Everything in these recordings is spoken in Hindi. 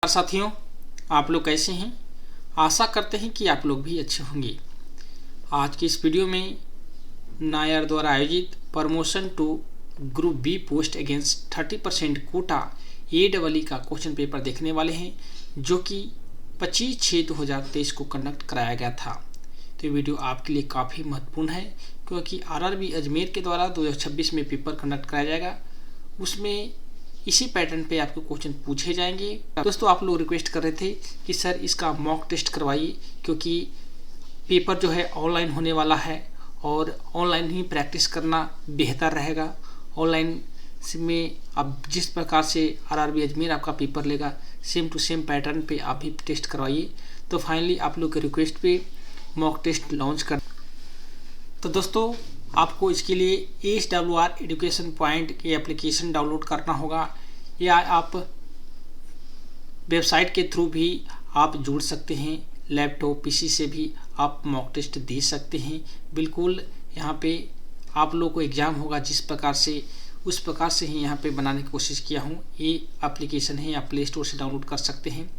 साथियों, आप लोग कैसे हैं। आशा करते हैं कि आप लोग भी अच्छे होंगे। आज की इस वीडियो में नायर द्वारा आयोजित promotion to group B post against 30% quota AEE का क्वेश्चन पेपर देखने वाले हैं, जो कि 25/6/2023 को कंडक्ट कराया गया था। तो ये वीडियो आपके लिए काफ़ी महत्वपूर्ण है, क्योंकि RRB अजमेर के द्वारा 2026 में पेपर कंडक्ट कराया जाएगा। उसमें इसी पैटर्न पे आपको क्वेश्चन पूछे जाएंगे। दोस्तों, आप लोग रिक्वेस्ट कर रहे थे कि सर इसका मॉक टेस्ट करवाइए, क्योंकि पेपर जो है ऑनलाइन होने वाला है और ऑनलाइन ही प्रैक्टिस करना बेहतर रहेगा। ऑनलाइन में आप जिस प्रकार से RRB अजमेर आपका पेपर लेगा, सेम टू सेम पैटर्न पे आप भी टेस्ट करवाइए। तो फाइनली आप लोग के रिक्वेस्ट पे मॉक टेस्ट लॉन्च कर। तो दोस्तों, आपको इसके लिए ASWR एजुकेशन पॉइंट की एप्लीकेशन डाउनलोड करना होगा, या आप वेबसाइट के थ्रू भी आप जुड़ सकते हैं। लैपटॉप PC से भी आप मॉक टेस्ट दे सकते हैं। बिल्कुल यहाँ पे आप लोग को एग्ज़ाम होगा जिस प्रकार से, उस प्रकार से ही यहाँ पे बनाने की कोशिश किया हूँ। ये एप्लीकेशन है, आप प्ले स्टोर से डाउनलोड कर सकते हैं।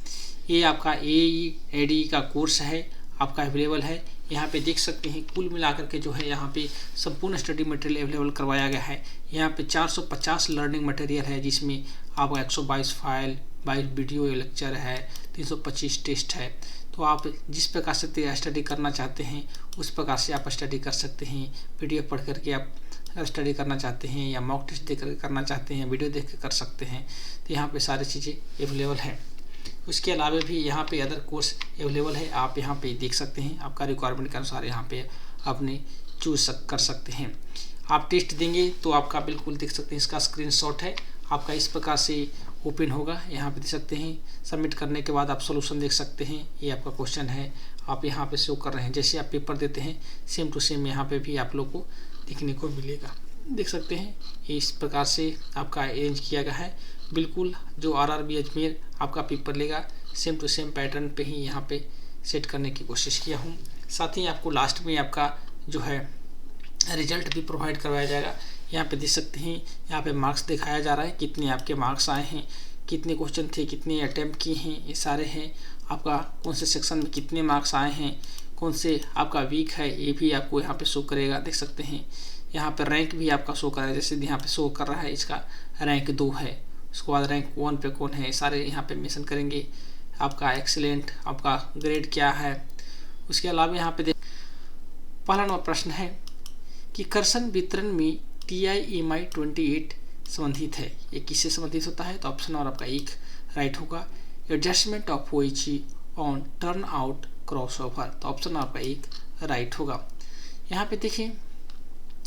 ये आपका AEE का कोर्स है, आपका अवेलेबल है। यहाँ पे देख सकते हैं कुल मिलाकर के जो है यहाँ पे संपूर्ण स्टडी मटेरियल अवेलेबल करवाया गया है। यहाँ पे 450 लर्निंग मटेरियल है, जिसमें आपका 122 फाइल, 22 वीडियो लेक्चर है, 325 टेस्ट है। तो आप जिस प्रकार से स्टडी करना चाहते हैं उस प्रकार से आप स्टडी कर सकते हैं। PDF पढ़ करके आप स्टडी करना चाहते हैं, या मॉक टेस्ट देख कर करना चाहते हैं, वीडियो देख कर सकते हैं। तो यहाँ पे सारी चीज़ें अवेलेबल है। उसके अलावा भी यहाँ पे अदर कोर्स अवेलेबल है, आप यहाँ पे देख सकते हैं। आपका रिक्वायरमेंट के अनुसार यहाँ पे अपने चूज कर सकते हैं। आप टेस्ट देंगे तो आपका बिल्कुल देख सकते हैं, इसका स्क्रीनशॉट है आपका इस प्रकार से ओपन होगा। यहाँ पे देख सकते हैं, सबमिट करने के बाद आप सोल्यूशन देख सकते हैं। ये आपका क्वेश्चन है, आप यहाँ पे शो कर रहे हैं। जैसे आप पेपर देते हैं सेम टू सेम यहाँ पे भी आप लोग को देखने को मिलेगा। देख सकते हैं इस प्रकार से आपका अरेंज किया गया है। बिल्कुल जो RRB अजमेर आपका पेपर लेगा, सेम टू सेम पैटर्न पे ही यहाँ पे सेट करने की कोशिश किया हूँ। साथ ही आपको लास्ट में आपका जो है रिजल्ट भी प्रोवाइड करवाया जाएगा। यहाँ पे देख सकते हैं, यहाँ पे मार्क्स दिखाया जा रहा है, कितने आपके मार्क्स आए हैं, कितने क्वेश्चन थे, कितने अटैम्प्ट किए हैं, ये सारे हैं। आपका कौन से सेक्शन में कितने मार्क्स आए हैं, कौन से आपका वीक है, ये भी आपको यहाँ पे शो करेगा। देख सकते हैं यहाँ पे रैंक भी आपका शो कर रहा है। जैसे यहाँ पे शो कर रहा है इसका रैंक 2 है, उसके बाद रैंक 1 पे कौन है, सारे यहाँ पे मेंशन करेंगे। आपका एक्सीलेंट, आपका ग्रेड क्या है। उसके अलावा यहाँ पे पहला नंबर प्रश्न है कि कर्षण वितरण में TIMI 28 संबंधित है। ये किससे संबंधित होता है? तो ऑप्शन और आपका 1 राइट होगा। Adjustment of OHE on turn out crossover, तो ऑप्शन आपका 1 राइट होगा। यहाँ पे देखिए,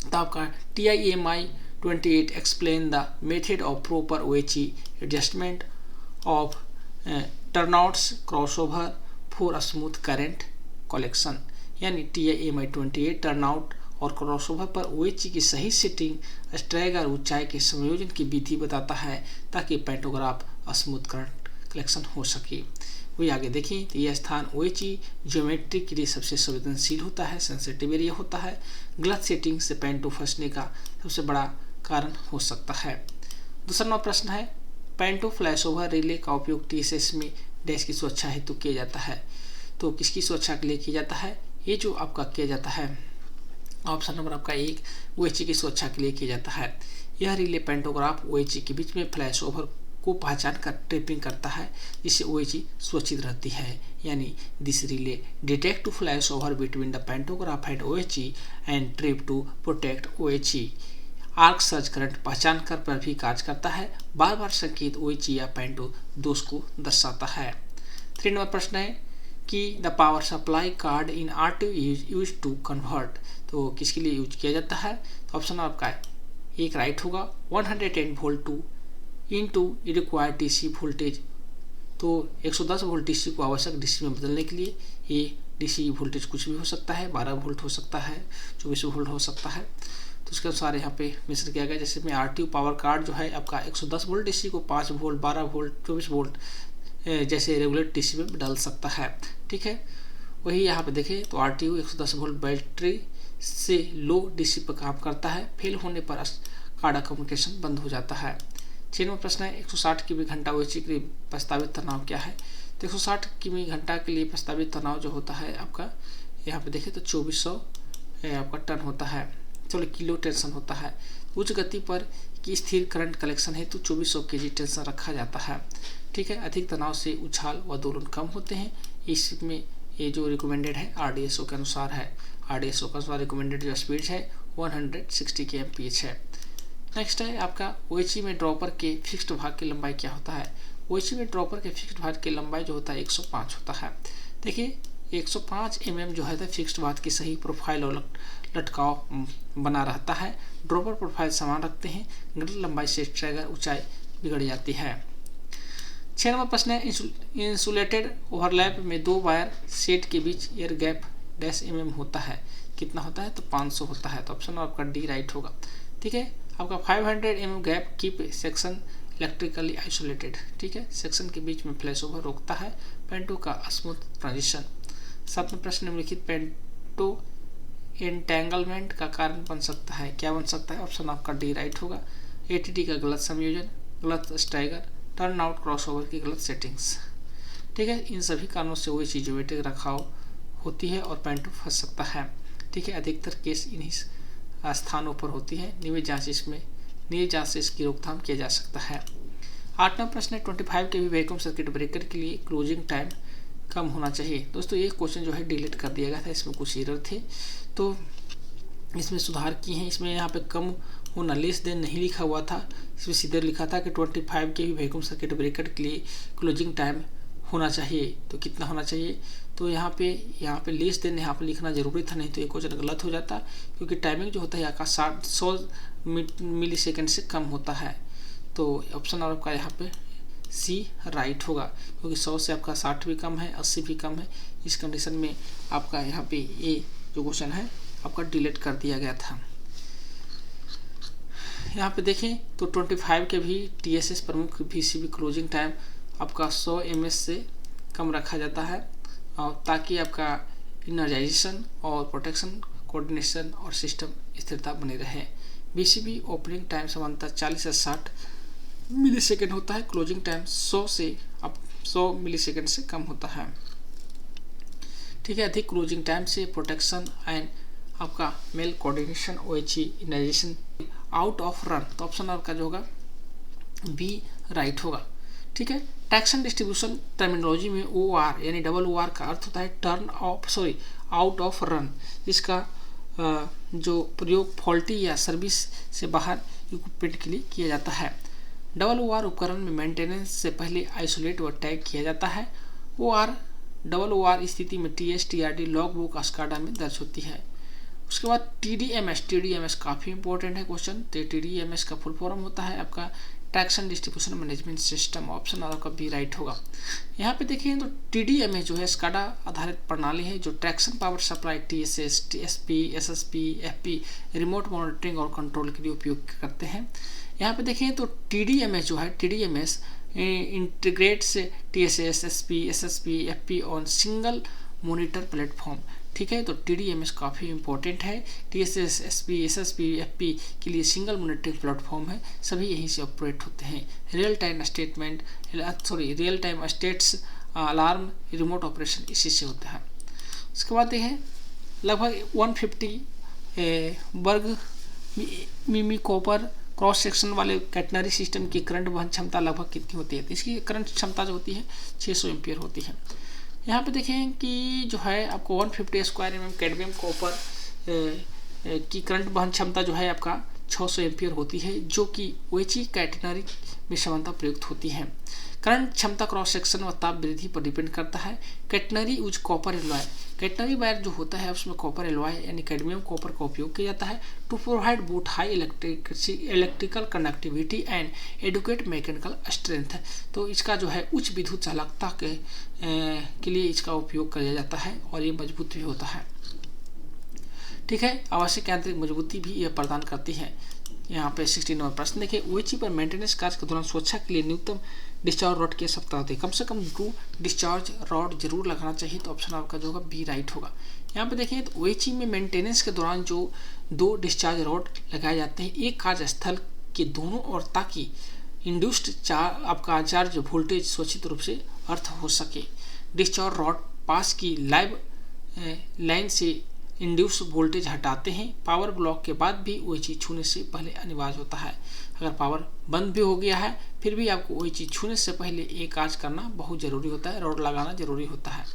तो आपका TIMI 28 explain the method of proper OHE adjustment of turnouts crossover for a smooth current collection। यानी TIMI 28 टर्नआउट और क्रॉसओवर पर OHE की सही सेटिंग, स्ट्रैग और ऊंचाई के संयोजन की विधि बताता है, ताकि पैंटोग्राफ स्मूथ करंट कलेक्शन हो सके। वही आगे देखें, तो यह स्थान OHE ज्योमेट्री के लिए सबसे संवेदनशील होता है, सेंसिटिव एरिया होता है। गलत सेटिंग से पैंटो फंसने का सबसे बड़ा कारण हो सकता है। दूसरा नंबर प्रश्न है, पैंटो फ्लैशओवर रिले का उपयोग TSS में डैश की सुरक्षा हेतु किया जाता है। तो किसकी सुरक्षा के लिए किया जाता है? ये जो आपका किया जाता है, ऑप्शन नंबर आपका 1 OHE की सुरक्षा के लिए किया जाता है। यह रिले पैंटोग्राफ OHE के बीच में फ्लैशओवर को पहचान कर ट्रिपिंग करता है, जिससे OHE सुरक्षित रहती है। यानी this relay detect to flash over between the pantograph and OHE and trip to protect OHE। Arc search current पहचान कर पर भी कार्य करता है। बार बार संकेत OHE या पैंटो दोष को दर्शाता है। 3 नंबर प्रश्न है कि the power supply card in RTU is use to convert, तो किसके लिए यूज किया जाता है? तो ऑप्शन आपका 1 राइट होगा। 110 volt to into required DC voltage, तो 110 वोल्ट DC को आवश्यक DC में बदलने के लिए ये DC वोल्टेज कुछ भी हो सकता है, 12 वोल्ट हो सकता है, 24 वोल्ट हो सकता है। तो उसके अनुसार यहाँ पे मेंशन किया गया। जैसे में RTU पावर कार्ड जो है आपका 110 वोल्ट DC को 5 वोल्ट, 12 वोल्ट, 24 वोल्ट जैसे रेगुलर DC में बदल सकता है। ठीक है, वही यहाँ पे देखें तो RTU 110 वोल्ट बैटरी से लो DC पर काम करता है। फेल होने पर कार्ड कम्युनिकेशन बंद हो जाता है। 6वां प्रश्न है 160 किमी घंटा OHE के लिए प्रस्तावित तनाव क्या है। तो 160 किमी घंटा के लिए प्रस्तावित तनाव जो होता है आपका यहाँ पे देखें तो 2400 आपका टन होता है, किलो टेंशन होता है। उच्च गति पर की स्थिर करंट कलेक्शन है तो 2400 kg टेंशन रखा जाता है। ठीक है, अधिक तनाव से उछाल व दोलन कम होते हैं। इसमें ये जो रिकमेंडेड है RDSO के अनुसार है। RDSO का अनुसार रिकमेंडेड जो स्पीड है 160 kmph है। नेक्स्ट है आपका OHE में ड्रॉपर के फिक्स्ड भाग की लंबाई क्या होता है। OHE में ड्रॉपर के फिक्स्ड भाग की लंबाई जो होता है 105 होता है। देखिए 105 mm जो है फिक्स्ड भाग की सही प्रोफाइल और लटकाव बना रहता है। ड्रॉपर प्रोफाइल समान रखते हैं, गलत लंबाई से स्ट्रैगर ऊंचाई बिगड़ जाती है। 6 नंबर प्रश्न है इंसुलेटेड ओवरलैप में 2 वायर सेट के बीच एयर गैप डैश mm होता है, कितना होता है तो 500 होता है। तो ऑप्शन आपका डी राइट होगा। ठीक है, आपका 500 mm gap keep section electrically isolated. ठीक है, सेक्शन के बीच में फ्लैश ओवर रोकता है पेंटो का स्मूथ ट्रांजिशन। 7वां प्रश्न निम्नलिखित पेंटो एंटेंगलमेंट का कारण बन सकता है, क्या बन सकता है। ऑप्शन आपका डी राइट होगा। ATT का गलत संयोजन, गलत स्ट्राइगर, टर्न आउट क्रॉसओवर की गलत सेटिंग्स। ठीक है, इन सभी कारणों से वही ज्योमेट्रिक रखाव होती है और पेंटो फंस सकता है। ठीक है, अधिकतर केस इन्हीं स्थानों पर होती है। नियमित जांच से इसकी रोकथाम किया जा सकता है। 8वां प्रश्न है 25 kV वैक्यूम सर्किट ब्रेकर के लिए क्लोजिंग टाइम कम होना चाहिए। दोस्तों ये क्वेश्चन जो है डिलीट कर दिया गया था, इसमें कुछ एरर थे तो इसमें सुधार किए हैं। इसमें यहाँ पे कम होना लेस देन नहीं लिखा हुआ था, इसमें सीधे लिखा था कि 25 kV वैक्यूम सर्किट ब्रेकर के लिए क्लोजिंग टाइम होना चाहिए। तो कितना होना चाहिए, तो यहाँ पे लेस देन यहाँ पे लिखना जरूरी था, नहीं तो ये क्वेश्चन गलत हो जाता, क्योंकि टाइमिंग जो होता है यहाँ का 100 मिली सेकेंड से कम होता है। तो ऑप्शन आपका यहाँ पे सी राइट होगा, क्योंकि 100 से आपका 60 भी कम है, 80 भी कम है। इस कंडीशन में आपका यहाँ पे ये जो क्वेश्चन है आपका डिलीट कर दिया गया था। यहाँ पे देखें तो 25 के भी TSS प्रमुख VCB क्लोजिंग टाइम आपका 100 ms से कम रखा जाता है, और ताकि आपका इनर्जाइजेशन और प्रोटेक्शन, कोऑर्डिनेशन और सिस्टम स्थिरता बनी रहे। VCB ओपनिंग टाइम सामान्यतः 40 से 60 मिली सेकेंड होता है, क्लोजिंग टाइम 100 मिली सेकेंड से कम होता है। ठीक है, अधिक क्लोजिंग टाइम से प्रोटेक्शन एंड आपका mail coordination OHE energization out of run. तो ऑप्शन आपका जो होगा बी राइट होगा। ठीक है, ट्रैक्शन डिस्ट्रीब्यूशन टर्मिनोलॉजी में OR यानी OR का अर्थ होता है आउट ऑफ रन, जिसका जो प्रयोग फॉल्टी या सर्विस से बाहर इक्विपमेंट के लिए किया जाता है। OR उपकरण में मेंटेनेंस से पहले आइसोलेट व टैग किया जाता है। OR स्थिति में TS TRD log book SCADA में दर्ज होती है। उसके बाद TDMS काफ़ी इंपॉर्टेंट है क्वेश्चन। तो TDMS का फुल फॉर्म होता है आपका traction distribution management system. Option आपका बी राइट होगा। यहाँ पे देखिए तो TDMS जो है स्काडा आधारित प्रणाली है जो traction power supply TSS, TSP, SSP, FP remote monitoring और कंट्रोल के लिए उपयोग करते हैं। यहाँ पे देखें तो TDMS जो है TDMS integrates TSS, SP, SSP, FP on single monitor platform. ठीक है, तो TDMS काफ़ी इंपॉर्टेंट है। TSS, SP, SSP, FP के लिए सिंगल मॉनिटरिंग प्लेटफॉर्म है, सभी यहीं से ऑपरेट होते हैं। Real time states alarm remote operation इसी से होता है। उसके बाद देखें लगभग 150 वर्ग मिमी कॉपर क्रॉस सेक्शन वाले कैटनरी सिस्टम की करंट वहन क्षमता लगभग कितनी होती है। तो इसकी करंट क्षमता जो होती है 600 एम्पियर होती है। यहाँ पे देखें कि जो है आपको 150 स्क्वायर mm कैडमियम कॉपर की करंट वहन क्षमता जो है आपका 600 एम्पियर होती है, जो कि OHE कैटनरी में समानता प्रयुक्त होती है। करंट क्षमता क्रॉस सेक्शन व ताप वृद्धि पर डिपेंड करता है। Catenary use copper alloy, catenary wire जो होता है उसमें कॉपर एलॉय यानी कैडमियम कॉपर का उपयोग किया जाता है to provide both high electrical conductivity and adequate mechanical strength. तो इसका जो है उच्च विद्युत चालकता के लिए इसका उपयोग किया जाता है और ये मजबूत भी होता है। ठीक है, आवश्यक यांत्रिक मजबूती भी यह प्रदान करती है। यहाँ पे 69 प्रश्न देखिए OHE पर मेंटेनेंस कार्य के दौरान सुरक्षा के लिए न्यूनतम डिस्चार्ज रॉड की आवश्यकता होती है। कम से कम 2 डिस्चार्ज रॉड जरूर लगाना चाहिए। तो ऑप्शन आपका जो होगा बी राइट होगा। यहाँ पे देखिए तो OHE में मेंटेनेंस के दौरान जो 2 डिस्चार्ज रॉड लगाए जाते हैं एक कार्यस्थल के दोनों ओर, ताकि इंड्यूस्ड आपका चार्ज वोल्टेज सुरक्षित रूप से अर्थ हो सके। डिस्चार्ज रॉड पास की लाइन से इंड्यूस वोल्टेज हटाते हैं। पावर ब्लॉक के बाद भी वही चीज़ छूने से पहले अनिवार्य होता है। अगर पावर बंद भी हो गया है फिर भी आपको वही चीज़ छूने से पहले एक काज करना बहुत ज़रूरी होता है, रॉड लगाना ज़रूरी होता है।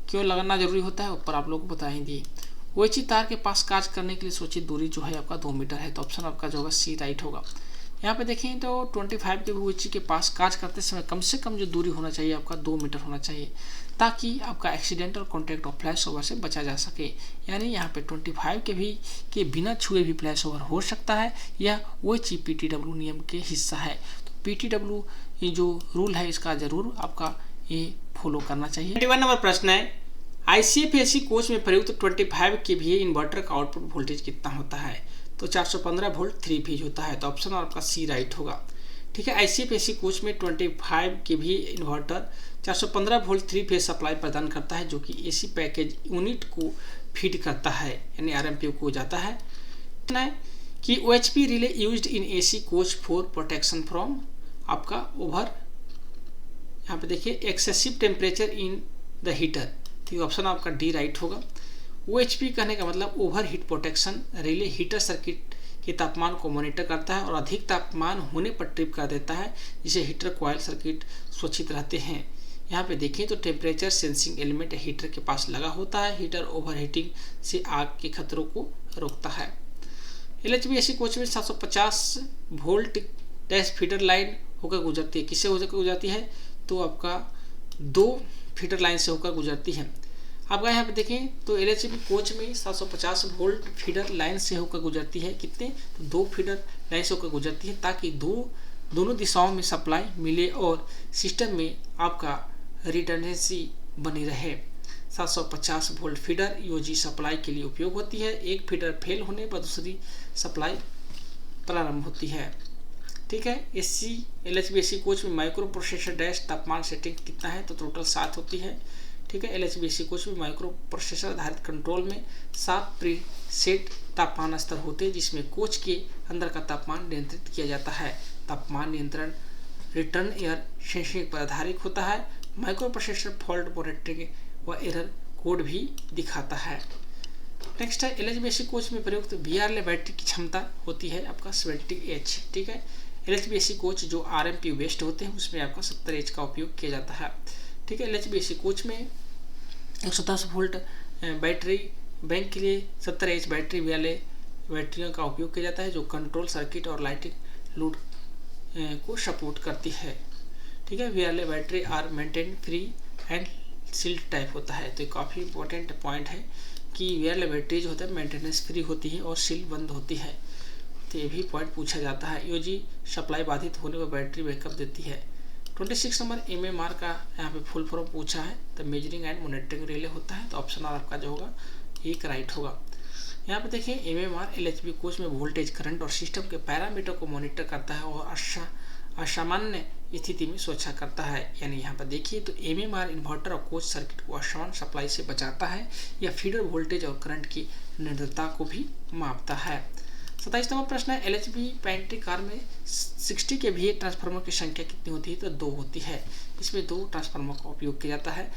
क्यों लगाना ज़रूरी होता है ऊपर आप लोग को बता ही दिए। वही चीज़ तार के पास काज करने के लिए सोचित दूरी जो है आपका 2 मीटर है, तो ऑप्शन आपका जो होगा सी राइट होगा। यहाँ पे देखें तो 25 के वही चीज़ के पास काज करते समय कम से कम जो दूरी होना चाहिए आपका 2 मीटर होना चाहिए, ताकि आपका एक्सीडेंटल कॉन्टैक्ट और फ्लैश ओवर से बचा जा सके। यानी यहाँ पे 25 के बिना छुए भी फ्लैश ओवर हो सकता है, यह वही चीज PTW नियम के हिस्सा है। तो PTW ये जो रूल है इसका जरूर आपका ये फॉलो करना चाहिए। 21 नंबर प्रश्न है, ICF-AC कोच में प्रयुक्त 25 kVA इन्वर्टर का आउटपुट वोल्टेज कितना होता है? तो 415 वोल्ट 3 फेज होता है, तो ऑप्शन आपका सी राइट होगा। ठीक है, ICF-AC कोच में 25 kVA inverter 415 volt 3 phase supply प्रदान करता है, जो कि AC पैकेज यूनिट को फीड करता है, यानी RMPU को जाता है। कि OHP relay used in AC coach for protection from आपका ओवर, यहाँ पे देखिए excessive temperature in the heater, तो ऑप्शन आपका डी राइट होगा। OHP कहने का मतलब over heat protection relay heater circuit के तापमान को मॉनिटर करता है और अधिक तापमान होने पर ट्रिप कर देता है, जिसे हीटर कॉइल सर्किट सुरक्षित रहते हैं। यहाँ पे देखें तो टेम्परेचर सेंसिंग एलिमेंट हीटर के पास लगा होता है, हीटर ओवर हीटिंग से आग के खतरों को रोकता है। LHB-AC कोच में 750 वोल्ट डैश फीडर लाइन होकर गुजरती है। किससे होकर गुजरती है? तो आपका 2 फीडर लाइन से होकर गुजरती है। आपका यहाँ पे देखें तो LHB कोच में 750 वोल्ट फीडर लाइन से होकर गुजरती है। कितने? तो 2 फीडर लाइन से होकर गुजरती है, ताकि दोनों दिशाओं में सप्लाई मिले और सिस्टम में आपका रिडंडेंसी बनी रहे। 750 वोल्ट फीडर यूजी सप्लाई के लिए उपयोग होती है। एक फीडर फेल होने पर दूसरी सप्लाई प्रारंभ होती है। ठीक है, LHB-AC कोच में माइक्रो प्रोसेसर डैश तापमान सेटिंग कितना है? तो टोटल 7 होती है। ठीक है, LHB-AC कोच में माइक्रो प्रोसेसर आधारित कंट्रोल में 7 प्रीसेट तापमान स्तर होते हैं, जिसमें कोच के अंदर का तापमान नियंत्रित किया जाता है। तापमान नियंत्रण रिटर्न एयर सेंसिंग पर आधारित होता है। माइक्रो प्रोसेसर फॉल्ट मॉनिटरिंग व एरर कोड भी दिखाता है। नेक्स्ट है, LHB-AC कोच में प्रयुक्त VRLA बैटरी की क्षमता होती है आपका 70H। ठीक है, LHB-AC कोच जो RMPU बेस्ड होते हैं उसमें आपका 70H का उपयोग किया जाता है। ठीक है, LHB-AC कोच में 110 वोल्ट बैटरी बैंक के लिए 70H बैटरी वाले बैटरियों का उपयोग किया जाता है, जो कंट्रोल सर्किट और लाइटिंग लोड को सपोर्ट करती है। ठीक है, VRLA battery are maintain free and sealed type होता है। तो काफ़ी इंपॉर्टेंट पॉइंट है कि VRLA बैटरी जो होता है मेंटेनेंस फ्री होती है और सील बंद होती है, तो ये भी पॉइंट पूछा जाता है। यूजी सप्लाई बाधित होने पर बैटरी बैकअप देती है। 26 नंबर MMR का यहाँ पे फुल फॉर्म पूछा है, तो मेजरिंग एंड मॉनिटरिंग रिले होता है, तो ऑप्शन आर आपका जो होगा एक राइट होगा। यहाँ पे देखिए MMR LHB कोच में वोल्टेज, करंट और सिस्टम के पैरामीटर को मॉनिटर करता है और असामान्य स्थिति में सुरक्षा करता है। यानी यहाँ पर देखिए तो MMR इन्वर्टर और कोच सर्किट को असामान्य सप्लाई से बचाता है या फीडर वोल्टेज और करंट की निरंतरता को भी मापता है। 27 नंबर प्रश्न है, LHB पेंट्री कार में 60 kVA ट्रांसफार्मर की संख्या कितनी होती है? तो 2 होती है। इसमें 2 ट्रांसफार्मर का उपयोग किया जाता है।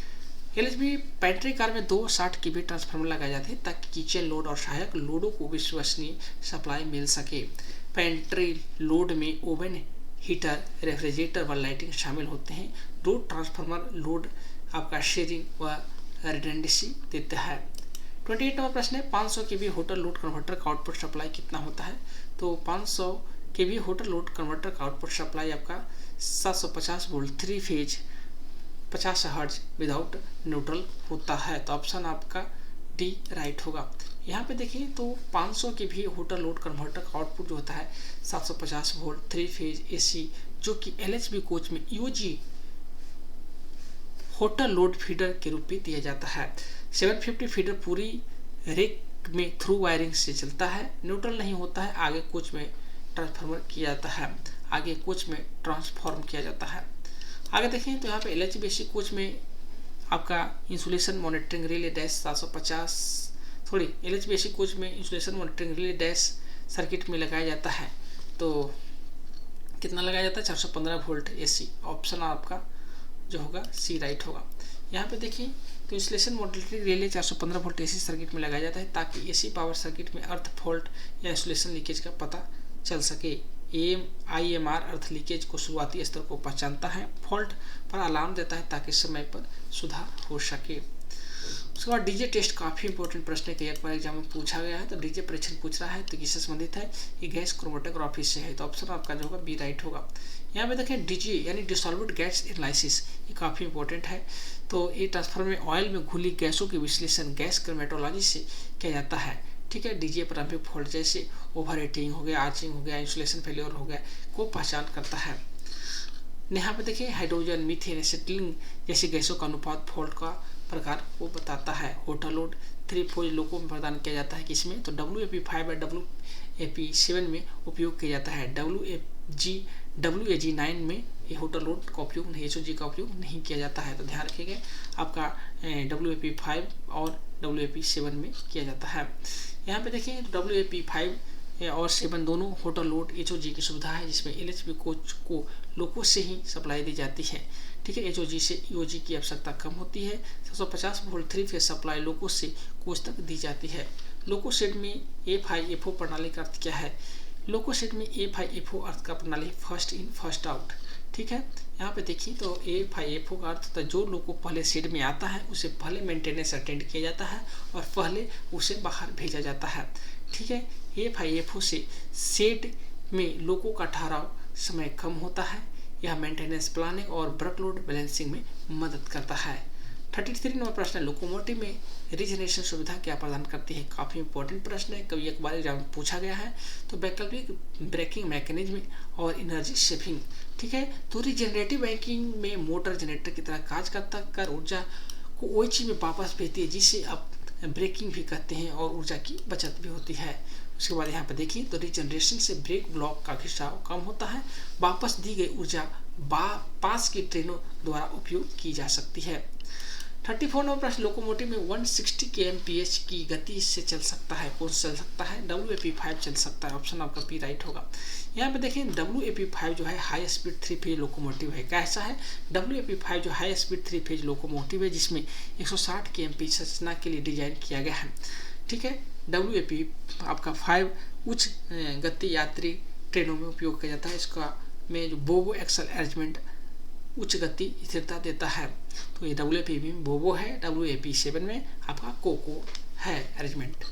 LHB पेंट्री कार में 2 60 kVA ट्रांसफार्मर लगाए जाते हैं, ताकि किचन लोड और सहायक लोडों को विश्वसनीय सप्लाई मिल सके। पेंट्री लोड में ओवन, हीटर, रेफ्रिजरेटर व लाइटिंग शामिल होते हैं। 2 ट्रांसफार्मर लोड आपका शेयरिंग व रिडंडेंसी देता है। 28 नंबर प्रश्न है, 500 kVA होटल लोड कन्वर्टर का आउटपुट सप्लाई कितना होता है? तो 500 kVA होटल लोड कन्वर्टर का आउटपुट सप्लाई आपका 750 volt 3 phase 50 hertz without neutral होता है, तो ऑप्शन आपका डी राइट होगा। यहाँ पे देखिए तो 500 kVA होटल लोड कन्वर्टर का आउटपुट जो होता है 750 वोल्ट 3 फेज AC, जो कि LHB कोच में यूजी होटल लोड फीडर के रूप में दिया जाता है। 750 फीडर पूरी रेक में थ्रू वायरिंग से चलता है, न्यूट्रल नहीं होता है, आगे कोच में ट्रांसफार्मर किया जाता है, आगे कोच में ट्रांसफॉर्म किया जाता है। आगे देखें तो यहाँ पे LHB-AC कोच में आपका insulation monitoring relay dash 750 LHB-AC coach में insulation monitoring relay dash circuit में लगाया जाता है। तो कितना लगाया जाता है 415 वोल्ट AC। ऑप्शन आपका जो होगा सी राइट होगा। यहाँ पे देखिए तो insulation modality relay 415 volt AC circuit में लगाया जाता है ताकि AC पावर सर्किट में अर्थ फॉल्ट या इंसुलेशन लीकेज का पता चल सके। IMR अर्थ लीकेज को शुरुआती स्तर को पहचानता है, फॉल्ट पर अलार्म देता है ताकि समय पर सुधार हो सके। उसके बाद डीजे टेस्ट काफ़ी इंपॉर्टेंट प्रश्न है, कई बार एग्जाम में पूछा गया है। तो डीजे परीक्षण पूछ रहा है तो किससे संबंधित है, ये गैस क्रोमेटोग्राफी से है। तो ऑप्शन आपका जो होगा बी राइट होगा। यहाँ पे देखें डीजे यानी डिसॉल्वेड गैस एनालिसिस, ये काफ़ी इंपॉर्टेंट है। तो ये ट्रांसफर में ऑयल में घुली गैसों के विश्लेषण गैस क्रोमेटोलॉजी से किया जाता है। ठीक है, डीजे प्रारंभिक फॉल्ट जैसे ओवर हीटिंग हो गया, आर्चिंग हो गया, इंसुलेशन फेलियर हो गया को पहचान करता है। यहाँ पे देखिए हाइड्रोजन, मीथेन, एसिटिलीन जैसी गैसों का अनुपात फॉल्ट का प्रकार को बताता है। होटल लोड 3 फेज लोगों में प्रदान किया जाता है किसमें, तो WAP5 या WAP7 में उपयोग किया जाता है। WAG9 में ये होटल लोड का उपयोग नहीं, HOG का उपयोग नहीं किया जाता है। तो ध्यान रखिएगा आपका WAP5 और WAP7 में किया जाता है। यहाँ पे देखिए WAP5 और 7 दोनों होटल लोड HOG की सुविधा है, जिसमें LHB कोच को लोको से ही सप्लाई दी जाती है। ठीक है, HOG से EOG की आवश्यकता कम होती है। 750 वोल्ट 3 फेज सप्लाई लोको से कोच तक दी जाती है। लोको सेट में FIFO प्रणाली का अर्थ क्या है, लोको सेट में FIFO अर्थ का प्रणाली फर्स्ट इन फर्स्ट आउट। ठीक है, यहाँ पे देखिए तो FIFO का अर्थ होता है जो लोको पहले सेट में आता है उसे पहले मेंटेनेंस अटेंड किया जाता है और पहले उसे बाहर भेजा जाता है। ठीक है, FIFO से सेट में लोगों का ठहराव समय कम होता है। यह मेंटेनेंस प्लानिंग और वर्कलोड बैलेंसिंग में मदद करता है। 33 नंबर प्रश्न है, लोकोमोटिव में रीजनरेशन सुविधा क्या प्रदान करती है। काफ़ी इंपॉर्टेंट प्रश्न है, कभी एक बार एग्जाम में पूछा गया है। तो वैकल्पिक ब्रेकिंग मैकेनिज्म और एनर्जी सेविंग। ठीक है, तो रीजनरेटिव ब्रेकिंग में मोटर जनरेटर की तरह कार्य करता कर ऊर्जा को OH में वापस भेजती है, जिसे आप ब्रेकिंग भी कहते हैं और ऊर्जा की बचत भी होती है। उसके बाद यहाँ पर देखिए तो रीजनरेशन से ब्रेक ब्लॉक का खिंचाव कम होता है, वापस दी गई ऊर्जा पास की ट्रेनों द्वारा उपयोग की जा सकती है। 34 नंबर प्रश्न, लोकोमोटिव में 160 kmph की गति से चल सकता है, कौन चल सकता है, WAP5 चल सकता है। ऑप्शन आपका बी राइट होगा। यहाँ पे देखें WAP5 जो है हाई स्पीड 3 फेज लोकोमोटिव है। कैसा है, WAP5 जो हाई स्पीड 3 फेज लोकोमोटिव है जिसमें 160 kmph संरचना के लिए डिजाइन किया गया है। ठीक है, WAP आपका 5 उच्च गति यात्री ट्रेनों में उपयोग किया जाता है। इसका में जो बोबो एक्सल अरेंजमेंट उच्च गति स्थिरता देता है। तो ये WAP में बोबो है, WAP7 में आपका कोको है अरेंजमेंट।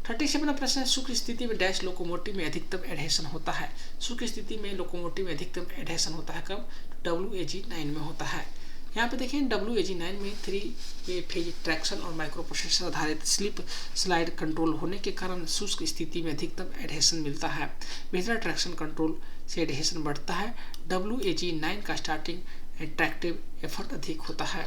37 प्रश्न है, शुष्क स्थिति में डैश लोकोमोटिव में अधिकतम एडहेशन होता है। शुष्क स्थिति में लोकोमोटिव में अधिकतम एडहेशन होता है कब, WAG9 में होता है। यहाँ पे देखें WAG9 में 3 फेज ट्रैक्शन और माइक्रो प्रोसेसर आधारित स्लिप स्लाइड कंट्रोल होने के कारण शुष्क स्थिति में अधिकतम एडहेशन मिलता है। बेहतर ट्रैक्शन कंट्रोल से एडहेशन बढ़ता है। WAG9 का स्टार्टिंग एट्रैक्टिव एफर्ट अधिक होता है।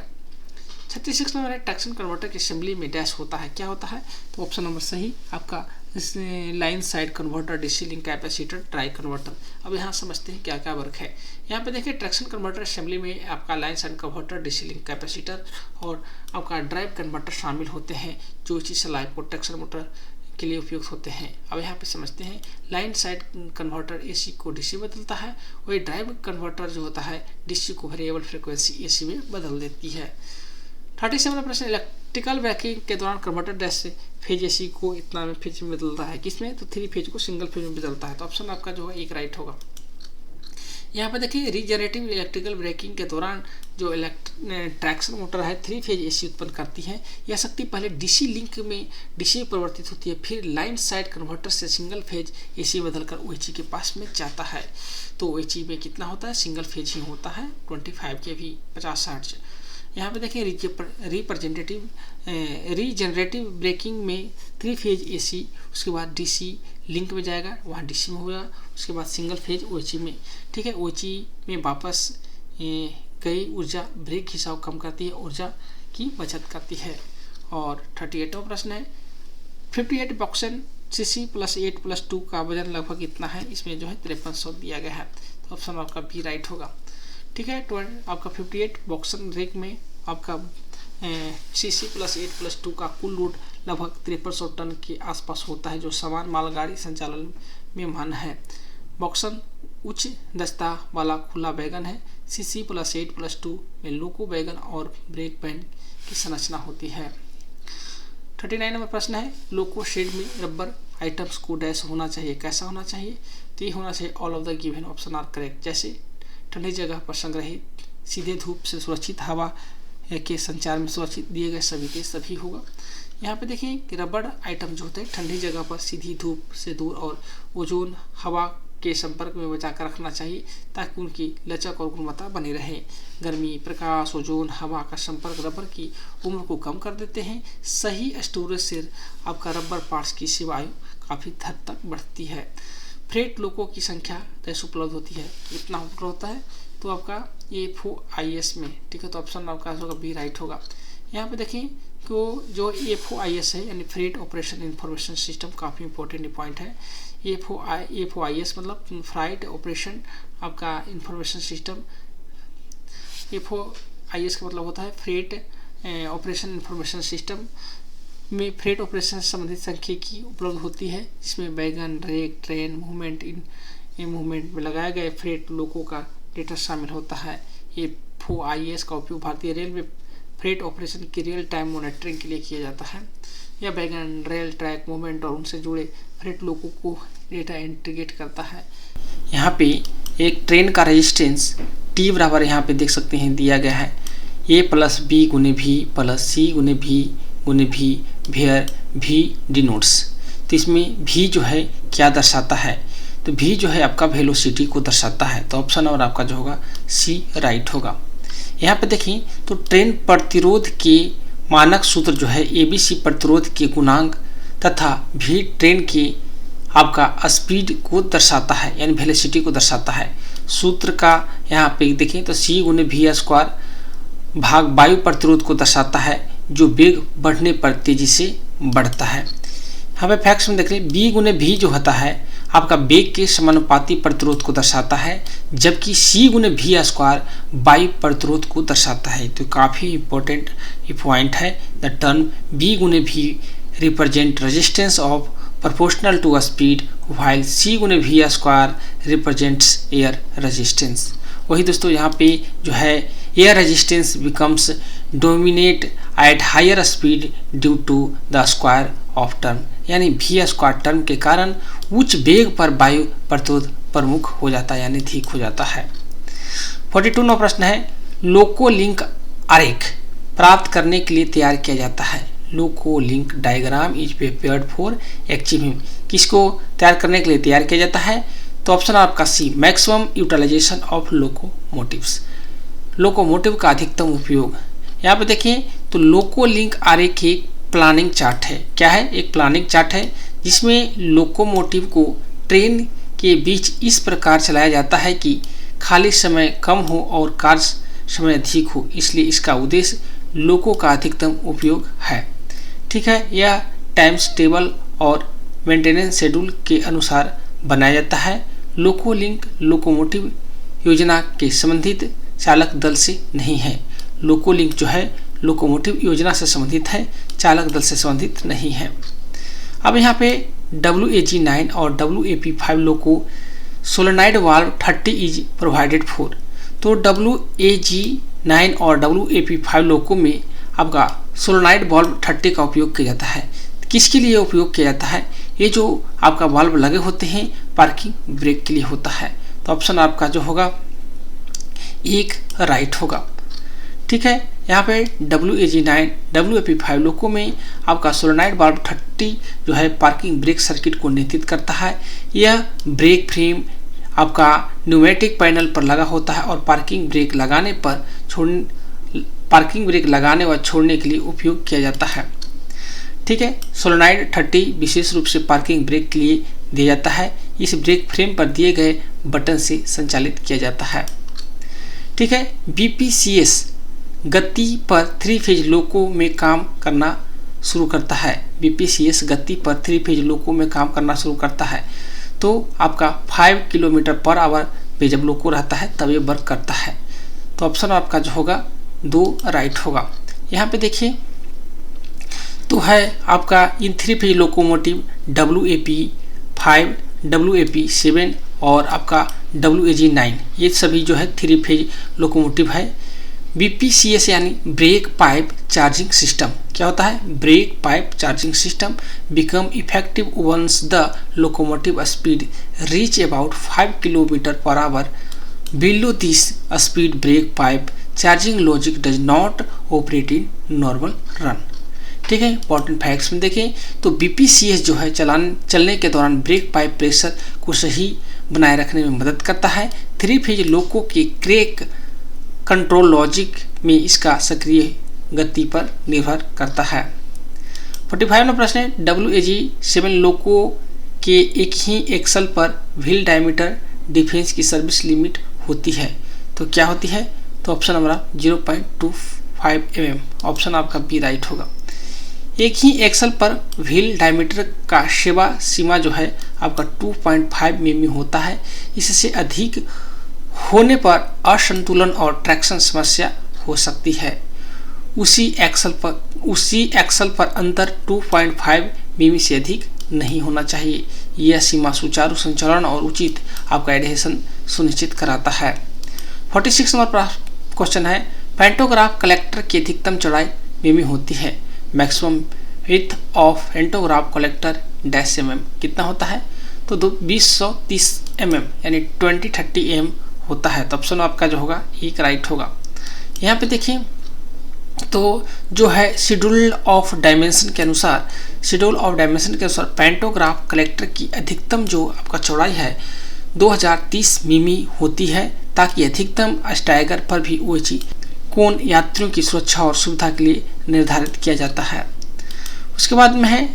36 नंबर है, ट्रैक्शन कन्वर्टर की असेंबली में डैश होता है, क्या होता है, तो ऑप्शन नंबर सही आपका line side converter, DC link capacitor, try converter. अब यहाँ समझते हैं क्या क्या वर्क है। यहाँ पे देखिए ट्रैक्शन कन्वर्टर असेंबली में आपका line side converter, DC link capacitor और आपका ड्राइव कन्वर्टर शामिल होते हैं, जो इसी स्लाइड को ट्रैक्शन मोटर के लिए उपयुक्त होते हैं। अब यहाँ पे समझते हैं, लाइन साइड कन्वर्टर AC को DC बदलता है, वही ड्राइव कन्वर्टर जो होता है DC को वेरिएबल फ्रिक्वेंसी AC में बदल देती है। 37 प्रश्न, इलेक्ट्रिकल ब्रेकिंग के दौरान कन्वर्टर डैश फेज AC को इतना में फेज में बदलता है, किसमें, तो 3 फेज को सिंगल फेज में बदलता है। तो ऑप्शन आपका जो है एक राइट होगा। यहाँ पे देखिए रीजनरेटिव इलेक्ट्रिकल ब्रेकिंग के दौरान जो ट्रैक्शन मोटर है 3 फेज AC उत्पन्न करती है। यह शक्ति पहले DC लिंक में DC में परिवर्तित होती है, फिर लाइन साइड कन्वर्टर से सिंगल फेज AC बदलकर OHE के पास में जाता है। तो OHE में कितना होता है, सिंगल फेज ही होता है, 25 kV 50 हर्ट्ज। यहाँ पे देखें रीजनरेटिव ब्रेकिंग में 3 फेज AC, उसके बाद DC लिंक में जाएगा, वहाँ DC में होगा, उसके बाद सिंगल फेज OHE में। ठीक है, OHE में वापस गई ऊर्जा ब्रेक खिंचाव कम करती है, ऊर्जा की बचत करती है। और 38वां प्रश्न है, 58 बॉक्सन CC + 8 + 2 का वजन लगभग इतना है, इसमें जो है 5300 दिया गया है। तो ऑप्शन आपका बी राइट होगा। ठीक है, आपका 58 बॉक्सन रेक में आपका CC + 8 + 2 का कुल लोड लगभग 5300 टन के आसपास होता है, जो समान मालगाड़ी संचालन में मान्य है। बॉक्सन उच्च दस्ता वाला खुला वैगन है। CC+8+2 में लोको वैगन और ब्रेक पैड की संरचना होती है। 39 नंबर प्रश्न है, लोको शेड में रबर आइटम्स को डैश होना चाहिए, कैसा होना चाहिए? तो ये होना चाहिए all of the given option are correct. जैसे ठंडी जगह पर संग्रहित, सीधे धूप से सुरक्षित, हवा के संचार में सुरक्षित, दिए गए सभी के सभी होगा। यहाँ पे देखें कि रबड़ आइटम जो होते हैं ठंडी जगह पर सीधी धूप से दूर और ओजोन हवा के संपर्क में बचा कर रखना चाहिए ताकि उनकी लचक और गुणवत्ता बनी रहे। गर्मी, प्रकाश, ओजोन, हवा का संपर्क रबर की उम्र को कम कर देते हैं। सही स्टोरेज से आपका रबर पार्ट्स की सेवा आयु काफ़ी हद तक बढ़ती है। फ्रेट लोको की संख्या कैसे उपलब्ध होती है? इतना उपलब्ध होता है तो आपका FOIS में, ठीक है, तो ऑप्शन आपका होगा बी राइट होगा। यहाँ पे देखें कि जो FOIS है यानी फ्रेट ऑपरेशन इंफॉर्मेशन सिस्टम, काफ़ी इंपॉर्टेंट पॉइंट है। FOIS मतलब फ्राइट ऑपरेशन आपका इंफॉर्मेशन सिस्टम। FOIS का मतलब होता है फ्रेट ऑपरेशन इंफॉर्मेशन सिस्टम में फ्रेट ऑपरेशन से संबंधित सांख्यिकी उपलब्ध होती है, जिसमें वैगन, रेक, ट्रेन मूवमेंट, इन मूवमेंट में लगाए गए फ्रेट लोको का डेटा शामिल होता है। FOIS का उपयोग भारतीय रेल में फ्रेट ऑपरेशन की रियल टाइम मॉनिटरिंग के लिए किया जाता है। यह वैगन, रेल ट्रैक मूवमेंट और उनसे जुड़े फ्रेट लोको को डेटा इंटीग्रेट करता है। यहाँ पे एक ट्रेन का रेजिस्टेंस T बराबर यहाँ पे देख सकते हैं दिया गया है A+B × V + C × V × V where V denotes. तो इसमें V जो है क्या दर्शाता है? तो V जो है आपका वेलोसिटी को दर्शाता है। तो ऑप्शन और आपका जो होगा C राइट होगा। यहाँ पे देखें तो ट्रेन प्रतिरोध के मानक सूत्र जो है ABC प्रतिरोध के गुणांक तथा V ट्रेन के आपका स्पीड को दर्शाता है यानी वेलोसिटी को दर्शाता है। सूत्र का यहाँ पे देखें तो C × V² भाग वायु प्रतिरोध को दर्शाता है जो वेग बढ़ने पर तेजी से बढ़ता है। यहाँ पे फैक्ट्स में देख रहे B × V जो होता है आपका वेग के समानुपाती प्रतिरोध को दर्शाता है, जबकि C × V² वायु प्रतिरोध को दर्शाता है। तो काफ़ी इंपॉर्टेंट ये पॉइंट है। The term B × V represent resistance of proportional to a speed while C × V² represents air resistance। वही दोस्तों यहाँ पे जो है air resistance becomes dominate at higher speed due to the square of term, यानी V² टर्म के कारण उच्च वेग पर वायु प्रतिरोध प्रमुख हो जाता है यानी अधिक हो जाता है। 42वां प्रश्न है, लोको लिंक आरेख प्राप्त करने के लिए तैयार किया जाता है। Loco link diagram is prepared for achieving, किसको तैयार करने के लिए तैयार किया जाता है? तो ऑप्शन आपका C maximum utilization of locomotives, locomotive का अधिकतम उपयोग। यहाँ पे देखिए तो लोको लिंक आरेख एक प्लानिंग चार्ट है। क्या है? एक प्लानिंग चार्ट है जिसमें लोकोमोटिव को ट्रेन के बीच इस प्रकार चलाया जाता है कि खाली समय कम हो और कार्य समय अधिक हो, इसलिए इसका उद्देश्य लोको का अधिकतम उपयोग है। ठीक है, यह टाइम्स टेबल और मेंटेनेंस शेड्यूल के अनुसार बनाया जाता है। लोको लिंक लोकोमोटिव योजना के संबंधित चालक दल से नहीं है। लोको लिंक जो है लोकोमोटिव योजना से संबंधित है, चालक दल से संबंधित नहीं है। अब यहाँ पे WAG9 और WAP5 loco solenoid valve 30 is provided for. तो WAG9 और WAP5 लोको में आपका सोलेनॉइड वाल्व 30 का उपयोग किया जाता है। किसके लिए उपयोग किया जाता है? ये जो आपका वाल्व लगे होते हैं पार्किंग ब्रेक के लिए होता है। तो ऑप्शन आपका जो होगा एक राइट होगा। ठीक है, यहाँ पे WAG9 WAP5 लोको में आपका सोलेनॉइड वाल्व 30 जो है पार्किंग ब्रेक सर्किट को नियंत्रित करता है। यह ब्रेक फ्रेम आपका न्यूमेटिक पैनल पर लगा होता है और पार्किंग ब्रेक लगाने व छोड़ने के लिए उपयोग किया जाता है। ठीक है, सोलेनॉइड 30 विशेष रूप से पार्किंग ब्रेक के लिए दिया जाता है। इस ब्रेक फ्रेम पर दिए गए बटन से संचालित किया जाता है। ठीक है, BPCS गति पर 3 फेज लोको में काम करना शुरू करता है। BPCS गति पर 3 फेज लोको में काम करना शुरू करता है। तो आपका 5 km/h पे जब लोको रहता है तब ये वर्क करता है। तो ऑप्शन आपका जो होगा 2 राइट होगा। यहाँ पे देखिए तो है आपका इन 3 फेज लोकोमोटिव WAP5, WAP7 और आपका WAG9, ये सभी जो है 3 फेज लोकोमोटिव है। BPCS यानी ब्रेक पाइप चार्जिंग सिस्टम, क्या होता है? Brake pipe charging system become effective once the locomotive speed reach about 5 km/h। Below this speed brake pipe charging logic does not operate in normal run. ठीक है, इंपॉर्टेंट फैक्ट्स में देखें तो BPCS जो है चलने के दौरान ब्रेक पाइप प्रेशर को सही बनाए रखने में मदद करता है। 3 फेज लोको के क्रेक कंट्रोल लॉजिक में इसका सक्रिय गति पर निर्भर करता है। 45 नंबर प्रश्न है, WAG7 लोको के एक ही एक्सल पर व्हील डायमीटर डिफेंस की सर्विस लिमिट होती है, तो क्या होती है? तो ऑप्शन नंबर 0.25 mm, ऑप्शन आपका बी राइट होगा। एक ही एक्सल पर व्हील डायमीटर का सेवा सीमा जो है आपका 2.5 mm होता है। इससे अधिक होने पर असंतुलन और ट्रैक्शन समस्या हो सकती है। उसी एक्सल पर अंतर 2.5 मिमी से अधिक नहीं होना चाहिए। यह सीमा सुचारू संचालन और उचित आपका एडहेशन सुनिश्चित कराता है। 46 नंबर क्वेश्चन है, पैंटोग्राफ कलेक्टर की अधिकतम चौड़ाई मिमी होती है। Maximum width of pantograph collector dash mm कितना होता है? तो 2030 mm यानी 2030 mm होता है। तो ऑप्शन आपका जो होगा एक राइट होगा। यहाँ पे देखिए तो जो है शेड्यूल ऑफ डायमेंशन के अनुसार पैंटोग्राफ कलेक्टर की अधिकतम जो आपका चौड़ाई है 2030 मिमी होती है, ताकि अधिकतम स्टैगर पर भी OHE कोण यात्रियों की सुरक्षा और सुविधा के लिए निर्धारित किया जाता है। उसके बाद में है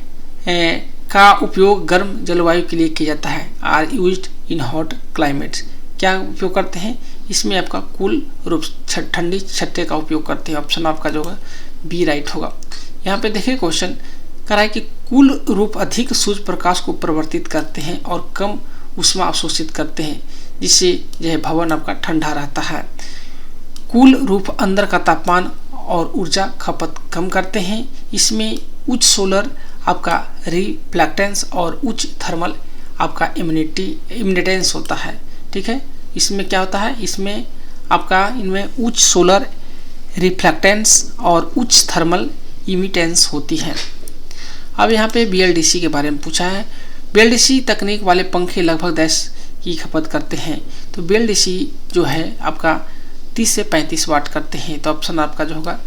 का उपयोग गर्म जलवायु के लिए किया जाता है। Are used in hot climates, क्या उपयोग करते हैं? इसमें आपका कूल रूप ठंडी छत्ते का उपयोग करते हैं। ऑप्शन आपका जो होगा बी राइट होगा। यहाँ पे देखिए क्वेश्चन करा है कि कूल रूप अधिक सूर्य प्रकाश को परिवर्तित करते हैं और कम ऊष्मा अवशोषित करते हैं, जिससे यह भवन आपका ठंडा रहता है। कूल रूप अंदर का तापमान और ऊर्जा खपत कम करते हैं। इसमें उच्च सोलर आपका रिफ्लेक्टेंस और उच्च थर्मल आपका इम्यूनिटेंस होता है। ठीक है, इसमें क्या होता है? इसमें आपका इनमें उच्च सोलर रिफ्लेक्टेंस और उच्च थर्मल इमिटेंस होती है। अब यहाँ पे BLDC के बारे में पूछा है। BLDC तकनीक वाले पंखे लगभग 10 की खपत करते हैं। तो BLDC जो है आपका 30 से 35 वाट करते हैं। तो ऑप्शन आपका जो होगा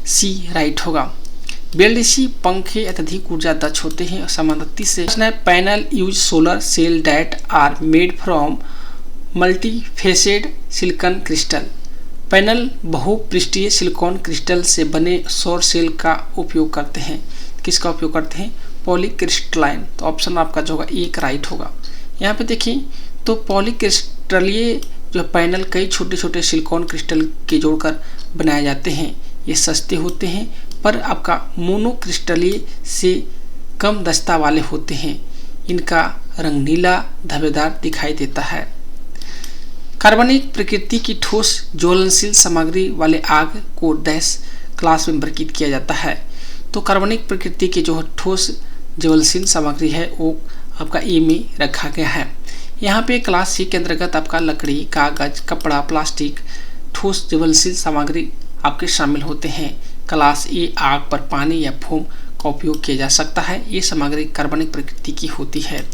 सी राइट होगा। BLDC पंखे अत्यधिक ऊर्जा दक्ष होते हैं। सामान्यतः 30 से panel use solar cell that are made from multifaceted silicon crystal. Panel बहुपृष्ठीय सिलिकॉन क्रिस्टल से बने सौर सेल का उपयोग करते हैं। किसका उपयोग करते हैं? पॉलीक्रिस्टलाइन। तो ऑप्शन आपका जो होगा एक राइट होगा। यहाँ पे देखिए तो पॉलीक्रिस्टलीय जो पैनल कई छोटे छोटे सिलिकॉन क्रिस्टल के जोड़कर बनाए जाते हैं। ये सस्ते होते हैं पर आपका मोनोक्रिस्टलीय से कम दक्षता वाले होते हैं। इनका रंग नीला धब्बेदार दिखाई देता है। कार्बनिक प्रकृति की ठोस ज्वलनशील सामग्री वाले आग को डैश क्लास में वर्गीकृत किया जाता है। तो कार्बनिक प्रकृति की जो ठोस ज्वलनशील सामग्री है वो आपका ए में रखा गया है। यहाँ पे क्लास सी के अंतर्गत आपका लकड़ी, कागज, कपड़ा, प्लास्टिक, ठोस ज्वलनशील सामग्री आपके शामिल होते हैं। क्लास ए आग पर पानी या फोम का उपयोग किया जा सकता है। ये सामग्री कार्बनिक प्रकृति की होती है।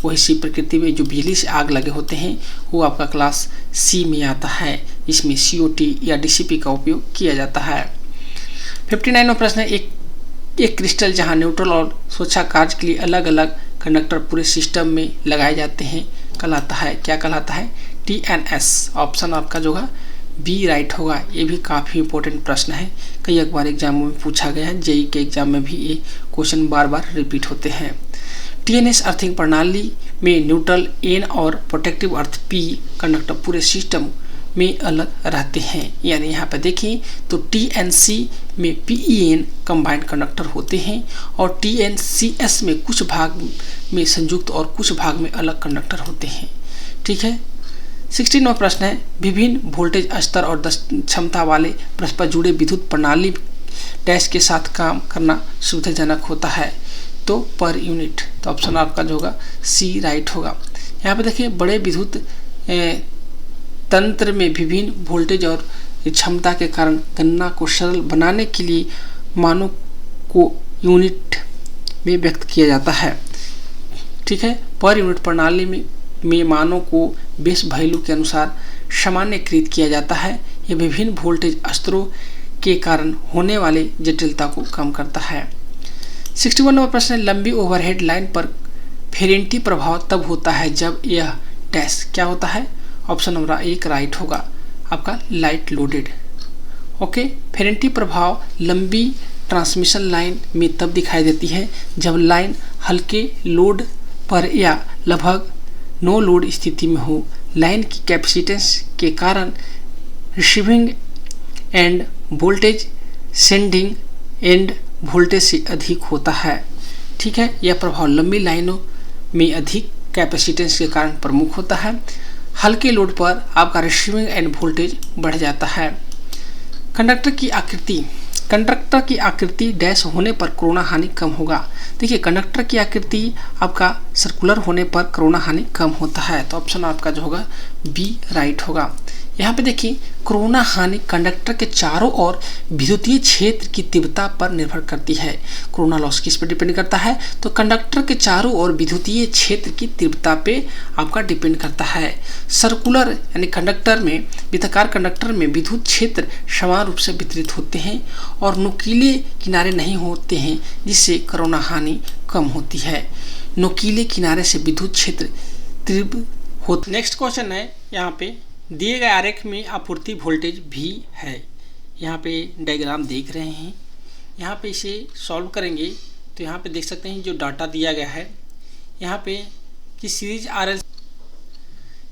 वही सी प्रकृति में जो बिजली से आग लगे होते हैं वो आपका क्लास सी में आता है। इसमें COT या DCP का उपयोग किया जाता है। 59वां प्रश्न है, एक क्रिस्टल जहां न्यूट्रल और सुरक्षा कार्य के लिए अलग अलग कंडक्टर पूरे सिस्टम में लगाए जाते हैं कहलाता है, क्या कहलाता है? TNS। ऑप्शन आपका जो है बी राइट होगा। ये भी काफ़ी इंपॉर्टेंट प्रश्न है, कई एक बार एग्जामों में पूछा गया है। JEE के एग्जाम में भी ये क्वेश्चन बार बार रिपीट होते हैं। TNS अर्थिंग प्रणाली में न्यूट्रल N और प्रोटेक्टिव अर्थ P कंडक्टर पूरे सिस्टम में अलग रहते हैं। यानी यहाँ पर देखिए तो TNC में PEN कंबाइंड कंडक्टर होते हैं और TNCS में कुछ भाग में संयुक्त और कुछ भाग में अलग कंडक्टर होते हैं। ठीक है। 16वां प्रश्न है, विभिन्न वोल्टेज स्तर और क्षमता वाले परस्पर जुड़े विद्युत प्रणाली डैश के साथ काम करना सुविधाजनक होता है। तो पर यूनिट। तो ऑप्शन आपका जो होगा सी राइट होगा। यहाँ पे देखिए बड़े विद्युत तंत्र में विभिन्न वोल्टेज और क्षमता के कारण गणना को सरल बनाने के लिए मानों को यूनिट में व्यक्त किया जाता है। ठीक है, पर यूनिट प्रणाली में मानों को बेस वैल्यू के अनुसार सामान्यकृत किया जाता है। यह विभिन्न वोल्टेज स्तरों के कारण होने वाले जटिलता को कम करता है। 61 नंबर प्रश्न है, लंबी ओवरहेड लाइन पर फेरेंटी प्रभाव तब होता है जब यह डैश क्या होता है। ऑप्शन नंबर 1 राइट होगा आपका, लाइट लोडेड। ओके, फेरेंटी प्रभाव लंबी ट्रांसमिशन लाइन में तब दिखाई देती है जब लाइन हल्के लोड पर या लगभग नो लोड स्थिति में हो। लाइन की कैपेसिटेंस के कारण receiving end voltage sending end voltage से अधिक होता है। ठीक है, यह प्रभाव लंबी लाइनों में अधिक कैपेसिटेंस के कारण प्रमुख होता है। हल्के लोड पर आपका रिसीविंग एंड वोल्टेज बढ़ जाता है। कंडक्टर की आकृति डैश होने पर कोरोना हानि कम होगा। देखिए, कंडक्टर की आकृति आपका सर्कुलर होने पर कोरोना हानि कम होता है, तो ऑप्शन आपका जो होगा बी राइट होगा। यहाँ पे देखिए, कोरोना हानि कंडक्टर के चारों ओर विद्युतीय क्षेत्र की तीव्रता पर निर्भर करती है। कोरोना लॉस किस पर डिपेंड करता है, तो कंडक्टर के चारों ओर विद्युतीय क्षेत्र की तीव्रता पे आपका डिपेंड करता है। सर्कुलर यानी कंडक्टर में, वृत्ताकार कंडक्टर में विद्युत क्षेत्र समान रूप से वितरित होते हैं और नुकीले किनारे नहीं होते हैं, जिससे कोरोना हानि कम होती है। नुकीले किनारे से विद्युत क्षेत्र तीव्र होता। नेक्स्ट क्वेश्चन है, यहाँ पे दिए गए आरेख में आपूर्ति वोल्टेज भी है। यहाँ पे डायग्राम देख रहे हैं। यहाँ पे इसे सॉल्व करेंगे तो यहाँ पे देख सकते हैं जो डाटा दिया गया है, यहाँ पे कि सीरीज RL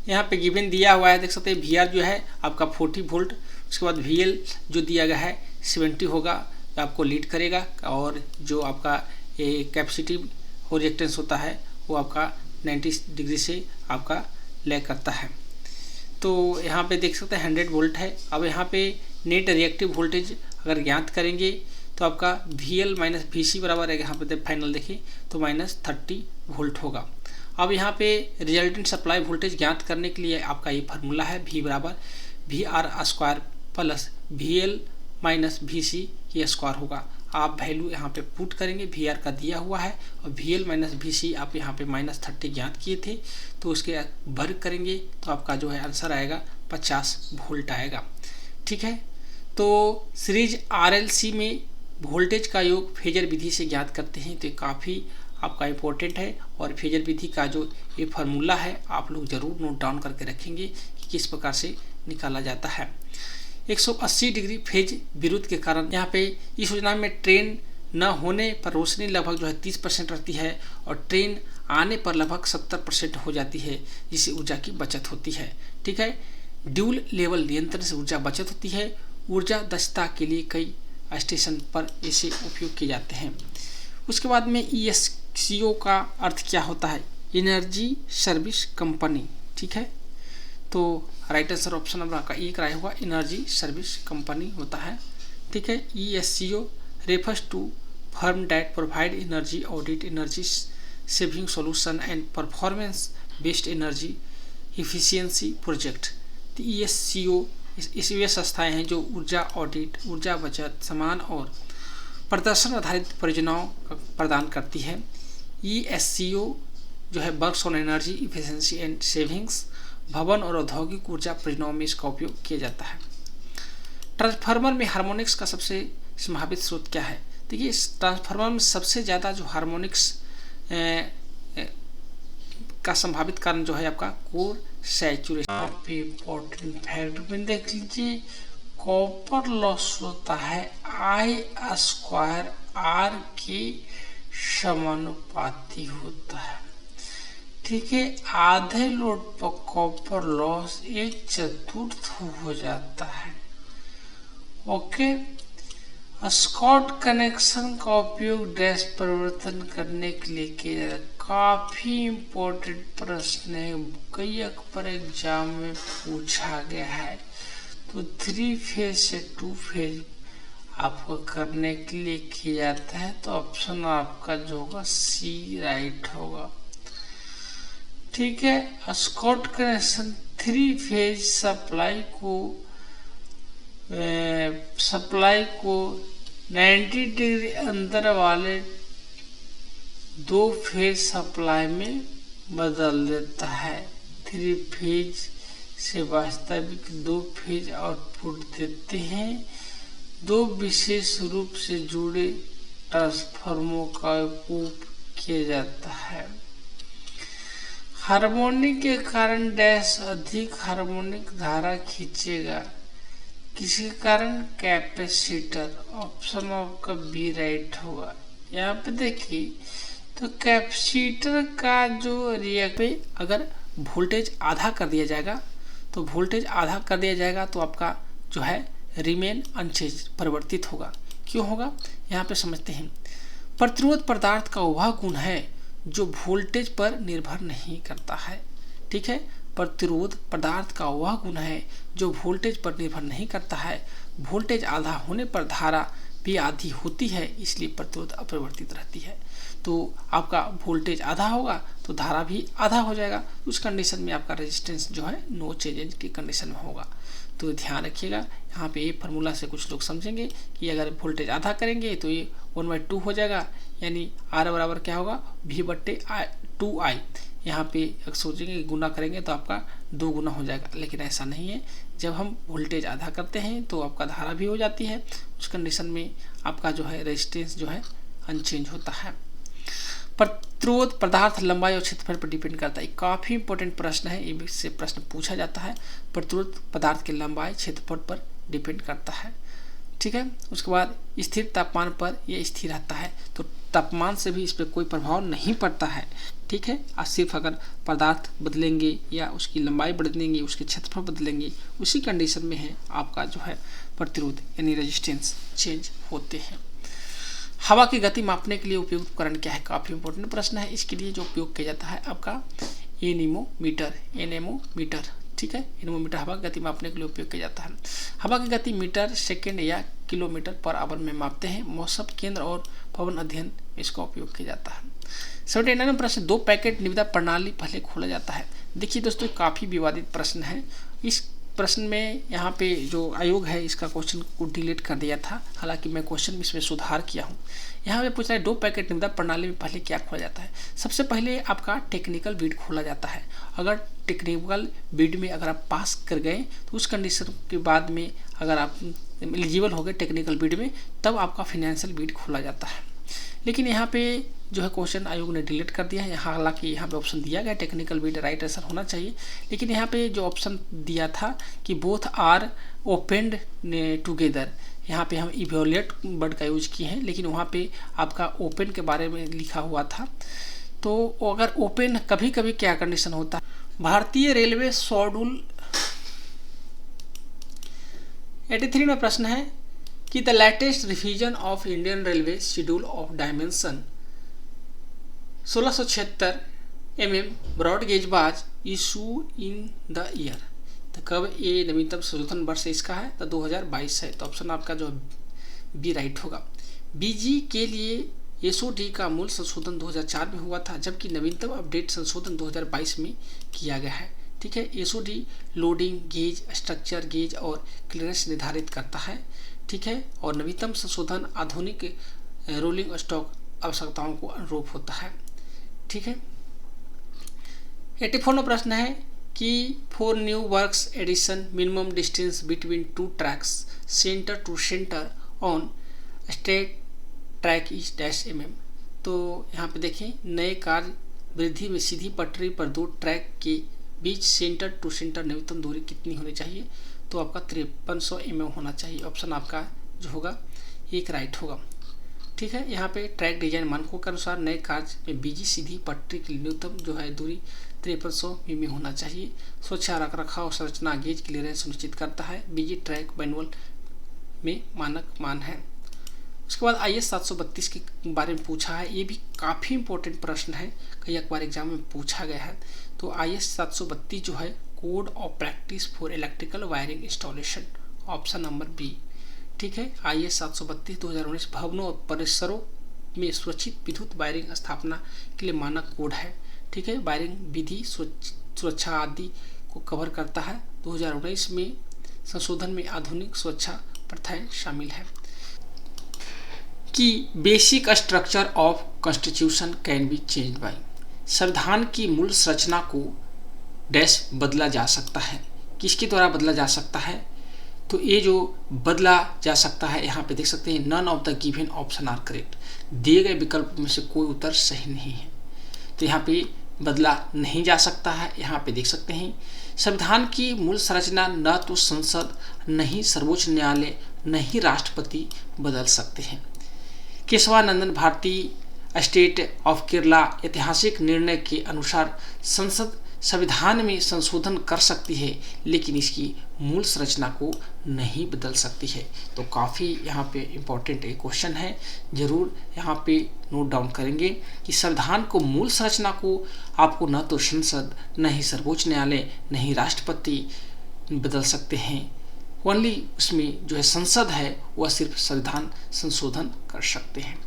यहाँ पे गिवन दिया हुआ है। देख सकते हैं VR जो है आपका 40 वोल्ट, उसके बाद VL जो दिया गया है 70 होगा, तो आपको लीड करेगा, और जो आपका कैपेसिटिव हो रिएक्टेंस होता है वो आपका 90 डिग्री से आपका लैग करता है। तो यहाँ पे देख सकते हैं 100 वोल्ट है। अब यहाँ पे नेट रिएक्टिव वोल्टेज अगर ज्ञात करेंगे तो आपका VL माइनस VC बराबर है, यहाँ पे फाइनल देखिए तो -30 वोल्ट होगा। अब यहाँ पे रिजल्टेंट सप्लाई वोल्टेज ज्ञात करने के लिए आपका ये फार्मूला है, V बराबर VR² plus VL minus VC ये स्क्वायर होगा। आप वैल्यू यहाँ पे पुट करेंगे, VR का दिया हुआ है और VL माइनस VC आप यहाँ पे -30 ज्ञात किए थे, तो उसके वर्ग करेंगे तो आपका जो है आंसर आएगा 50 वोल्ट आएगा। ठीक है, तो सीरीज RLC में वोल्टेज का योग फेजर विधि से ज्ञात करते हैं, तो ये काफ़ी आपका इम्पोर्टेंट है। और फेजर विधि का जो ये फार्मूला है आप लोग ज़रूर नोट डाउन करके रखेंगे कि किस प्रकार से निकाला जाता है। 180 डिग्री फेज विरुद्ध के कारण यहाँ पे इस योजना में ट्रेन न होने पर रोशनी लगभग जो है 30% रहती है और ट्रेन आने पर लगभग 70% हो जाती है, जिससे ऊर्जा की बचत होती है। ठीक है, ड्यूल लेवल नियंत्रण से ऊर्जा बचत होती है। ऊर्जा दक्षता के लिए कई स्टेशन पर इसे उपयोग किए जाते हैं। उसके बाद में ESCO का अर्थ क्या होता है, एनर्जी सर्विस कंपनी। ठीक है, तो राइट आंसर ऑप्शन नंबर आपका 1 राय होगा, एनर्जी सर्विस कंपनी होता है। ठीक है, ESCO refers to firm that provide energy audit, energy saving solution and performance based energy efficiency project. तो ESCO इस वे संस्थाएं हैं जो ऊर्जा ऑडिट, ऊर्जा बचत, समान और प्रदर्शन आधारित परियोजनाओं प्रदान करती है। ESCO जो है works on energy efficiency and savings, भवन और औद्योगिक ऊर्जा परियोजनाओं में इसका उपयोग किया जाता है। ट्रांसफार्मर में हार्मोनिक्स का सबसे संभावित स्रोत क्या है। देखिए, इस ट्रांसफार्मर में सबसे ज़्यादा जो हार्मोनिक्स का संभावित कारण जो है आपका कोर सैचुरेशन। इम्पोर्टेंट फैक्ट देख लीजिए, कॉपर लॉस होता है I² के समानुपाती होता है। ठीक है, आधे लोड पर कॉपर लॉस 1/4 हो जाता है। ओके, स्कॉट कनेक्शन का उपयोग डैश परिवर्तन करने के लिए किया जाता है। काफी इम्पोर्टेंट प्रश्न है, कई अक्सर एग्जाम में पूछा गया है। तो 3 फेज से 2 फेज आपको करने के लिए किया जाता है, तो ऑप्शन आपका जो होगा C राइट होगा। ठीक है। स्कॉट कनेक्शन 3 फेज सप्लाई को 90 डिग्री अंतर वाले 2 फेज सप्लाई में बदल देता है। 3 फेज से वास्तविक 2 फेज आउटपुट देते हैं। 2 विशेष रूप से जुड़े ट्रांसफार्मरों का उपयोग किया जाता है। हार्मोनिक के कारण डैश अधिक हार्मोनिक धारा खींचेगा, किसी कारण कैपेसिटर। ऑप्शन आपका बी राइट होगा। यहाँ पे देखिए तो कैपेसिटर का जो रिएक्ट अगर वोल्टेज आधा कर दिया जाएगा तो तो आपका जो है रिमेन अनचेंज परिवर्तित होगा। क्यों होगा यहाँ पे समझते हैं। प्रतिरोध पदार्थ का वह गुण है जो वोल्टेज पर निर्भर नहीं करता है। ठीक है, प्रतिरोध पदार्थ का वह गुण है जो वोल्टेज पर निर्भर नहीं करता है। वोल्टेज आधा होने पर धारा भी आधी होती है, इसलिए प्रतिरोध अपरिवर्तित रहती है। तो आपका वोल्टेज आधा होगा तो धारा भी आधा हो जाएगा। उस कंडीशन में आपका रेजिस्टेंस जो है नो चेंज की कंडीशन में होगा। तो ध्यान रखिएगा, यहाँ पे ये फार्मूला से कुछ लोग समझेंगे कि अगर वोल्टेज आधा करेंगे तो ये 1/2 हो जाएगा, यानी R बराबर क्या होगा V/2I। यहाँ पे अगर सोचेंगे गुना करेंगे तो आपका 2 गुना हो जाएगा, लेकिन ऐसा नहीं है। जब हम वोल्टेज आधा करते हैं तो आपका धारा भी हो जाती है। उस कंडीशन में आपका जो है रेजिस्टेंस जो है अनचेंज होता है। प्रतिरोध पदार्थ लंबाई और क्षेत्रफल पर डिपेंड करता है। काफी इंपॉर्टेंट प्रश्न है, इससे प्रश्न पूछा जाता है। प्रतिरोध पदार्थ के लंबाई क्षेत्रफल पर डिपेंड करता है। ठीक है, उसके बाद स्थिर तापमान पर यह स्थिर रहता है, तो तापमान से भी इस पर कोई प्रभाव नहीं पड़ता है। ठीक है, और सिर्फ अगर पदार्थ बदलेंगे या उसकी लंबाई बदलेंगे, उसके क्षेत्रफल बदलेंगे, उसी कंडीशन में है आपका जो है प्रतिरोध यानी रेजिस्टेंस चेंज होते हैं। हवा की गति मापने के लिए उपयुक्त उपकरण क्या है? काफी इंपॉर्टेंट प्रश्न है। इसके लिए जो उपयोग किया जाता है आपका एनेमोमीटर। ठीक है, एनेमोमीटर हवा की गति मापने के लिए उपयोग किया जाता है। हवा की गति मीटर सेकेंड या किलोमीटर पर आवर में मापते हैं। मौसम केंद्र और पवन अध्ययन में इसका उपयोग किया जाता है। 79 प्रश्न, 2 पैकेट निविदा प्रणाली पहले खोला जाता है। देखिए दोस्तों, काफी विवादित प्रश्न है। इस प्रश्न में यहाँ पे जो आयोग है इसका क्वेश्चन को डिलीट कर दिया था, हालांकि मैं क्वेश्चन में इसमें सुधार किया हूँ। यहाँ पे पूछ रहा है 2 पैकेट निविदा प्रणाली में पहले क्या खोला जाता है। सबसे पहले आपका टेक्निकल बिड खोला जाता है। अगर टेक्निकल बिड में अगर आप पास कर गए तो उस कंडीशन के बाद में अगर आप एलिजिबल हो गए टेक्निकल बिड में, तब आपका फाइनेंशियल बिड खोला जाता है। लेकिन यहाँ पे जो है क्वेश्चन आयोग ने डिलीट कर दिया है। हालांकि यहाँ पे ऑप्शन दिया गया टेक्निकल बिड राइट आंसर होना चाहिए, लेकिन यहाँ पे जो ऑप्शन दिया था कि बोथ आर ओपेंड टुगेदर, यहाँ पे हम इवेल्युएट वर्ड का यूज किए हैं, लेकिन वहाँ पे आपका ओपन के बारे में लिखा हुआ था। तो अगर ओपन कभी कभी क्या कंडीशन होता है। भारतीय रेलवे शेड्यूल 83 में प्रश्न है कि the latest revision of Indian railway schedule of dimension 1676 mm broad gauge was issue in the year. तो कब ये नवीनतम संशोधन वर्ष इसका है? तो 2022 है। तो ऑप्शन आपका जो बी राइट होगा। बीजी के लिए एसओडी का मूल संशोधन 2004 में हुआ था, जबकि नवीनतम अपडेट संशोधन 2022 में किया गया है। ठीक है, SOD loading gauge, structure gauge और क्लियरेंस निर्धारित करता है। ठीक है, और नवीनतम संशोधन आधुनिक रोलिंग स्टॉक आवश्यकताओं को अनुरूप होता है। ठीक है, 84वां प्रश्न है कि for new works edition minimum distance between 2 tracks centre to centre on straight track is -mm। तो यहाँ पे देखें, नए कार्य वृद्धि में सीधी पटरी पर 2 ट्रैक के बीच सेंटर टू सेंटर न्यूनतम दूरी कितनी होनी चाहिए? तो आपका 5300 mm होना चाहिए। ऑप्शन आपका जो होगा एक राइट होगा। ठीक है, यहाँ पे ट्रैक डिजाइन मानकों के अनुसार नए कार्य में बीजी सीधी पटरी की न्यूनतम जो है दूरी 5300 mm होना चाहिए। स्वच्छ रखरखाव संरचना गेज क्लियरेंस सुनिश्चित करता है। बीजी ट्रैक मैनुअल में मानक मान है। उसके बाद IS 732 के बारे में पूछा है। ये भी काफ़ी इंपॉर्टेंट प्रश्न है, कई बार एग्जाम में पूछा गया है। तो IS 732 जो है code of practice for electrical wiring installation, option number B. ठीक है, IS 732 2019 भवनों और परिसरों में सुरक्षित विद्युत वायरिंग स्थापना के लिए मानक कोड है। ठीक है, वायरिंग विधि, सुरक्षा आदि को कवर करता है। 2019 में संशोधन में आधुनिक सुरक्षा प्रथाएं शामिल है कि basic structure of constitution can be change bye, संविधान की मूल संरचना को डैश बदला जा सकता है। किसके द्वारा बदला जा सकता है? तो ये जो बदला जा सकता है, यहाँ पे देख सकते हैं none of the given option are correct, दिए गए विकल्प में से कोई उत्तर सही नहीं है। तो यहाँ पे बदला नहीं जा सकता है। यहाँ पे देख सकते हैं संविधान की मूल संरचना न तो संसद, न ही सर्वोच्च न्यायालय, न ही राष्ट्रपति बदल सकते हैं। केशवानंदन भारती स्टेट ऑफ केरला ऐतिहासिक निर्णय के अनुसार संसद संविधान में संशोधन कर सकती है, लेकिन इसकी मूल संरचना को नहीं बदल सकती है। तो काफ़ी यहाँ पे इम्पोर्टेंट एक क्वेश्चन है, जरूर यहाँ पे नोट डाउन करेंगे कि संविधान को मूल संरचना को आपको न तो संसद, न ही सर्वोच्च न्यायालय, न ही राष्ट्रपति बदल सकते हैं। ओनली उसमें जो है संसद है वह सिर्फ संविधान संशोधन कर सकते हैं।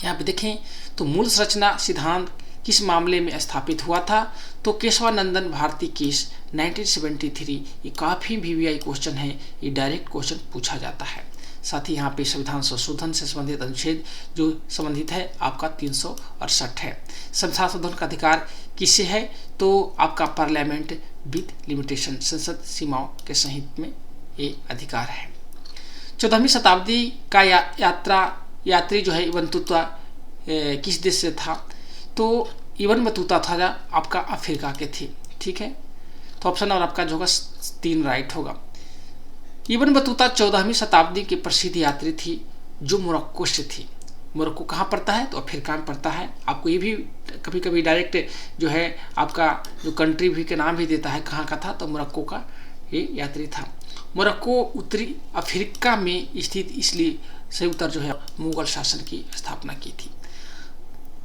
यहाँ पे देखें तो मूल संरचना सिद्धांत किस मामले में स्थापित हुआ था? तो केशवानंदन भारती केस 1973। ये काफ़ी वीवीआई क्वेश्चन है, ये डायरेक्ट क्वेश्चन पूछा जाता है। साथ ही यहाँ पे संविधान संशोधन से संबंधित अनुच्छेद जो संबंधित है आपका 368 है। संविधान संशोधन का अधिकार किससे है? तो आपका पार्लियामेंट विद लिमिटेशन, संसद सीमाओं के सहित में ये अधिकार है। 14वीं शताब्दी का यात्री जो है इब्न बतूता किस देश से था? तो इब्न बतूता था आपका अफ्रीका के थे। ठीक है, तो ऑप्शन और आपका जो होगा 3 राइट होगा। इब्न बतूता 14वीं शताब्दी के प्रसिद्ध यात्री थी जो मोरक्को से थी। मोरक्को कहाँ पड़ता है? तो अफ्रीका में पड़ता है। आपको ये भी कभी कभी डायरेक्ट जो है आपका जो कंट्री भी के नाम भी देता है कहाँ का था, तो मोरक्को का ये यात्री था। मोरक्को उत्तरी अफ्रीका में स्थित, इसलिए सही उत्तर जो है मुगल शासन की स्थापना की थी।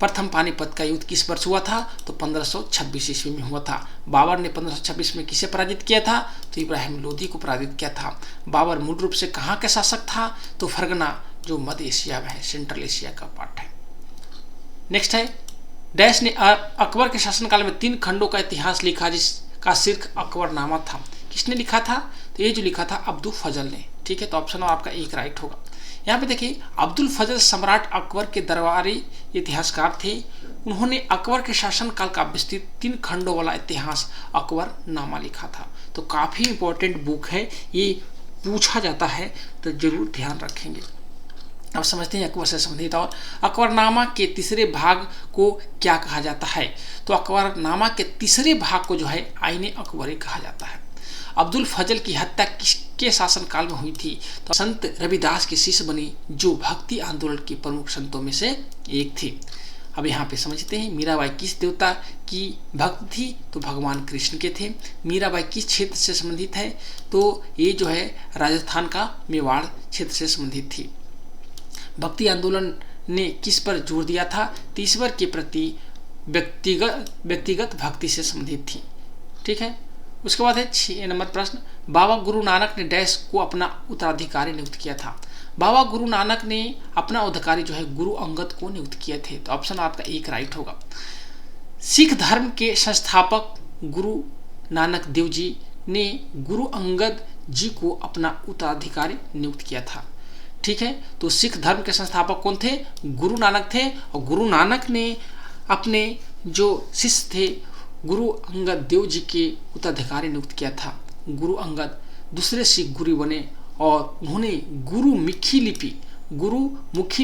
प्रथम पानीपत का युद्ध किस वर्ष हुआ था? तो 1526 ईस्वी में हुआ था। बाबर ने 1526 में किसे पराजित किया था? तो इब्राहिम लोदी को पराजित किया था। बाबर मूल रूप से कहाँ का शासक था? तो फरगना जो मध्य एशिया में है, सेंट्रल एशिया का पार्ट है। नेक्स्ट है डैश ने अकबर के शासनकाल में 3 खंडों का इतिहास लिखा जिसका शीर्षक अकबरनामा था। किसने लिखा था? तो ये जो लिखा था अब्दुल फजल ने। ठीक है, तो ऑप्शन आपका 1 राइट होगा। यहाँ पे देखिए अब्दुल फजल सम्राट अकबर के दरबारी इतिहासकार थे। उन्होंने अकबर के शासनकाल का विस्तृत 3 खंडों वाला इतिहास अकबरनामा लिखा था। तो काफ़ी इंपॉर्टेंट बुक है, ये पूछा जाता है तो जरूर ध्यान रखेंगे। अब समझते हैं अकबर से संबंधित। और अकबरनामा के तीसरे भाग को क्या कहा जाता है? तो अकबरनामा के तीसरे भाग को जो है आईने अकबरी कहा जाता है। अब्दुल फजल की हत्या किसके शासनकाल में हुई थी? तो संत रविदास के शिष्य बनी, जो भक्ति आंदोलन के प्रमुख संतों में से एक थे। अब यहाँ पे समझते हैं मीराबाई किस देवता की भक्त थी? तो भगवान कृष्ण के थे। मीराबाई किस क्षेत्र से संबंधित है? तो ये जो है राजस्थान का मेवाड़ क्षेत्र से संबंधित थी। भक्ति आंदोलन ने किस पर जोर दिया था? तो ईश्वर के प्रति व्यक्तिगत भक्ति से संबंधित थी। ठीक है, उसके बाद है 6 नंबर प्रश्न, बाबा गुरु नानक ने डैश को अपना उत्तराधिकारी नियुक्त किया था। बाबा गुरु नानक ने अपना अधिकारी जो है गुरु अंगद को नियुक्त किए थे। तो ऑप्शन आपका 1 राइट होगा। सिख धर्म के संस्थापक गुरु नानक देव जी ने गुरु अंगद जी को अपना उत्तराधिकारी नियुक्त किया था। ठीक है, तो सिख धर्म के संस्थापक कौन थे? गुरु नानक थे। और गुरु नानक ने अपने जो शिष्य थे गुरु अंगद देव जी के उत्तराधिकारी नियुक्त किया था। गुरु अंगद दूसरे सिख गुरु बने और उन्होंने गुरुमुखी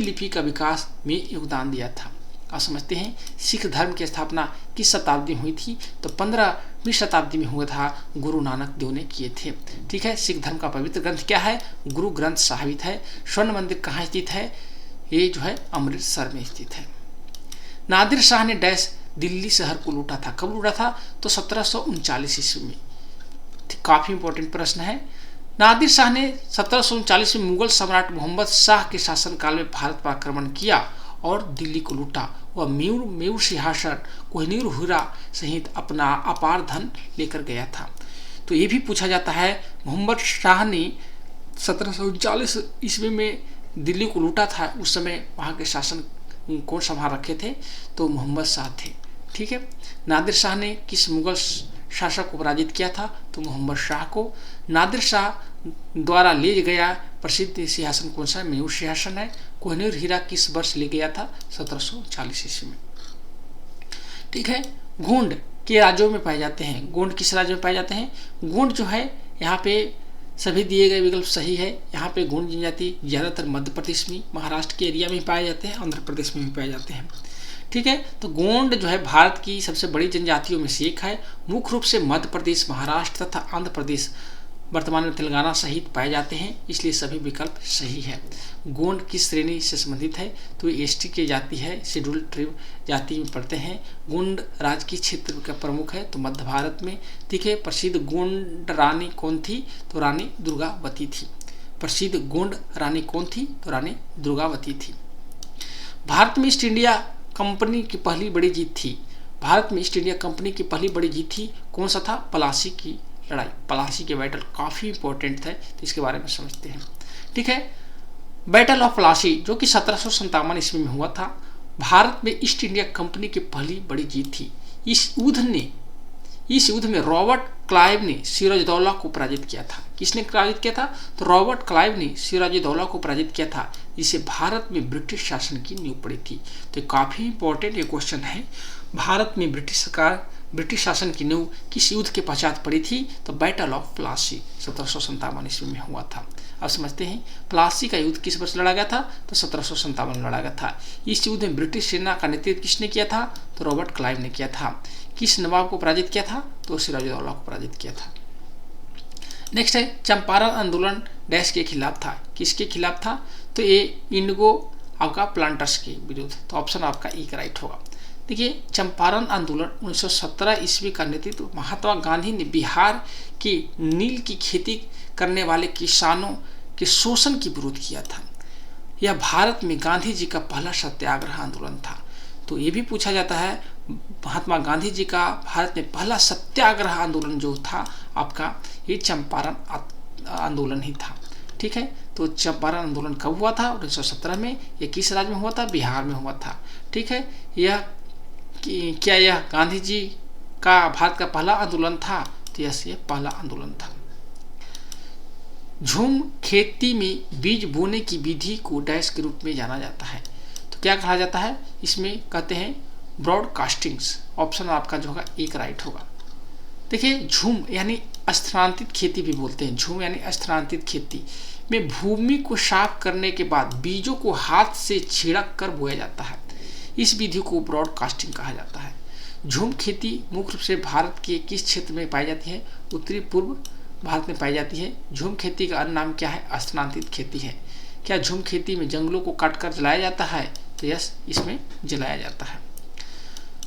लिपि का विकास में योगदान दिया था। अब समझते हैं सिख धर्म की स्थापना किस शताब्दी में हुई थी? तो 15वीं शताब्दी में हुआ था, गुरु नानक देव ने किए थे। ठीक है, सिख धर्म का पवित्र ग्रंथ क्या है? गुरु ग्रंथ साहिब है। स्वर्ण मंदिर कहाँ स्थित है? ये जो है अमृतसर में स्थित है। नादिर शाह ने डैश दिल्ली शहर को लूटा था। कब लूटा था? तो 1739 ईस्वी में। काफी इंपॉर्टेंट प्रश्न है। नादिर शाह ने 1739 में मुगल सम्राट मोहम्मद शाह के शासनकाल में भारत पर आक्रमण किया और दिल्ली को लूटा। वह मेयूर सिंहासन, कोहिनूर हीरा सहित अपना अपार धन लेकर गया था। तो ये भी पूछा जाता है मोहम्मद शाह ने 1739 ईस्वी में दिल्ली को लूटा था, उस समय वहाँ के शासन कौन संभाल रखे थे? तो मोहम्मद शाह थे। ठीक है। नादिर शाह ने किस मुगल शासक को पराजित किया था? तो मोहम्मद शाह को। नादिर शाह द्वारा ले गया प्रसिद्ध सिंहासन कौन सा? मयूर सिंहासन है। कोहिनूर हीरा किस वर्ष ले गया था? 1740 ईस्वी में, ठीक है। गोंड के राज्यों में पाए जाते हैं। गोंड किस राज्य में पाए जाते हैं? गोंड जो है यहाँ पे सभी दिए गए विकल्प सही है। यहाँ पे गोंड जनजाति ज़्यादातर मध्य प्रदेश में, महाराष्ट्र के एरिया में पाए जाते हैं, आंध्र प्रदेश में भी पाए जाते हैं, ठीक है। तो गोंड जो है भारत की सबसे बड़ी जनजातियों में से एक है। मुख्य रूप से मध्य प्रदेश, महाराष्ट्र तथा आंध्र प्रदेश, वर्तमान में तेलंगाना सहित पाए जाते हैं, इसलिए सभी विकल्प सही है। गोंड किस श्रेणी से संबंधित है? तो एसटी की जाति है, शेड्यूल्ड ट्राइब जाति में पढ़ते हैं। गोंड राज्य की क्षेत्र का प्रमुख है, तो मध्य भारत में, ठीक है। प्रसिद्ध गोंड रानी कौन थी? तो रानी दुर्गावती थी। प्रसिद्ध गोंड रानी कौन थी? तो रानी दुर्गावती थी। भारत में ईस्ट इंडिया कंपनी की पहली बड़ी जीत थी। भारत में ईस्ट इंडिया कंपनी की पहली बड़ी जीत थी, कौन सा था? प्लासी की लड़ाई। प्लासी के बैटल काफ़ी इंपॉर्टेंट था, तो इसके बारे में समझते हैं, ठीक है। बैटल ऑफ प्लासी जो कि 1757 ईस्वी में हुआ था, भारत में ईस्ट इंडिया कंपनी की पहली बड़ी जीत थी। इस युद्ध में रॉबर्ट क्लाइव ने सिराजुद्दौला को पराजित किया था। किसने पराजित किया था? तो रॉबर्ट क्लाइव ने सिराजुद्दौला को पराजित किया था, जिससे भारत में ब्रिटिश शासन की नींव पड़ी थी। तो काफ़ी इंपॉर्टेंट ये क्वेश्चन है। भारत में ब्रिटिश शासन की नींव किस युद्ध के पश्चात पड़ी थी? तो बैटल ऑफ प्लासी 1757 ईस्वी में हुआ था। अब समझते हैं प्लासी का युद्ध किस वर्ष लड़ा गया था? तो 1757 में लड़ा गया था। इस युद्ध में ब्रिटिश सेना का नेतृत्व किसने किया था? तो रॉबर्ट क्लाइव ने किया था। किस नवाब को पराजित किया था? तो सिराजुद्दौला को पराजित किया था। नेक्स्ट है चंपारण आंदोलन डैश के खिलाफ था। किसके खिलाफ था? तो ये इंडिगो आपका प्लांटर्स के विरुद्ध। तो ऑप्शन आपका ई राइट होगा। देखिए चंपारण आंदोलन 1917 ईस्वी का नेतृत्व महात्मा गांधी ने बिहार के नील की खेती करने वाले किसानों के शोषण के विरोध किया था। यह भारत में गांधी जी का पहला सत्याग्रह आंदोलन था। तो ये भी पूछा जाता है महात्मा गांधी जी का भारत में पहला सत्याग्रह आंदोलन जो था आपका, ये चंपारण आंदोलन ही था, ठीक है। तो चंपारण आंदोलन कब हुआ था? 1917 में। ये किस राज्य में हुआ था? बिहार में हुआ था, ठीक है। क्या यह गांधी जी का भारत का पहला आंदोलन था? तो यस, ये पहला आंदोलन था। झूम खेती में बीज बोने की विधि को डैश के रूप में जाना जाता है। तो क्या कहा जाता है? इसमें कहते हैं ब्रॉडकास्टिंग्स। ऑप्शन आपका जो होगा एक राइट होगा। देखिए झूम यानी स्थानांतरित खेती भी बोलते हैं। झूम यानी स्थानांतरित खेती में भूमि को साफ करने के बाद बीजों को हाथ से छिड़क कर बोया जाता है। इस विधि को ब्रॉडकास्टिंग कहा जाता है। झूम खेती मुख्य रूप से भारत के किस क्षेत्र में पाई जाती है? उत्तरी पूर्व भारत में पाई जाती है। झूम खेती का अन्य नाम क्या है? स्थानांतरित खेती है। क्या झूम खेती में जंगलों को काटकर जलाया जाता है? तो यस, इसमें जलाया जाता है।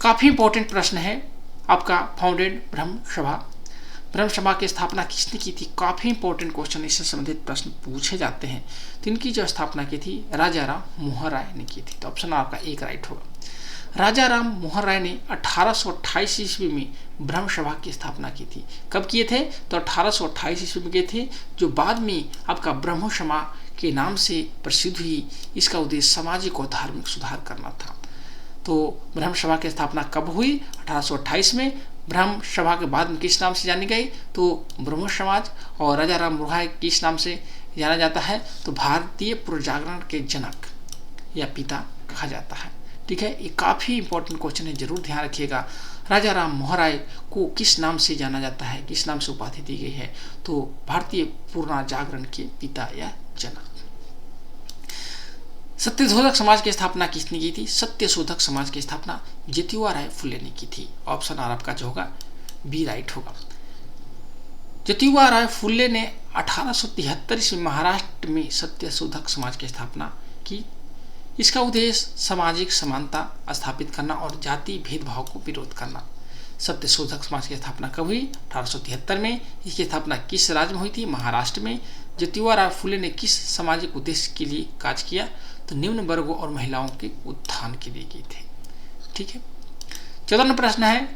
काफी इंपॉर्टेंट प्रश्न है आपका फाउंडेड ब्रह्म सभा। ब्रह्म सभा की स्थापना किसने की थी? काफी इंपॉर्टेंट क्वेश्चन, इससे संबंधित प्रश्न पूछे जाते हैं। तो इनकी जो स्थापना की थी राजा राम मोहन राय ने की थी। तो ऑप्शन आपका एक राइट होगा। राजा राम मोहन राय ने 1828 ईस्वी में ब्रह्म सभा की स्थापना की थी। कब किए थे? तो 1828 ईस्वी में किए थे, जो बाद में आपका ब्रह्म सभा के नाम से प्रसिद्ध हुई। इसका उद्देश्य सामाजिक और धार्मिक सुधार करना था। तो ब्रह्म सभा की स्थापना कब हुई? 1828 में। ब्रह्म सभा के बाद में किस नाम से जानी गई? तो ब्रह्म समाज। और राजा राम मोहन राय किस नाम से जाना जाता है? तो भारतीय पुनर्जागरण के जनक या पिता कहा जाता है, ठीक है। ये काफी इंपॉर्टेंट क्वेश्चन है, जरूर ध्यान रखिएगा। राजा राम मोहन राय को किस नाम से जाना जाता है? किस नाम से उपाधि दी गई है? तो भारतीय पुनर्जागरण के पिता या जनक। सत्यशोधक समाज की स्थापना किसने की थी? सत्यशोधक समाज की स्थापना ज्योतिबा राय फुले ने की थी। ऑप्शन आर आपका जो होगा बी राइट होगा। ज्योतिबा राय फुले ने 1873 में महाराष्ट्र में सत्यशोधक समाज की स्थापना की। इसका उद्देश्य सामाजिक समानता स्थापित करना और जाति भेदभाव को विरोध करना। सत्यशोधक समाज की स्थापना कब हुई? 1873 में। इसकी स्थापना किस राज्य में हुई थी? महाराष्ट्र में। ज्योतिबा राय फुले ने किस सामाजिक उद्देश्य के लिए कार्य किया? तो निम्न वर्गों और महिलाओं के उत्थान के लिए किए थे, ठीक है। 14वां प्रश्न है,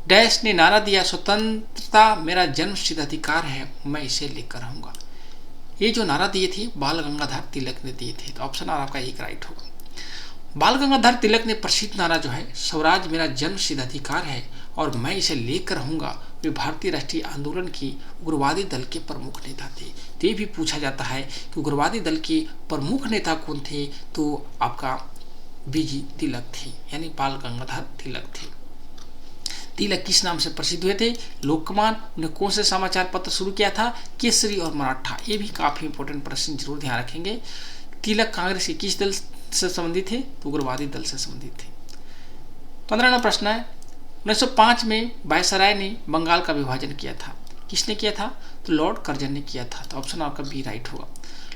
डैश ने नारा दिया, स्वतंत्रता मेरा जन्मसिद्ध अधिकार है, मैं इसे लेकर रहूंगा। ये जो नारा दिए थे बाल गंगाधर तिलक ने दिए थे। तो ऑप्शन आर आपका एक राइट होगा। बाल गंगाधर तिलक ने प्रसिद्ध नारा जो है स्वराज मेरा जन्म सिद्ध अधिकार है और मैं इसे लेकर रहूंगा, वे भारतीय राष्ट्रीय आंदोलन की उग्रवादी दल के प्रमुख नेता थे। तो ये भी पूछा जाता है कि उग्रवादी दल के प्रमुख नेता कौन थे, तो आपका बीजी तिलक थे, यानी बाल गंगाधर तिलक थे। तिलक किस नाम से प्रसिद्ध हुए थे? लोकमान। उन्हें कौन से समाचार पत्र शुरू किया था? केसरी और मराठा। ये भी काफी इंपॉर्टेंट प्रश्न जरूर ध्यान रखेंगे। तिलक कांग्रेस के किस दल से संबंधित थे? तो उग्रवादी दल से संबंधित थे। 15वां प्रश्न है 1905 में वायसराय ने बंगाल का विभाजन किया था। किसने किया था? तो लॉर्ड कर्जन ने किया था। तो ऑप्शन आपका बी राइट होगा।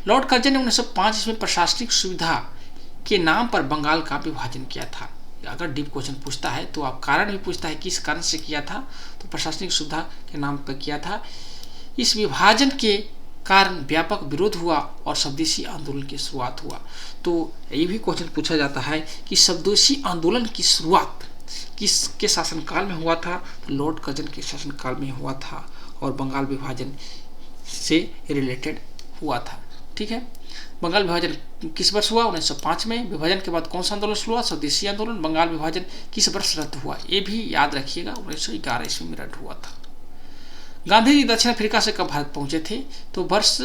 लॉर्ड कर्जन ने 1905 में प्रशासनिक सुविधा के नाम पर बंगाल का विभाजन किया था। अगर डीप क्वेश्चन पूछता है तो आप कारण भी पूछता है किस कारण से किया था, तो प्रशासनिक सुविधा के नाम पर किया था। इस विभाजन के कारण व्यापक विरोध हुआ और स्वदेशी आंदोलन की शुरुआत हुआ। तो ये भी क्वेश्चन पूछा जाता है कि स्वदेशी आंदोलन की शुरुआत किसके शासनकाल में हुआ था? तो लॉर्ड कर्जन के शासनकाल में हुआ था और बंगाल विभाजन से रिलेटेड हुआ था। ठीक है, बंगाल विभाजन किस वर्ष हुआ? 1905 में। विभाजन के बाद कौन सा आंदोलन शुरू हुआ? स्वदेशी आंदोलन। बंगाल विभाजन किस वर्ष रद्द हुआ? ये भी याद रखिएगा, 1911 ईस्वी में रद्द हुआ था। गांधी जी दक्षिण अफ्रीका से कब भारत पहुंचे थे? तो वर्ष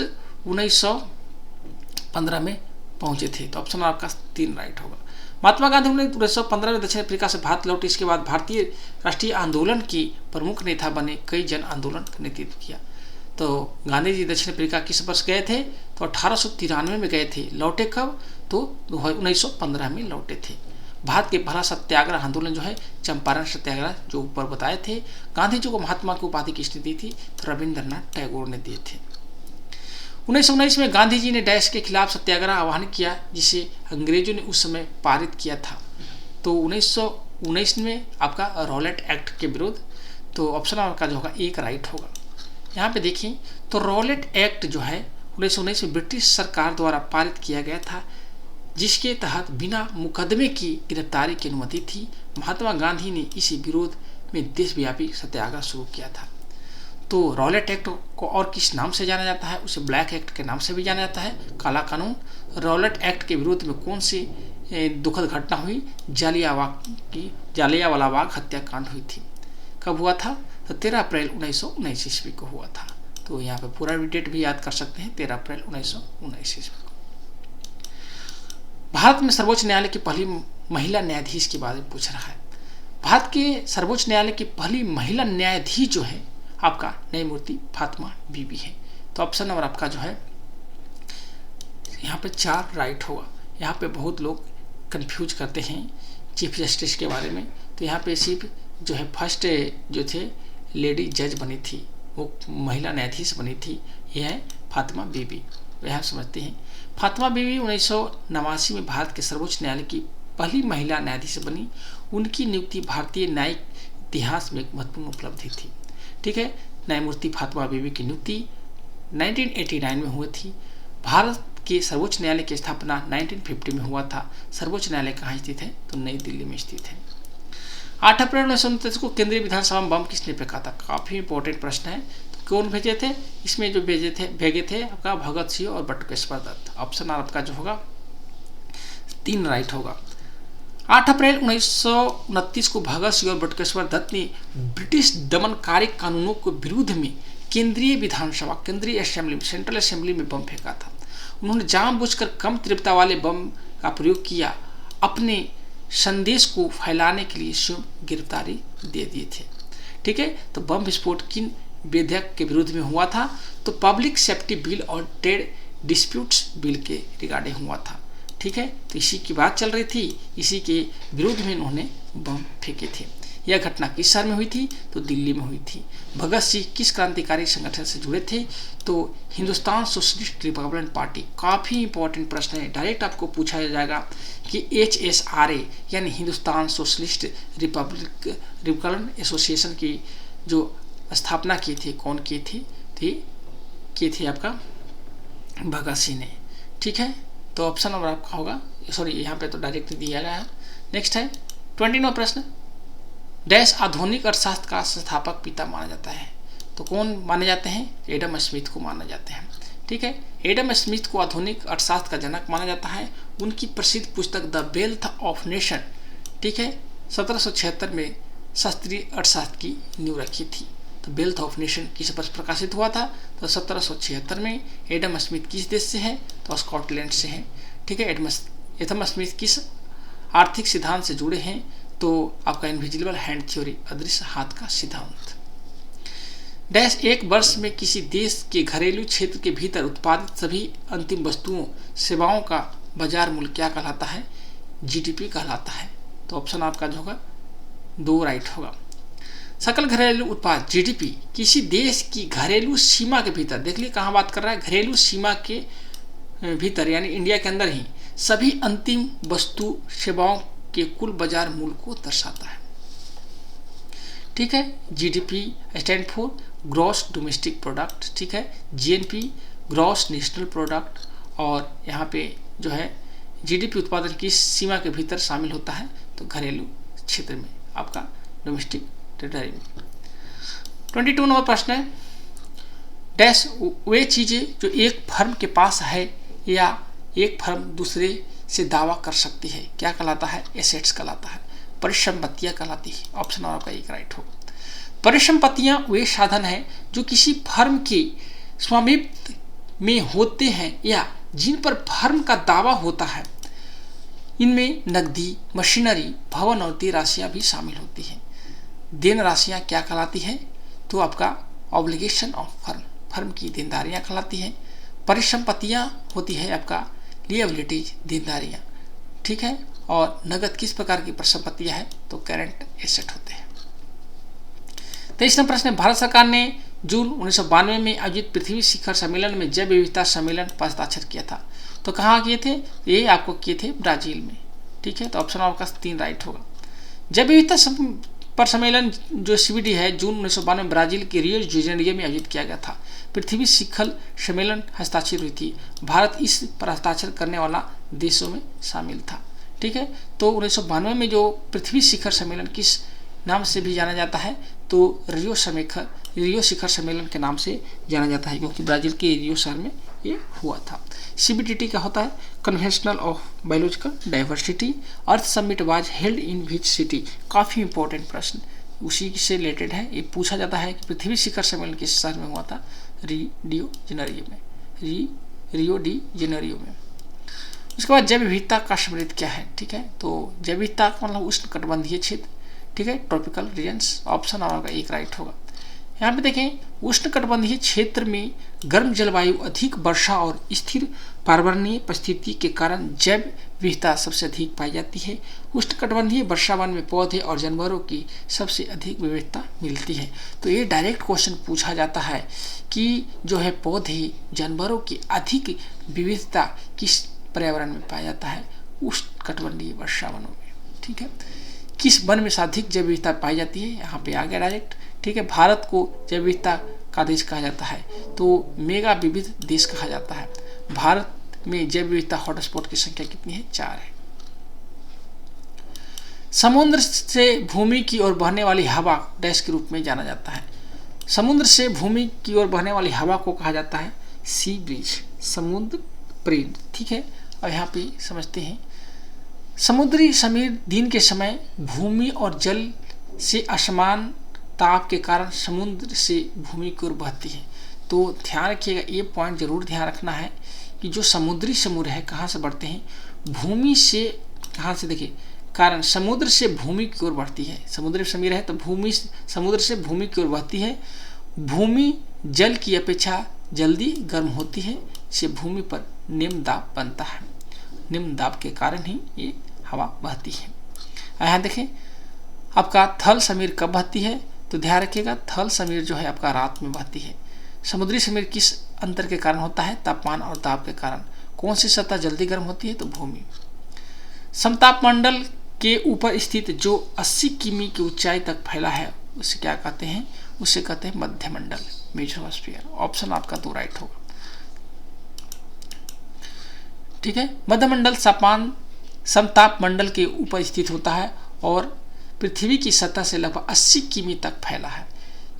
1915 में पहुंचे थे। तो ऑप्शन आपका 3 राइट होगा। महात्मा गांधी 1915 में दक्षिण अफ्रीका से भारत लौटे। इसके बाद भारतीय राष्ट्रीय आंदोलन की प्रमुख नेता बने, कई जन आंदोलन का नेतृत्व किया। तो गांधी जी दक्षिण अफ्रीका किस वर्ष गए थे? तो 1893 में गए थे। लौटे कब? तो 1915 में लौटे थे। भारत के पहला सत्याग्रह आंदोलन जो है चंपारण सत्याग्रह, जो ऊपर बताए थे। गांधी जी को महात्मा की उपाधि किसने दी थी? तो रविंद्रनाथ टैगोर ने दिए थे। 1919 में गांधी जी ने डैश के खिलाफ सत्याग्रह आह्वान किया, जिसे अंग्रेजों ने उस समय पारित किया था। तो 1919 में आपका रॉलेट एक्ट के विरुद्ध। तो ऑप्शन आपका जो होगा 1 राइट होगा। यहाँ पे देखिए तो रॉलेट एक्ट जो है 1919 में ब्रिटिश सरकार द्वारा पारित किया गया था, जिसके तहत बिना मुकदमे की गिरफ्तारी की अनुमति थी। महात्मा गांधी ने इसी विरोध में देशव्यापी सत्याग्रह शुरू किया था। तो रॉलेट एक्ट को और किस नाम से जाना जाता है? उसे ब्लैक एक्ट के नाम से भी जाना जाता है, काला कानून। रॉलेट एक्ट के विरोध में कौन सी दुखद घटना हुई? जालियांवाला बाग हत्याकांड हुई थी। कब हुआ था? तो 13 अप्रैल 1919 ईस्वी को हुआ था। तो यहाँ पे पूरा डेट भी याद कर सकते हैं, 13 अप्रैल 1919 ईस्वी को। भारत में सर्वोच्च न्यायालय की पहली महिला न्यायाधीश के बारे में पूछ रहा है। भारत के सर्वोच्च न्यायालय की पहली महिला न्यायाधीश जो है आपका न्यायमूर्ति फातिमा बीबी है। तो ऑप्शन नंबर आपका जो है यहाँ पे 4 राइट होगा। यहाँ पे बहुत लोग कंफ्यूज करते हैं चीफ जस्टिस के बारे में। तो यहाँ पे सिर्फ जो है फर्स्ट जो थे लेडी जज बनी थी, वो महिला न्यायाधीश बनी थी, यह है फातिमा बीबी। यह समझते हैं। फातिमा बीबी 1989 में भारत के सर्वोच्च न्यायालय की पहली महिला न्यायाधीश बनी। उनकी नियुक्ति भारतीय न्यायिक इतिहास में एक महत्वपूर्ण उपलब्धि थी। ठीक है, न्यायमूर्ति फातिमा बीबी की नियुक्ति 1989 में हुई थी। भारत के सर्वोच्च न्यायालय की स्थापना 1950 में हुआ था। सर्वोच्च न्यायालय कहाँ स्थित है? तो नई दिल्ली में स्थित है। 8 अप्रैल 1929 को केंद्रीय विधानसभा में बम किसने फेंका था? काफी इंपॉर्टेंट प्रश्न है। तो कौन भेजे थे? इसमें जो भेजे थे आपका भगत सिंह और बटुकेश्वर दत्त। ऑप्शन आपका जो होगा 3 राइट होगा। 8 अप्रैल 1929 को भगत सिंह और बटुकेश्वर दत्त ने ब्रिटिश दमनकारी कानूनों के विरुद्ध में केंद्रीय विधानसभा, केंद्रीय असेंबली, सेंट्रल असेंबली में बम फेंका था। उन्होंने जानबूझकर कम तीव्रता वाले बम का प्रयोग किया, अपने संदेश को फैलाने के लिए स्वयं गिरफ्तारी दे दिए थे। ठीक है, तो बम विस्फोट किन विधेयक के विरुद्ध में हुआ था? तो पब्लिक सेफ्टी बिल और ट्रेड डिस्प्यूट्स बिल के रिगार्डिंग हुआ था। ठीक है, तो इसी की बात चल रही थी, इसी के विरुद्ध में उन्होंने बम फेंके थे। यह घटना किस शहर में हुई थी? तो दिल्ली में हुई थी। भगत सिंह किस क्रांतिकारी संगठन से जुड़े थे? तो हिंदुस्तान सोशलिस्ट रिपब्लिकन पार्टी। काफ़ी इंपॉर्टेंट प्रश्न है, डायरेक्ट आपको पूछा जाएगा कि HSRA यानी हिंदुस्तान सोशलिस्ट रिपब्लिकन एसोसिएशन की जो स्थापना की थी, कौन की थी आपका भगत सिंह ने। ठीक है, तो ऑप्शन नंबर आपका होगा, सॉरी यहाँ पे तो डायरेक्ट दिया गया है। नेक्स्ट है 29वां प्रश्न। डैश आधुनिक अर्थशास्त्र का संस्थापक पिता माना जाता है? तो कौन माने जाते हैं? एडम स्मिथ को माना जाते हैं। ठीक है। एडम स्मिथ को आधुनिक अर्थशास्त्र का जनक माना जाता है। उनकी प्रसिद्ध पुस्तक द वेल्थ ऑफ नेशन, ठीक है, 1776 में शास्त्रीय अर्थशास्त्र की नींव रखी थी। तो वेल्थ ऑफ नेशन किस पर प्रकाशित हुआ था? तो 1776 में। एडम स्मिथ किस देश से है? तो स्कॉटलैंड से है, ठीक है। एडम स्मिथ किस आर्थिक सिद्धांत से जुड़े हैं? तो आपका इनविजिबल हैंड थ्योरी, अदृश्य हाथ का सिद्धांत। डैश एक वर्ष में किसी देश के घरेलू क्षेत्र के भीतर उत्पादित सभी अंतिम वस्तुओं सेवाओं का बाजार मूल्य क्या कहलाता है? जीडीपी कहलाता है। तो ऑप्शन आपका जो होगा 2 राइट होगा। सकल घरेलू उत्पाद जीडीपी किसी देश की घरेलू सीमा के भीतर, देख लीजिए कहाँ बात कर रहा है, घरेलू सीमा के भीतर यानी इंडिया के अंदर ही सभी अंतिम वस्तु सेवाओं के कुल बाजार मूल्य को दर्शाता है, ठीक है। GDP stand for gross domestic product, ठीक है। जीएनपी ग्रॉस नेशनल प्रोडक्ट, और यहाँ पे जो है जीडीपी उत्पादन की सीमा के भीतर शामिल होता है, तो घरेलू क्षेत्र में आपका डोमेस्टिक टेरिटरी में। 22 नंबर प्रश्न है, डैश वे चीजें जो एक फर्म के पास है या एक फर्म दूसरे से दावा कर सकती है क्या कहलाता है? एसेट्स कहलाता है, परिसंपत्तियां कहलाती है। ऑप्शन आपका 1 राइट हो। परिसंपत्तियां वे साधन हैं जो किसी फर्म के स्वामित्व में होते हैं या जिन पर फर्म का दावा होता है। इनमें नकदी, मशीनरी, भवन और देय राशियां भी शामिल होती हैं। देन राशियां क्या कहलाती है? तो आपका ऑब्लिगेशन ऑफ फर्म, फर्म की देनदारियां कहलाती हैं। परिसंपत्तियां होती है आपका लिएबिलिटीज, देनदारियां, ठीक है। और नगद किस प्रकार की परिसंपत्तियां है? तो करेंट एसेट होते हैं। 23 नंबर प्रश्न, भारत सरकार ने जून 1992 में आयोजित पृथ्वी शिखर सम्मेलन में जैव विविधता सम्मेलन पर हस्ताक्षर किया था। तो कहाँ किए थे? ये आपको किए थे ब्राजील में, ठीक है। तो ऑप्शन आपका 3 राइट होगा। जैव विविधता पर सम्मेलन जो सीबीडी है जून 1992 में ब्राजील के रियो डी जेनेरियो में आयोजित किया गया था। पृथ्वी शिखर सम्मेलन हस्ताक्षर हुई थी। भारत इस पर हस्ताक्षर करने वाला देशों में शामिल था, ठीक है। तो 1992 में जो पृथ्वी शिखर सम्मेलन किस नाम से भी जाना जाता है? तो रियो शिखर सम्मेलन के नाम से जाना जाता है, क्योंकि ब्राजील के रियो शहर में ये हुआ था। सीबीडीटी क्या होता है? Conventional of biological diversity. Earth summit was held in which city? काफ़ी इंपॉर्टेंट प्रश्न उसी से रिलेटेड है। ये पूछा जाता है कि पृथ्वी शिखर सम्मेलन किस शहर में हुआ था? रियो डी जेनेरियो में। उसके बाद जैव विविधता का समृद्ध क्या है, ठीक है। तो जैव विविधता का मतलब उष्ण कटिबंधीय क्षेत्र, ठीक है, ट्रॉपिकल रीजन्स। ऑप्शन आपका 1 राइट होगा। यहाँ पे देखें, उष्ण कटिबंधीय क्षेत्र में गर्म जलवायु, अधिक वर्षा और स्थिर पर्यावरणीय परिस्थिति के कारण जैव विविधता सबसे अधिक पाई जाती है। उष्ण कटिबंधीय वर्षावन में पौधे और जानवरों की सबसे अधिक विविधता मिलती है। तो ये डायरेक्ट क्वेश्चन पूछा जाता है कि जो है पौधे जानवरों की अधिक विविधता किस पर्यावरण में पाया जाता है? उष्ण कटिबंधीय वर्षावनों में, ठीक है। किस वन में अधिक जैव विविधता पाई जाती है? यहाँ पे आ गया डायरेक्ट, ठीक है। भारत को जैव विविधता का देश कहा जाता है, तो मेगा विविध देश कहा जाता है। भारत में जैव विविधता हॉटस्पॉट की संख्या कितनी है? 4 है। समुद्र से भूमि की ओर बहने वाली हवा डैश के रूप में जाना जाता है। समुद्र से भूमि की ओर बहने वाली हवा को कहा जाता है सी ब्रीज, समुद्र प्रेड, ठीक है। और यहाँ पे समझते हैं, समुद्री समीर दिन के समय भूमि और जल से असमान ताप के कारण समुद्र से भूमि की ओर बहती है। तो ध्यान रखिएगा, ये पॉइंट जरूर ध्यान रखना है कि जो समुद्री समूह है कहाँ से बढ़ते हैं? भूमि से। कहाँ से? देखिए, कारण समुद्र से भूमि की ओर बढ़ती है। समुद्री समीर है तो भूमि, समुद्र से भूमि की ओर बढ़ती है। भूमि जल की अपेक्षा जल्दी गर्म होती है, इससे भूमि पर निम्न दाब बनता है। निम्न दाब के कारण ही ये हवा बहती है। यहाँ देखें, आपका थल समीर कब बहती है? तो ध्यान रखिएगा, थल समीर जो है आपका रात में बहती है। समुद्री समीर किस अंतर के कारण होता है? तापमान और दाब के कारण। कौन सी सतह जल्दी गर्म होती है? तो भूमि। समतापमंडल के ऊपर स्थित जो 80 किमी की ऊंचाई तक फैला है उसे क्या कहते हैं? उसे कहते हैं मध्यमंडल, मेसोस्फीयर। ऑप्शन आपका 2 राइट होगा, ठीक है। मध्यमंडल समतापमंडल के ऊपर स्थित होता है और पृथ्वी की सतह से लगभग 80 किमी तक फैला है।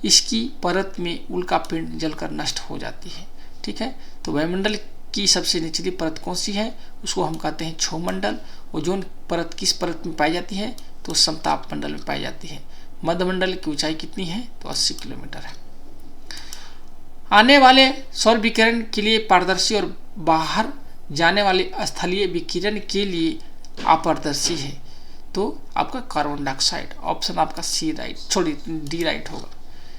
इसकी परत में उल्का पिंड जलकर नष्ट हो जाती है, ठीक है। तो वायुमंडल की सबसे निचली परत कौन सी है, उसको हम कहते हैं क्षोमंडल। ओजोन परत किस परत में पाई जाती है, तो समताप मंडल में पाई जाती है। मध्यमंडल की ऊंचाई कितनी है, तो 80 किलोमीटर है। आने वाले सौर विकिरण के लिए पारदर्शी और बाहर जाने वाले स्थलीय विकिरण के लिए अपारदर्शी है, तो आपका कार्बन डाइऑक्साइड। ऑप्शन आपका सी राइट, डी राइट होगा।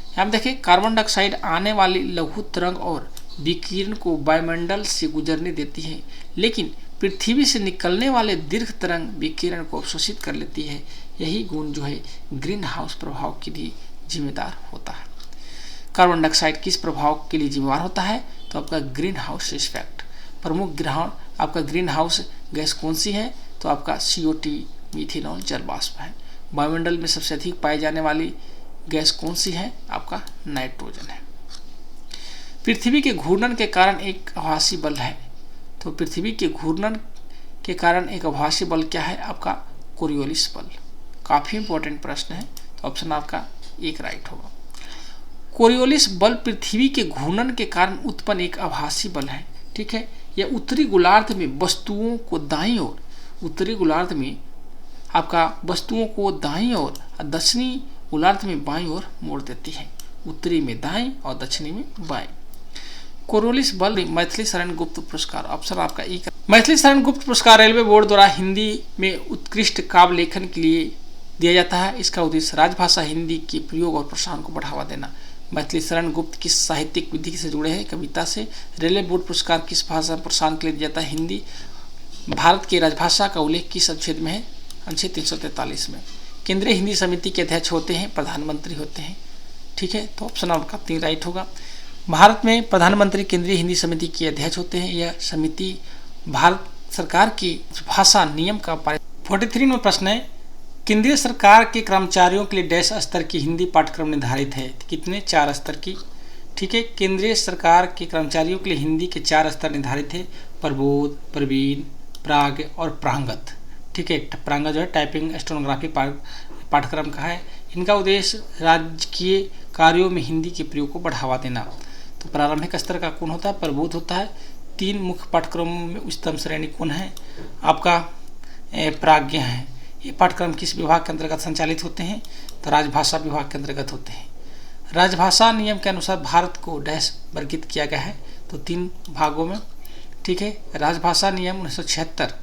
यहाँ देखिए कार्बन डाइऑक्साइड आने वाली लघु तरंग और विकिरण को वायुमंडल से गुजरने देती है, लेकिन पृथ्वी से निकलने वाले दीर्घ तरंग विकिरण को अवशोषित कर लेती है। यही गुण जो है ग्रीन हाउस प्रभाव के लिए जिम्मेदार होता है। कार्बन डाइऑक्साइड किस प्रभाव के लिए जिम्मेदार होता है, तो आपका ग्रीन हाउस इफेक्ट। प्रमुख ग्रहण आपका ग्रीन हाउस गैस कौन सी है, तो आपका CO2 मीथेनॉल जल वाष्प है। वायुमंडल में सबसे अधिक पाई जाने वाली गैस कौन सी है, आपका नाइट्रोजन है। पृथ्वी के घूर्णन के कारण एक आभासी बल है, तो पृथ्वी के घूर्णन के कारण एक आभासी बल क्या है, आपका कोरियोलिस बल। काफी इंपॉर्टेंट प्रश्न है, तो ऑप्शन आपका एक राइट होगा। कोरियोलिस बल पृथ्वी के घूर्णन के कारण उत्पन्न एक आभासी बल है, ठीक है। यह उत्तरी गोलार्ध में वस्तुओं को दाईं ओर, उत्तरी गोलार्ध में आपका वस्तुओं को दाईं ओर और दक्षिणी गोलार्ध में बाईं ओर मोड़ देती है। उत्तरी में दाईं और दक्षिणी में बाईं। कोरियोलिस बल मैथिली शरण गुप्त पुरस्कार, ऑप्शन आपका एक। मैथिली शरण गुप्त पुरस्कार रेलवे बोर्ड द्वारा हिंदी में उत्कृष्ट काव्य लेखन के लिए दिया जाता है। इसका उद्देश्य राजभाषा हिंदी के प्रयोग और प्रसारण को बढ़ावा देना। मैथिली शरण गुप्त किस साहित्यिक विधि से जुड़े हैं, कविता से। रेलवे बोर्ड पुरस्कार किस भाषा प्रसारण के लिए दिया जाता है, हिंदी। भारत की राजभाषा का उल्लेख किस अनुच्छेद में है, अनुच्छेद 343 में। केंद्रीय हिंदी समिति के अध्यक्ष होते हैं, प्रधानमंत्री होते हैं, ठीक है। तो ऑप्शन आपका 3 राइट होगा। भारत में प्रधानमंत्री केंद्रीय हिंदी समिति के अध्यक्ष होते हैं। यह समिति भारत सरकार की भाषा नियम का 43 में प्रश्न है, केंद्रीय सरकार के कर्मचारियों के लिए डैश स्तर की हिंदी पाठ्यक्रम निर्धारित है, कितने, 4 स्तर की, ठीक है। केंद्रीय सरकार के कर्मचारियों के लिए हिंदी के 4 स्तर निर्धारित है, प्रबोध, प्रवीण, प्राग और प्रांगत, ठीक है। प्रांगत जो है टाइपिंग स्टेनोग्राफी पाठ्यक्रम का है। इनका उद्देश्य राजकीय कार्यों में हिंदी के प्रयोग को बढ़ावा देना। तो प्रारंभिक स्तर का कौन होता है, प्रबोध होता है। 3 मुख्य पाठ्यक्रमों में उच्चतम श्रेणी कौन है, आपका प्राज्ञ है। ये पाठ्यक्रम किस विभाग के अंतर्गत संचालित होते हैं, तो राजभाषा विभाग के अंतर्गत होते हैं। राजभाषा नियम के अनुसार भारत को डैश वर्गीकृत किया गया है, तो 3 भागों में, ठीक है। राजभाषा नियम 1976,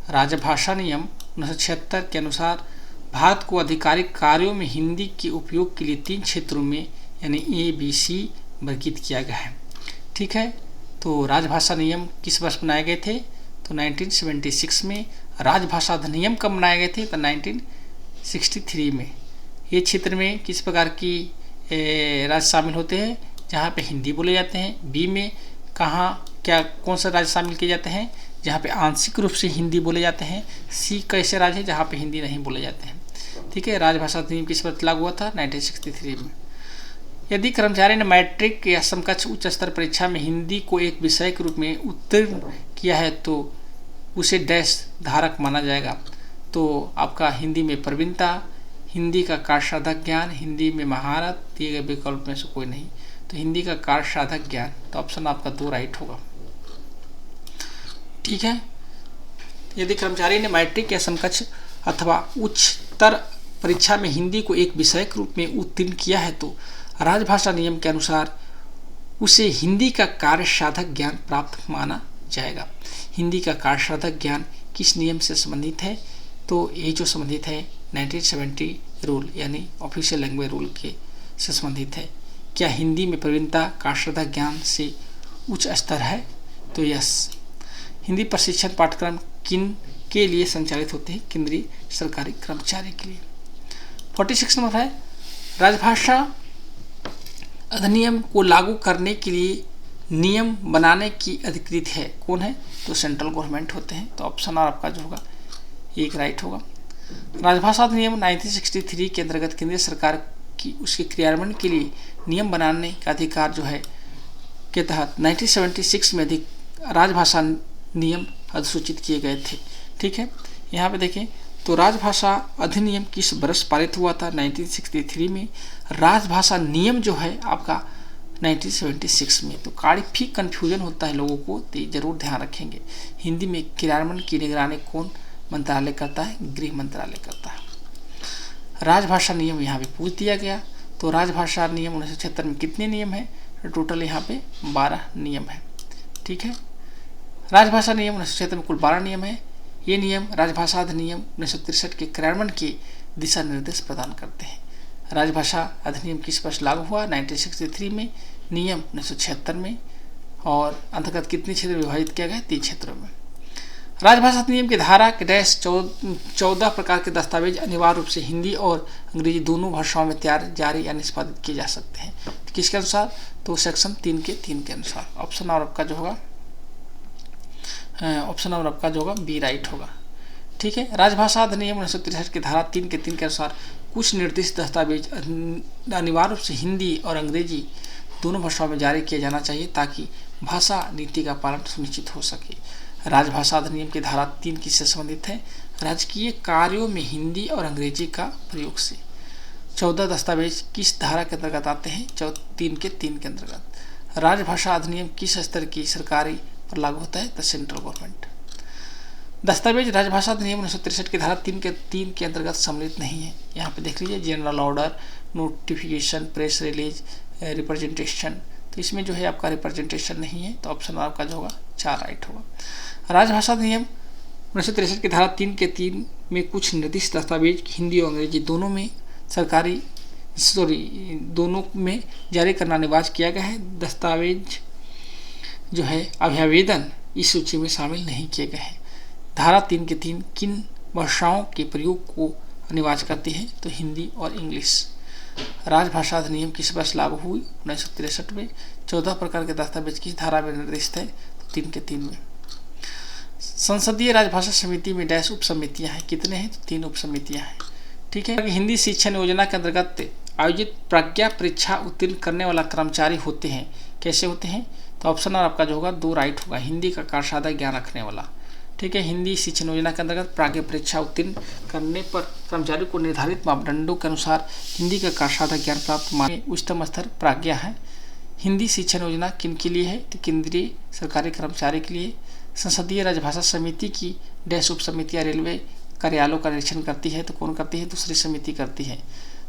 राजभाषा नियम 1976 के अनुसार भारत को आधिकारिक कार्यों में हिंदी के उपयोग के लिए 3 क्षेत्रों में यानी ABC वर्गीकृत किया गया है, ठीक है। तो राजभाषा नियम किस वर्ष बनाए गए थे, तो 1976 में। राजभाषा अधिनियम कब बनाए गए थे, तो 1963 में। ये क्षेत्र में किस प्रकार की राज्य शामिल होते हैं, जहाँ पे हिंदी बोले जाते हैं। बी में कहाँ क्या कौन सा राज्य शामिल किए जाते हैं, जहाँ पे आंशिक रूप से हिंदी बोले जाते हैं। सी कैसे राज्य है, जहाँ पे हिंदी नहीं बोले जाते हैं, ठीक है। राजभाषा अधिनियम किस वर्ष लागू हुआ था, 1963 में। यदि कर्मचारी ने मैट्रिक या समकक्ष उच्च स्तर परीक्षा में हिंदी को एक विषय के रूप में उत्तीर्ण किया है, तो उसे डैश धारक माना जाएगा। तो आपका हिंदी में प्रवीणता, हिंदी का कार्यसाधक ज्ञान, हिंदी में महारत, दिए गए विकल्प में से कोई नहीं। तो हिंदी का कार्यसाधक ज्ञान, तो ऑप्शन आपका 2 राइट होगा, ठीक है। यदि कर्मचारी ने मैट्रिक या समकक्ष अथवा उच्चतर परीक्षा में हिंदी को एक विषय के रूप में उत्तीर्ण किया है, तो राजभाषा नियम के अनुसार उसे हिंदी का कार्यसाधक ज्ञान प्राप्त माना जाएगा। हिंदी का कार्यसाधक ज्ञान किस नियम से संबंधित है, तो ये जो संबंधित है 1970 रूल यानी ऑफिशियल लैंग्वेज रूल के से संबंधित है। क्या हिंदी में प्रवीणता कार्यसाधक ज्ञान से उच्च स्तर है, तो यस। हिंदी प्रशिक्षण पाठ्यक्रम किन के लिए संचालित होते हैं, केंद्रीय सरकारी कर्मचारी के लिए। 46 नंबर है, राजभाषा अधिनियम को लागू करने के लिए नियम बनाने की अधिकृत है, कौन है, तो सेंट्रल गवर्नमेंट होते हैं। तो ऑप्शन और आपका जो होगा 1 राइट होगा। राजभाषा अधिनियम 1963 के अंतर्गत केंद्रीय सरकार की उसके क्रियान्वयन के लिए नियम बनाने का अधिकार जो है के तहत 1976 में अधिक राजभाषा नियम अधिसूचित किए गए थे, ठीक है। यहाँ पे देखें तो राजभाषा अधिनियम किस वर्ष पारित हुआ था, 1963 में। राजभाषा नियम जो है आपका 1976 में। तो काफ़ी कन्फ्यूजन होता है लोगों को, तो जरूर ध्यान रखेंगे। हिंदी में क्रियान्वयन की निगरानी कौन मंत्रालय करता है? गृह मंत्रालय करता है। राजभाषा नियम यहाँ पे पूछ दिया गया। तो राजभाषा नियम 1976 में कितने नियम है? टोटल यहाँ पे 12 नियम है। ठीक है, राजभाषा नियम 1976 में कुल 12 नियम है। ये नियम राजभाषा अधिनियम 1963 के क्रियान्वयन के दिशा निर्देश प्रदान करते हैं। राजभाषा अधिनियम किस वर्ष लागू हुआ? 1963 में, नियम 1976 में, और अंतर्गत कितने क्षेत्र विभाजित किया गया? 3 क्षेत्रों में। राजभाषा अधिनियम की धारा के 14 प्रकार के दस्तावेज अनिवार्य रूप से हिंदी और अंग्रेजी दोनों भाषाओं में तैयार, जारी या निष्पादित किए जा सकते हैं। तो किसके अनुसार? तो सेक्शन 3 के अनुसार। ऑप्शन नंबर आपका जो होगा बी राइट होगा। ठीक है, राजभाषा अधिनियम 1963 की धारा 3 के अनुसार कुछ निर्दिष्ट दस्तावेज अनिवार्य रूप से हिंदी और अंग्रेजी दोनों भाषाओं में जारी किया जाना चाहिए ताकि भाषा नीति का पालन सुनिश्चित हो सके। राजभाषा अधिनियम की धारा 3 किससे संबंधित है? राजकीय कार्यों में हिंदी और अंग्रेजी का प्रयोग से। 14 दस्तावेज किस धारा के अंतर्गत आते हैं? 3 के अंतर्गत। राजभाषा अधिनियम किस स्तर की सरकारी पर लागू होता है? The central government. दस्तावेज राजभाषा अधिनियम 1963 की धारा 3 के अंतर्गत सम्मिलित नहीं है। यहाँ पे देख लीजिए, general order, notification, press release, representation. तो इसमें जो है आपका रिप्रेजेंटेशन नहीं है, तो ऑप्शन आपका जो होगा 4 राइट होगा। राजभाषा अधिनियम 1963 की धारा 3 में कुछ निर्दिष्ट दस्तावेज हिंदी और अंग्रेजी दोनों में जारी करना अनिवार्य किया गया है। दस्तावेज जो है अभ्यावेदन इस सूची में शामिल नहीं किए गए हैं। धारा 3 किन भाषाओं के प्रयोग को अनिवार्य करती है? तो हिंदी और इंग्लिश। राजभाषा अधिनियम किस वर्ष लागू हुई? 1963 में। 14 प्रकार के दस्तावेज किस धारा में निर्दिष्ट है? तो 3 में। संसदीय राजभाषा समिति में डैश उप समितियां हैं। कितने हैं? तो 3 उप समितियां हैं। ठीक है, हिंदी शिक्षण योजना के अंतर्गत आयोजित प्रज्ञा परीक्षा उत्तीर्ण करने वाला कर्मचारी होते हैं। कैसे होते हैं? तो ऑप्शन आपका जो होगा 2 राइट होगा। हिंदी का कारसादा ज्ञान रखने वाला। ठीक है, हिंदी शिक्षण योजना के अंतर्गत प्राज्ञ परीक्षा उत्तीर्ण करने पर कर्मचारी को निर्धारित मापदंडों के अनुसार हिंदी का कारसादा ज्ञान प्राप्त माने उच्चतम स्तर प्राज्ञा है। हिंदी शिक्षण योजना किन के लिए है? तो केंद्रीय सरकारी कर्मचारी के लिए। संसदीय राजभाषा समिति की डैश उप समितियां रेलवे कार्यालयों का निरीक्षण करती है। तो कौन करती है? दूसरी समिति करती है।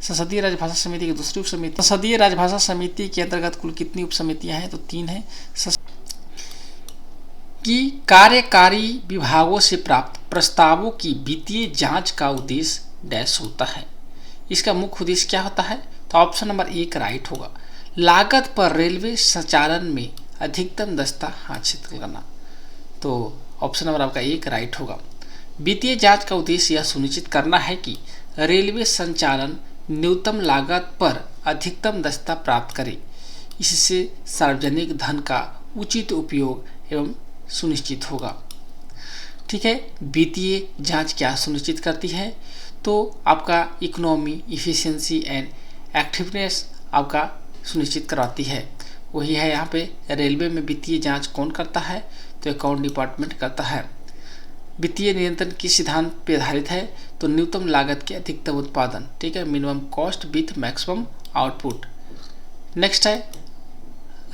संसदीय राजभाषा समिति की दूसरी उप समिति। संसदीय राजभाषा समिति के अंतर्गत कुल कितनी उप समितियां हैं? तो 3 है। कि कार्यकारी विभागों से प्राप्त प्रस्तावों की वित्तीय जांच का उद्देश्य डैश होता है। इसका मुख्य उद्देश्य क्या होता है? तो ऑप्शन नंबर 1 राइट होगा। लागत पर रेलवे संचालन में अधिकतम दस्ता हासिल करना। तो ऑप्शन नंबर आपका 1 राइट होगा। वित्तीय जांच का उद्देश्य यह सुनिश्चित करना है कि रेलवे संचालन न्यूनतम लागत पर अधिकतम दस्ता प्राप्त करे। इससे सार्वजनिक धन का उचित उपयोग एवं सुनिश्चित होगा। ठीक है, वित्तीय जांच क्या सुनिश्चित करती है? तो आपका इकोनॉमी, इफिशिएंसी एंड एक्टिवनेस आपका सुनिश्चित करवाती है। वही है यहाँ पे रेलवे में वित्तीय जांच कौन करता है? तो अकाउंट डिपार्टमेंट करता है। वित्तीय नियंत्रण किस सिद्धांत पर आधारित है? तो न्यूनतम लागत के अधिकतम उत्पादन। ठीक है, minimum cost with maximum output. Next है,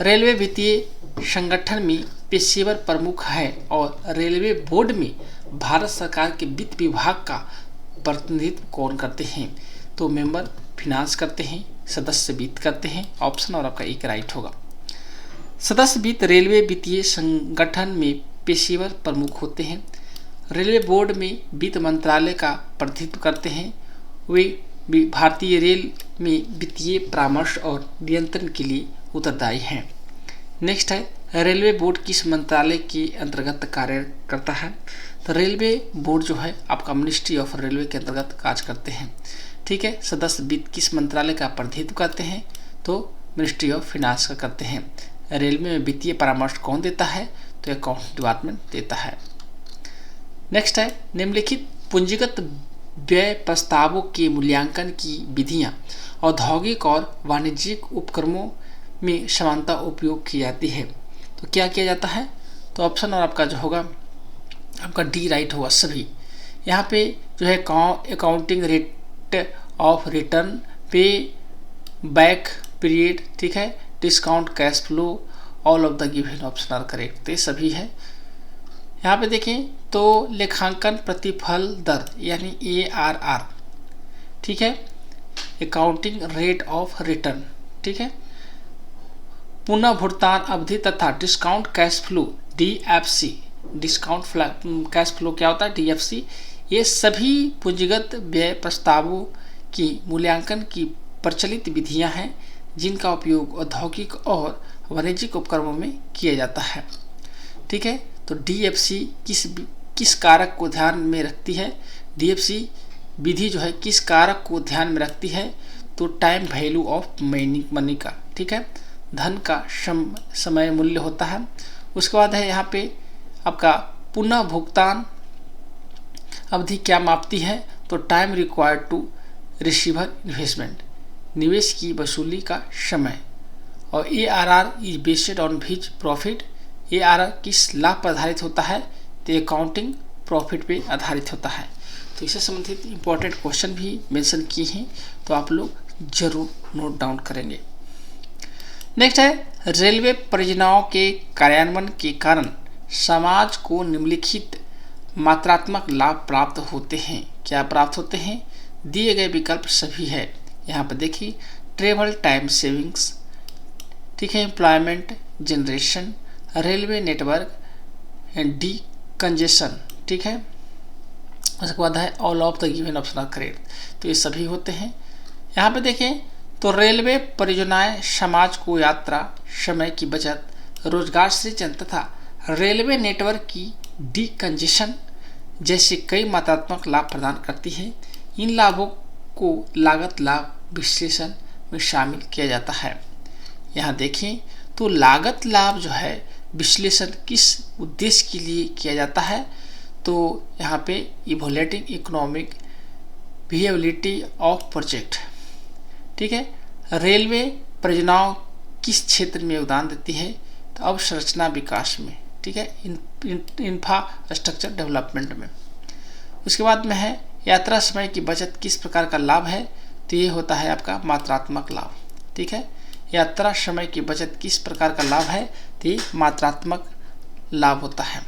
रेलवे वित्तीय संगठन में पेशेवर प्रमुख है और रेलवे बोर्ड में भारत सरकार के वित्त विभाग का प्रतिनिधित्व कौन करते हैं? तो मेंबर फिनांस करते हैं, सदस्य वित्त करते हैं। ऑप्शन और आपका 1 राइट होगा। सदस्य वित्त रेलवे वित्तीय संगठन में पेशेवर प्रमुख होते हैं। रेलवे बोर्ड में वित्त मंत्रालय का प्रतिनिधित्व करते हैं। वे भारतीय रेल में वित्तीय परामर्श और नियंत्रण के लिए उत्तरदायी हैं। नेक्स्ट है, रेलवे बोर्ड किस मंत्रालय के अंतर्गत कार्य करता है? तो रेलवे बोर्ड जो है आपका मिनिस्ट्री ऑफ रेलवे के अंतर्गत कार्य करते हैं। ठीक है, सदस्य वित्त किस मंत्रालय का प्रतिनिधित्व करते हैं? तो मिनिस्ट्री ऑफ फाइनेंस का करते हैं। रेलवे में वित्तीय परामर्श कौन देता है? तो अकाउंट डिपार्टमेंट देता है। नेक्स्ट है, निम्नलिखित पूंजीगत व्यय प्रस्तावों के मूल्यांकन की विधियां औद्योगिक और वाणिज्यिक उपक्रमों में समानता उपयोग की जाती है। तो क्या किया जाता है? तो ऑप्शन और आपका जो होगा आपका डी राइट होगा सभी। यहाँ पे जो है accounting rate of return, pay back period, ठीक है, discount cash flow, all of the given option are correct. तो ये सभी है। यहाँ पे देखें तो लेखांकन प्रतिफल दर यानी ARR, ठीक है, अकाउंटिंग रेट ऑफ रिटर्न, ठीक है, पुनः भुगतान अवधि तथा discount cash flow DFC, discount cash flow क्या होता है DFC, ये सभी पूंजीगत व्यय प्रस्तावों की मूल्यांकन की प्रचलित विधियां हैं जिनका उपयोग औद्योगिक और वाणिज्यिक उपक्रमों में किया जाता है, ठीक है। तो DFC किस कारक को ध्यान में रखती है? DFC विधि जो है किस कारक को ध्यान में रखती है? तो टाइम वैल्यू ऑफ मनी का, ठीक है, धन का समय मूल्य होता है। उसके बाद है यहाँ पे आपका पुनः भुगतान अवधि क्या मापती है? तो time required to receiver investment, निवेश की वसूली का समय। और ARR is based on which profit, ARR किस लाभ पर आधारित होता है? तो अकाउंटिंग प्रॉफिट पे आधारित होता है। तो इससे संबंधित इंपॉर्टेंट क्वेश्चन भी मेंशन किए हैं, तो आप लोग जरूर नोट डाउन करेंगे। नेक्स्ट है रेलवे परियोजनाओं के कार्यान्वयन के कारण समाज को निम्नलिखित मात्रात्मक लाभ प्राप्त होते हैं। क्या प्राप्त होते हैं? दिए गए विकल्प सभी है। यहाँ पर देखिए ट्रेवल टाइम सेविंग्स, ठीक है, employment generation, railway network decongestion, ठीक है। उसके बाद है all of the given option are correct. तो ये सभी होते हैं। यहाँ पे देखें तो रेलवे परियोजनाएं समाज को यात्रा समय की बचत, रोजगार सृजन तथा रेलवे नेटवर्क की डी कंजेशन जैसे कई मात्रात्मक लाभ प्रदान करती है। इन लाभों को लागत लाभ विश्लेषण में शामिल किया जाता है। यहाँ देखें तो लागत लाभ जो है विश्लेषण किस उद्देश्य के लिए किया जाता है? तो यहाँ पे evaluating economic viability of project, ठीक है। रेलवे परियोजनाओं किस क्षेत्र में योगदान देती है? तो अवसंरचना विकास में, ठीक है, इंफ्रास्ट्रक्चर डेवलपमेंट में। उसके बाद में है यात्रा समय की बचत किस प्रकार का लाभ है? तो ये होता है आपका मात्रात्मक लाभ, ठीक है। यात्रा समय की बचत किस प्रकार का लाभ है? तो ये मात्रात्मक लाभ होता है।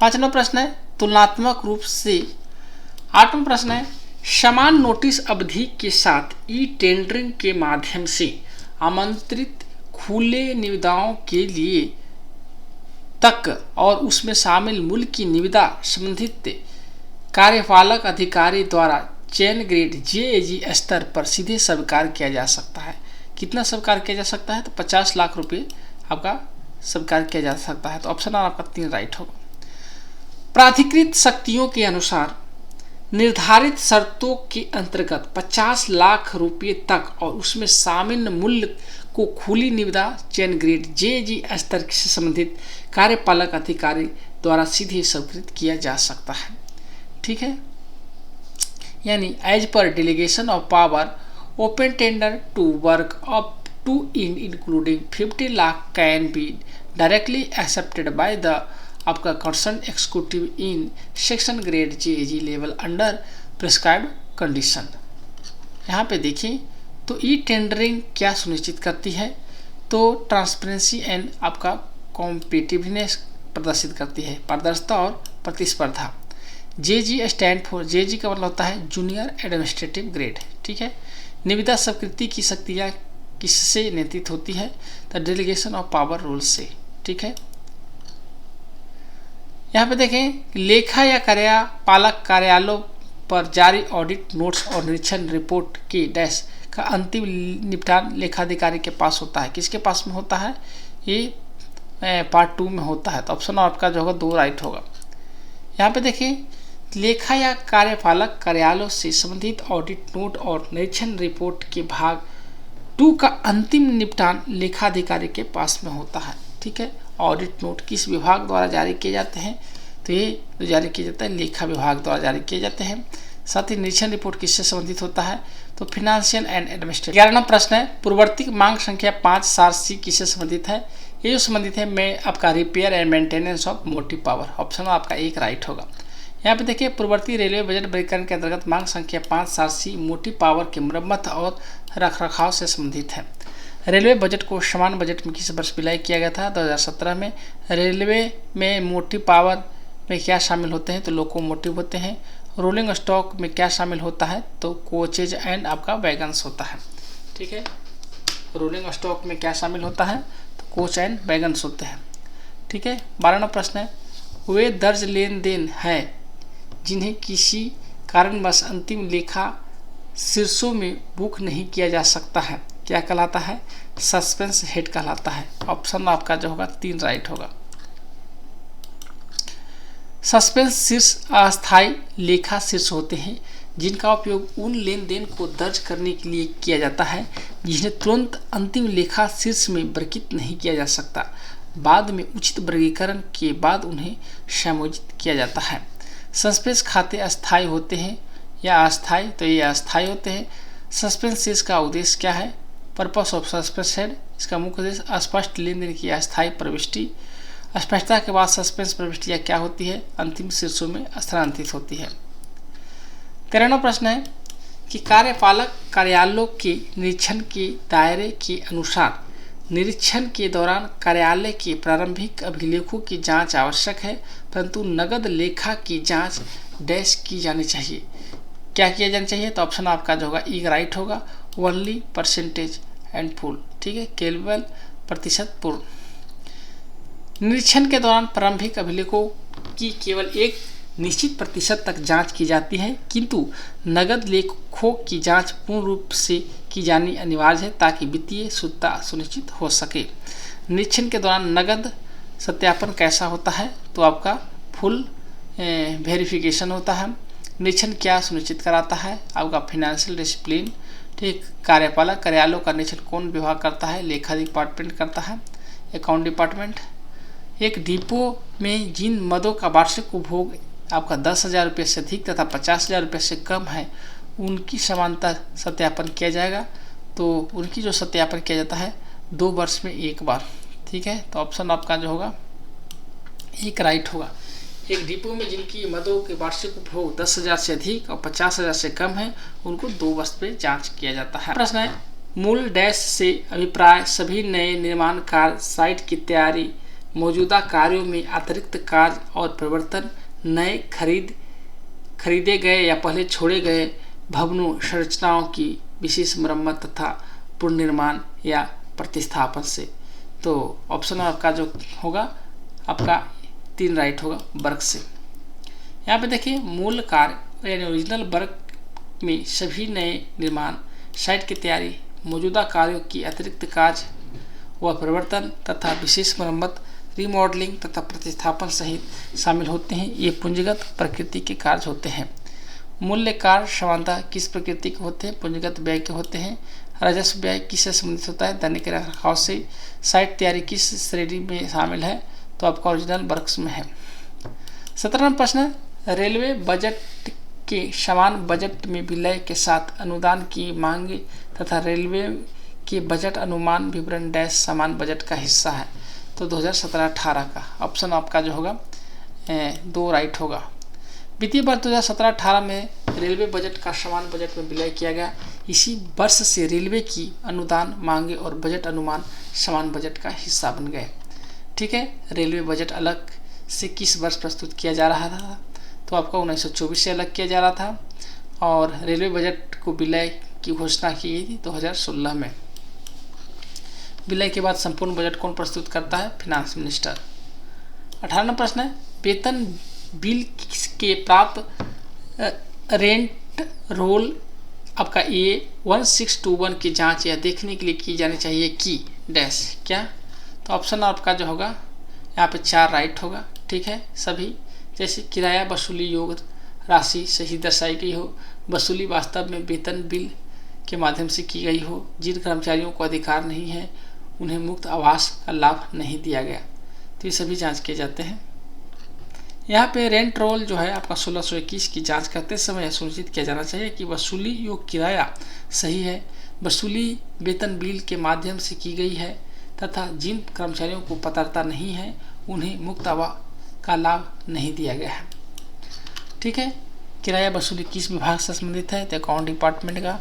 5वां प्रश्न है तुलनात्मक रूप से। 8वां प्रश्न है समान नोटिस अवधि के साथ ई टेंडरिंग के माध्यम से आमंत्रित खुले निविदाओं के लिए तक और उसमें शामिल मूल्य की निविदा संबंधित कार्यपालक अधिकारी द्वारा चयन ग्रेड JAG स्तर पर सीधे स्वीकार किया जा सकता है। कितना स्वीकार किया जा सकता है? तो 50 लाख रुपए आपका स्वीकार किया जा सकता है। तो ऑप्शन आर आपका 3 राइट होगा। प्राधिकृत शक्तियों के अनुसार निर्धारित शर्तों के अंतर्गत 50 लाख रुपए तक और उसमें शामिल मूल्य को खुली निविदा चयन ग्रेड JAG स्तर से संबंधित कार्यपालक अधिकारी द्वारा सीधे स्वीकृत किया जा सकता है, ठीक है। यानी as per delegation of power open tender to work up to including 50 lakh can be directly accepted by the आपका concern executive in section grade JAG level under prescribed condition. यहाँ पे देखिए तो ई टेंडरिंग क्या सुनिश्चित करती है? तो ट्रांसपेरेंसी एंड आपका कॉम्पिटिटिवनेस प्रदर्शित करती है, पारदर्शिता और प्रतिस्पर्धा। JAG स्टैंड फॉर, JAG का मतलब होता है जूनियर एडमिनिस्ट्रेटिव ग्रेड, ठीक है। निविदा स्वीकृति की शक्तियाँ किससे नियंत्रित होती है? तो डेलीगेशन ऑफ पावर रूल से, ठीक है। यहाँ पे देखें लेखा या कार्यपालक कार्यालयों पर जारी ऑडिट नोट्स और निरीक्षण रिपोर्ट के डैश का अंतिम निपटान लेखाधिकारी के पास होता है। किसके पास में होता है? ये पार्ट 2 में होता है। तो ऑप्शन आपका जो होगा 2 राइट होगा। यहाँ पे देखें लेखा या कार्यपालक कार्यालयों से संबंधित ऑडिट नोट और निरीक्षण रिपोर्ट के भाग 2 का अंतिम निपटान लेखाधिकारी के पास में होता है, ठीक है। ऑडिट नोट किस विभाग द्वारा जारी किए जाते हैं? तो ये जारी किया जाता है लेखा विभाग द्वारा जारी किए जाते हैं। साथ ही निरीक्षण रिपोर्ट किससे संबंधित होता है? तो फाइनेंशियल एंड एडमिनिस्ट्रेटिव। 11वां प्रश्न है पूर्ववर्ती मांग संख्या 5 SAR-C किससे संबंधित है? ये जो संबंधित है मैं आपका repair and maintenance of motive power. Option आपका 1 राइट होगा। यहाँ पे देखिए पूर्ववर्ती रेलवे बजट वर्गीकरण के अंतर्गत मांग संख्या 5 SAR-C मोटिव पावर के मरम्मत और रखरखाव से संबंधित है। रेलवे बजट को समान बजट में किस वर्ष विलय किया गया था? 2017 में। रेलवे में मोटिव पावर में क्या शामिल होते हैं? तो लोकोमोटिव होते हैं। रोलिंग स्टॉक में क्या शामिल होता है? तो कोचेज एंड आपका वैगन्स होता है। ठीक है, रोलिंग स्टॉक में क्या शामिल होता है? तो कोच एंड वैगन्स होते हैं। ठीक है, 12वां प्रश्न है, वे दर्ज लेन देन है जिन्हें किसी कारणवश अंतिम लेखा शीर्षों में बुक नहीं किया जा सकता है, क्या कहलाता है? सस्पेंस हेड कहलाता है। ऑप्शन आपका जो होगा 3 राइट होगा। सस्पेंस शीर्ष अस्थायी लेखा शीर्ष होते हैं जिनका उपयोग उन लेन देन को दर्ज करने के लिए किया जाता है जिन्हें तुरंत अंतिम लेखा शीर्ष में वर्गीकृत नहीं किया जा सकता, बाद में उचित वर्गीकरण के बाद उन्हें समायोजित किया जाता है। सस्पेंस खाते अस्थायी होते हैं या अस्थायी? तो ये अस्थायी होते हैं। सस्पेंस शीर्ष का उद्देश्य क्या है? पर्पस ऑफ सस्पेंस हेड, इसका मुख्य उद्देश्य अस्पष्ट लेन देन की अस्थायी प्रविष्टि। अस्पष्टता के बाद सस्पेंस प्रविष्टियाँ क्या होती है? अंतिम शीर्षों में स्थानांतरित होती है। 13वां प्रश्न है कि कार्यपालक कार्यालयों के निरीक्षण के दायरे के अनुसार निरीक्षण के दौरान कार्यालय के प्रारंभिक अभिलेखों की जांच आवश्यक है, परंतु नगद लेखा की जांच डैश की जानी चाहिए। क्या किया जाना चाहिए? तो ऑप्शन आपका जो होगा ई राइट होगा। Only percentage and full. ठीक है, केवल प्रतिशत पूर्ण। निरीक्षण के दौरान प्रारंभिक अभिलेखों की केवल एक निश्चित प्रतिशत तक जांच की जाती है, किंतु नगद लेखों की जांच पूर्ण रूप से की जानी अनिवार्य है ताकि वित्तीय शुद्धता सुनिश्चित हो सके। निरीक्षण के दौरान नगद सत्यापन कैसा होता है? तो आपका फुल वेरिफिकेशन होता है। निरीक्षण क्या सुनिश्चित कराता है? आपका फाइनेंशियल डिसिप्लिन। ठीक, कार्यपालक कार्यालयों का निरीक्षण कौन विभाग करता है? लेखा डिपार्टमेंट करता है, अकाउंट डिपार्टमेंट। एक डिपो में जिन मदों का वार्षिक उपभोग आपका 10,000 रुपये से अधिक तथा 50,000 रुपये से कम है, उनकी समानता सत्यापन किया जाएगा। तो उनकी जो सत्यापन किया जाता है 2 वर्ष में एक बार। ठीक है, तो ऑप्शन आपका जो होगा एक राइट होगा। एक डिपो में जिनकी मदों के वार्षिक उपभोग 10,000 से अधिक और 50,000 से कम है, उनको 2 वर्ष में जांच किया जाता है। प्रश्न है, मूल डैश से अभिप्राय सभी नए निर्माण कार्य, साइट की तैयारी, मौजूदा कार्यों में अतिरिक्त कार्य और परिवर्तन, नए खरीदे गए या पहले छोड़े गए भवनों संरचनाओं की विशेष मरम्मत तथा पुनर्निर्माण या प्रतिस्थापन से। तो ऑप्शन आपका जो होगा आपका 3 राइट होगा, वर्क से। यहाँ पे देखिए, मूल कार्य यानी ओरिजिनल वर्क में सभी नए निर्माण, साइट की तैयारी, मौजूदा कार्यों की अतिरिक्त कार्य व परिवर्तन तथा विशेष मरम्मत, रिमॉडलिंग तथा प्रतिस्थापन सहित शामिल होते हैं। ये पूंजीगत प्रकृति के कार्य होते हैं। मूल्य कार्य सामान्यतः किस प्रकृति के होते हैं? पूंजीगत व्यय के होते हैं। राजस्व व्यय किससे संबंधित होता है? दैनिक रखरखाव से। साइट तैयारी किस श्रेणी में शामिल है? तो आपका ओरिजिनल वर्क्स में है। 17वां प्रश्न, रेलवे बजट के समान बजट में विलय के साथ अनुदान की मांग तथा रेलवे के बजट अनुमान विवरण डैश समान बजट का हिस्सा है। तो 2017-18 का ऑप्शन आपका जो होगा 2 राइट होगा। वित्तीय वर्ष 2017-18 में रेलवे बजट का समान बजट में विलय किया गया। इसी वर्ष से रेलवे की अनुदान मांगे और बजट अनुमान समान बजट का हिस्सा बन गए। ठीक है, रेलवे बजट अलग से किस वर्ष प्रस्तुत किया जा रहा था? तो आपका 1924 से अलग किया जा रहा था, और रेलवे बजट को विलय की घोषणा की गई थी 2016 में। विलय के बाद संपूर्ण बजट कौन प्रस्तुत करता है? Finance minister. 18वां प्रश्न है, वेतन बिल के प्राप्त रेंट रोल आपका A1621 की जांच या देखने के लिए की जानी चाहिए कि डैश क्या? तो ऑप्शन आपका जो होगा यहाँ पे 4 राइट होगा। ठीक है, सभी जैसे किराया वसूली योग्य राशि सही दर्शाई गई हो, वसूली वास्तव में वेतन बिल के माध्यम से की गई हो, जिन कर्मचारियों को अधिकार नहीं है उन्हें मुक्त आवास का लाभ नहीं दिया गया, तो ये सभी जांच किए जाते हैं। यहाँ पे रेंट रोल जो है आपका 1621 की जांच करते समय सुनिश्चित किया जाना चाहिए कि वसूली योग्य किराया सही है, वसूली वेतन बिल के माध्यम से की गई है तथा जिन कर्मचारियों को पात्रता नहीं है उन्हें मुक्त आवास का लाभ नहीं दिया गया है। ठीक है, किराया वसूली किस विभाग से संबंधित है? तो अकाउंट डिपार्टमेंट का।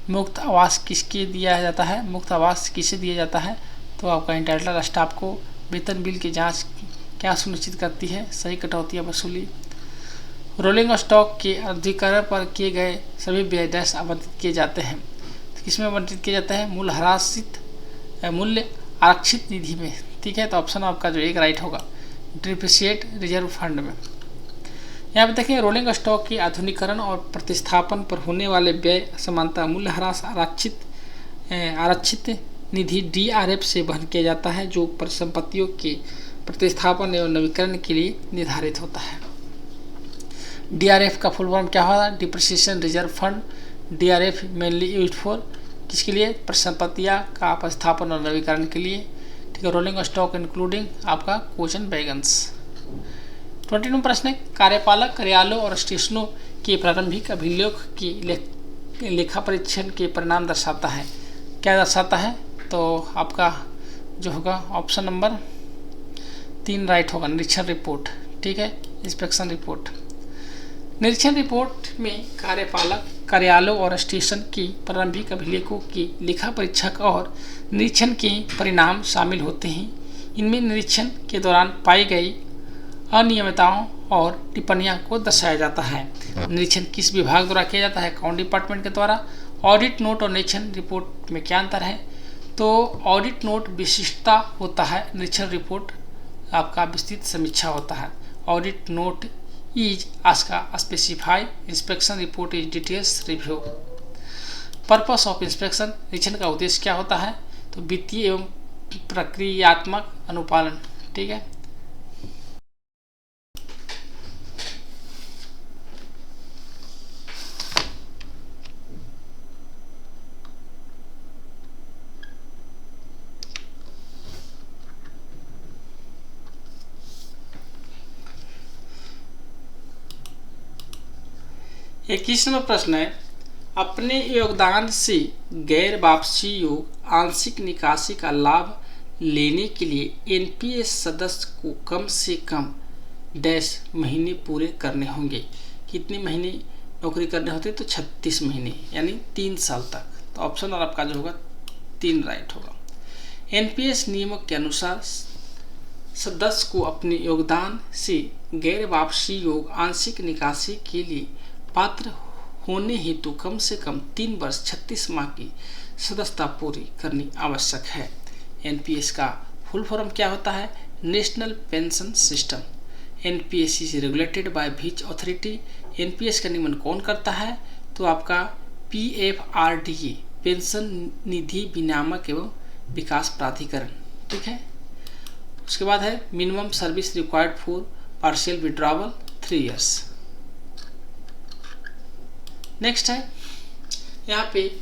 मुफ्त आवास किसके दिया जाता है, मुफ्त आवास किसे दिया जाता है, तो आपका इंटाइटलर स्टाफ को। वेतन बिल की जांच क्या सुनिश्चित करती है, सही कटौती या वसूली। रोलिंग स्टॉक के अधिग्रहण पर किए गए सभी व्यय डैश आवंटित किए जाते हैं, तो किसमें आवंटित किए जाते हैं, मूल्य आरक्षित निधि में। ठीक है, तो ऑप्शन आपका जो एक राइट होगा डिप्रिसिएट रिजर्व फंड में। यहाँ पे देखिए रोलिंग स्टॉक की आधुनिकीकरण और प्रतिस्थापन पर होने वाले व्यय समानता मूल्यह्रास आरक्षित निधि DRF से वहन किया जाता है, जो परिसंपत्तियों के प्रतिस्थापन एवं नवीकरण के लिए निर्धारित होता है। DRF का फुल फॉर्म क्या होगा, depreciation reserve fund. DRF mainly used for किसके लिए, परिसंपत्तियाँ का प्रतिस्थापन और नवीकरण के लिए। ठीक है, रोलिंग स्टॉक इंक्लूडिंग आपका क्वेश्चन बैगन्स। 29 प्रश्न है, कार्यपालक कार्यालयों और स्टेशनों के प्रारंभिक अभिलेख की लेखा परीक्षण के परिणाम दर्शाता है। क्या दर्शाता है, तो आपका जो होगा ऑप्शन नंबर 3 राइट होगा, निरीक्षण रिपोर्ट। ठीक है, इंस्पेक्शन रिपोर्ट। निरीक्षण रिपोर्ट में कार्यपालक कार्यालयों और स्टेशन की प्रारंभिक अभिलेखों की लेखा परीक्षक और निरीक्षण के परिणाम शामिल होते हैं। इनमें निरीक्षण के दौरान पाई गई अनियमितताओं और टिप्पणियां को दर्शाया जाता है। निरीक्षण किस विभाग द्वारा किया जाता है, अकाउंट डिपार्टमेंट के द्वारा। ऑडिट नोट और निरीक्षण रिपोर्ट में क्या अंतर है, तो ऑडिट नोट विशिष्टता होता है, निरीक्षण रिपोर्ट आपका विस्तृत समीक्षा होता है। Audit note is as a specify, inspection report is details review. Purpose of inspection, निरीक्षण का उद्देश्य क्या होता है, तो वित्तीय एवं प्रक्रियात्मक अनुपालन। ठीक है, एक 21 नंबर प्रश्न है, अपने योगदान से गैर वापसी योग्य आंशिक निकासी का लाभ लेने के लिए एनपीएस सदस्य को कम से कम डैश महीने पूरे करने होंगे। कितने महीने नौकरी करने होते, तो 36 महीने यानी 3 साल तक। तो ऑप्शन और आपका जो होगा 3 राइट होगा। एनपीएस नियमों के अनुसार सदस्य को अपने योगदान से गैर वापसी योग्य आंशिक निकासी के लिए पात्र होने हेतु कम से कम 3 वर्ष 36 माह की सदस्यता पूरी करनी आवश्यक है। एनपीएस का फुल फॉर्म क्या होता है, national pension system. NPS is regulated by which authority. NPS का नियमन कौन करता है, तो आपका PFRDA, पेंशन निधि विनियामक एवं विकास प्राधिकरण। ठीक है, उसके बाद है minimum service required for partial withdrawal 3 years. Next है यहाँ पे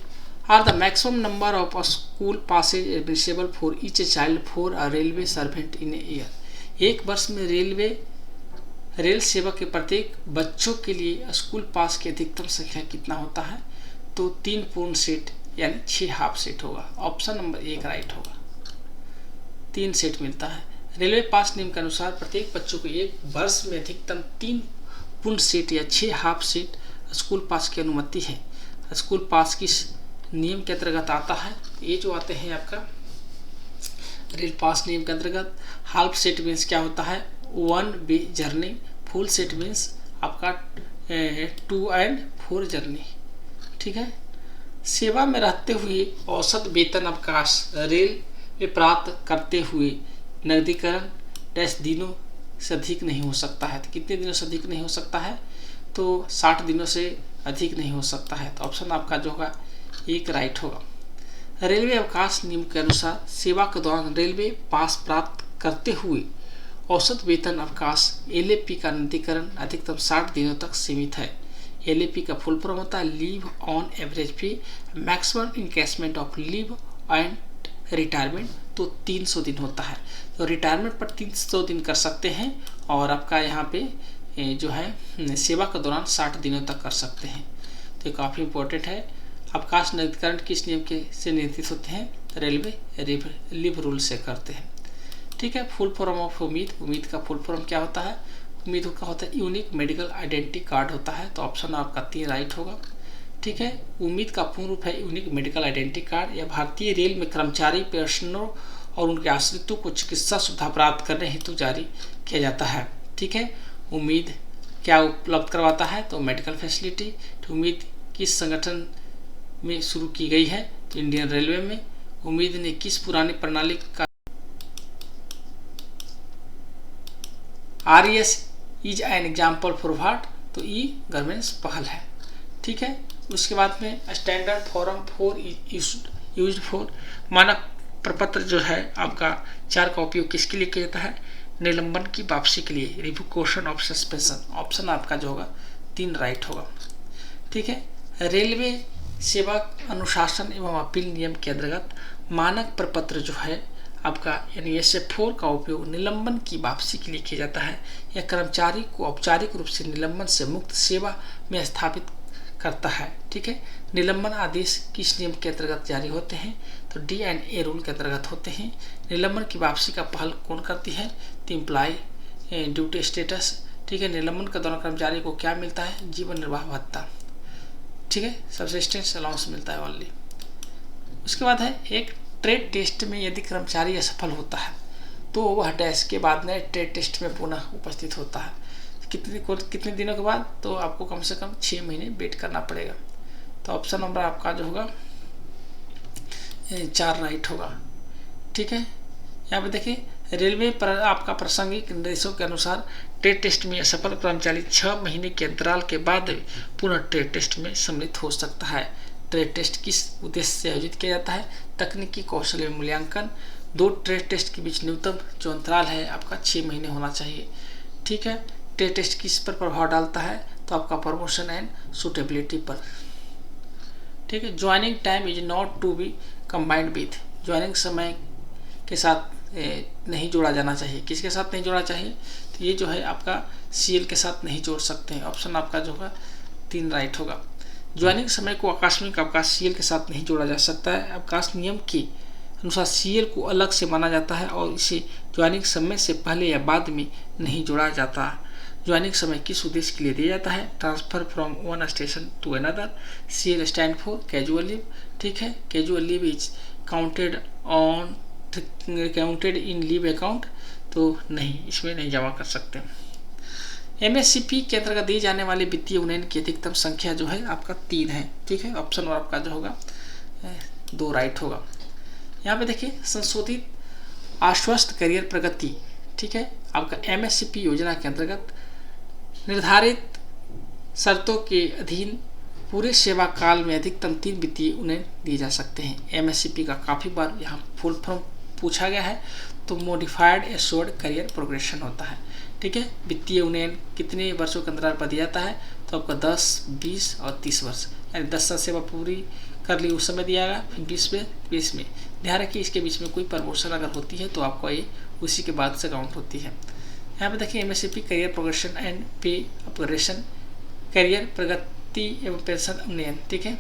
are the maximum number of school passes admissible for each child for a railway servant in a year. एक वर्ष में रेल सेवा के प्रत्येक बच्चों के लिए स्कूल पास की अधिकतम संख्या कितना होता है, तो 3 पूर्ण सेट यानी 6 हाफ सेट होगा। ऑप्शन नंबर 1 राइट होगा, 3 सेट मिलता है। रेलवे पास नियम के अनुसार प्रत्येक बच्चों को एक वर्ष में अधिकतम 3 पूर्ण सेट या 6 हाफ सेट स्कूल पास की अनुमति है। स्कूल पास किस नियम के अंतर्गत आता है, ये जो आते हैं आपका रेल पास नियम के अंतर्गत। हाफ सेट मीन्स क्या होता है, 1 वे जर्नी। फुल सेट मीन्स आपका 2 and 4 जर्नी। ठीक है, सेवा में रहते हुए औसत वेतन अवकाश रेल में प्राप्त करते हुए नकदीकरण डैश दिनों से अधिक नहीं हो सकता है। तो कितने दिनों से अधिक नहीं हो सकता है, तो 60 दिनों से अधिक नहीं हो सकता है। तो ऑप्शन आपका जो होगा 1 राइट होगा। रेलवे अवकाश नियम के अनुसार सेवा के दौरान रेलवे पास प्राप्त करते हुए औसत वेतन अवकाश LAP का नकदीकरण अधिकतम 60 दिनों तक सीमित है। LAP का फुल फॉर्म होता है लीव ऑन एवरेज पे, maximum encashment of leave and retirement, तो 300 दिन होता है। तो रिटायरमेंट पर 300 दिन कर सकते हैं और आपका यहाँ पे जो है सेवा के दौरान 60 दिनों तक कर सकते हैं। तो काफ़ी इंपॉर्टेंट है। अवकाश नकदीकरण किस नियम के से नियंत्रित होते हैं, रेलवे लीव रूल से करते हैं। ठीक है, फुल फॉर्म ऑफ उम्मीद का फुल फॉर्म क्या होता है, उम्मीद का होता है यूनिक मेडिकल आइडेंटिटी कार्ड होता है। तो ऑप्शन आपका 3 राइट होगा। ठीक ठीक है। उम्मीद का पूर्ण रूप है यूनिक मेडिकल आइडेंटिटी कार्ड। यह भारतीय रेल में कर्मचारी, पेंशनरों और उनके आश्रितों को चिकित्सा सुविधा प्राप्त करने हेतु जारी किया जाता है। ठीक है। उम्मीद क्या उपलब्ध करवाता है, तो मेडिकल फैसिलिटी। उम्मीद किस संगठन में शुरू की गई है, तो इंडियन रेलवे में। उम्मीद ने किस पुरानी प्रणाली का RES is an example for what, तो ई गवर्नेंस पहल है। ठीक है। उसके बाद में standard form for used for, मानक प्रपत्र जो है आपका 4 का उपयोग किसके लिए किया जाता है, निलंबन की वापसी के लिए, रिवोकेशन ऑफ सस्पेंशन। ऑप्शन आपका जो होगा 3 राइट होगा। ठीक है। रेलवे सेवा अनुशासन एवं अपील नियम के अंतर्गत मानक प्रपत्र जो है आपका यानी SF4 का उपयोग निलंबन की वापसी के लिए किया जाता है। यह कर्मचारी को औपचारिक रूप से निलंबन से मुक्त सेवा में स्थापित करता है। ठीक है। निलंबन आदेश किस नियम के अंतर्गत जारी होते हैं, तो D&A रूल के अंतर्गत होते हैं। निलंबन की वापसी का पहल कौन करती है, तो एम्प्लॉय ड्यूटी स्टेटस। ठीक है। निलंबन के दौरान कर्मचारी को क्या मिलता है, जीवन निर्वाह भत्ता। ठीक है। सबसिस्टेंस अलाउंस मिलता है ओनली। उसके बाद है एक ट्रेड टेस्ट में यदि कर्मचारी असफल होता है तो वह डैश के बाद नए ट्रेड टेस्ट में पुनः उपस्थित होता है। कितने दिनों के बाद, तो आपको कम से कम 6 महीने वेट करना पड़ेगा। तो ऑप्शन नंबर आपका जो होगा 4 राइट होगा। ठीक है। यहाँ पे देखिए रेलवे पर आपका प्रासंगिक निर्देशों के अनुसार ट्रेड टेस्ट में असफल कर्मचारी 6 महीने के अंतराल के बाद पुनः ट्रेड टेस्ट में सम्मिलित हो सकता है। ट्रेड टेस्ट किस उद्देश्य से आयोजित किया जाता है, तकनीकी कौशल एवं मूल्यांकन। 2 ट्रेड टेस्ट के बीच न्यूनतम जो अंतराल है आपका 6 महीने होना चाहिए। ठीक है। ट्रेड टेस्ट किस पर प्रभाव डालता है, तो आपका प्रमोशन एंड सुटेबिलिटी पर। ठीक है। Joining time is not to be combined with, joining समय के साथ नहीं जोड़ा जाना चाहिए। किसके साथ नहीं जोड़ा चाहिए, तो ये जो है आपका CL के साथ नहीं जोड़ सकते हैं। ऑप्शन आपका जो होगा 3 राइट होगा। ज्वाइनिंग समय को आकस्मिक अवकाश CL के साथ नहीं जोड़ा जा सकता है। अवकाश नियम के अनुसार CL को अलग से माना जाता है और इसे ज्वाइनिंग समय से पहले या बाद में नहीं जोड़ा जाता। ज्वाइनिंग समय किस उद्देश्य के लिए दिया जाता है, transfer from one station to another. CL stand for casual leave. ठीक है। Casual leave is counted in leave account, तो नहीं, इसमें नहीं जमा कर सकते। MSCP के अंतर्गत दी जाने वाली वित्तीय उन्नयन की अधिकतम संख्या जो है आपका 3 है। ठीक है। ऑप्शन और आपका जो होगा 2 राइट होगा। यहाँ पे देखिए संशोधित आश्वस्त करियर प्रगति। ठीक है। आपका MSCP योजना के अंतर्गत निर्धारित शर्तों के अधीन पूरे सेवा काल में अधिकतम 3 वित्तीय उन्नयन दिए जा सकते हैं। MSCP का काफ़ी बार यहाँ फुल फॉर्म पूछा गया है, तो मॉडिफाइड एश्योर्ड करियर प्रोग्रेशन होता है। ठीक है। वित्तीय उन्नयन कितने वर्षों के अंतराल पर दिया जाता है, तो आपका 10, 20 और 30 वर्ष, यानी 10 साल सेवा पूरी कर ली उस समय दिया गया, फिर 20 में। ध्यान रखिए इसके बीच में कोई प्रमोशन अगर होती है तो आपको ये उसी के बाद से काउंट होती है। यहाँ पे देखिए MSCP करियर प्रोग्रेशन एंड पे अपग्रेडेशन, करियर प्रगति एवं पेंशन उन्नयन। ठीक है।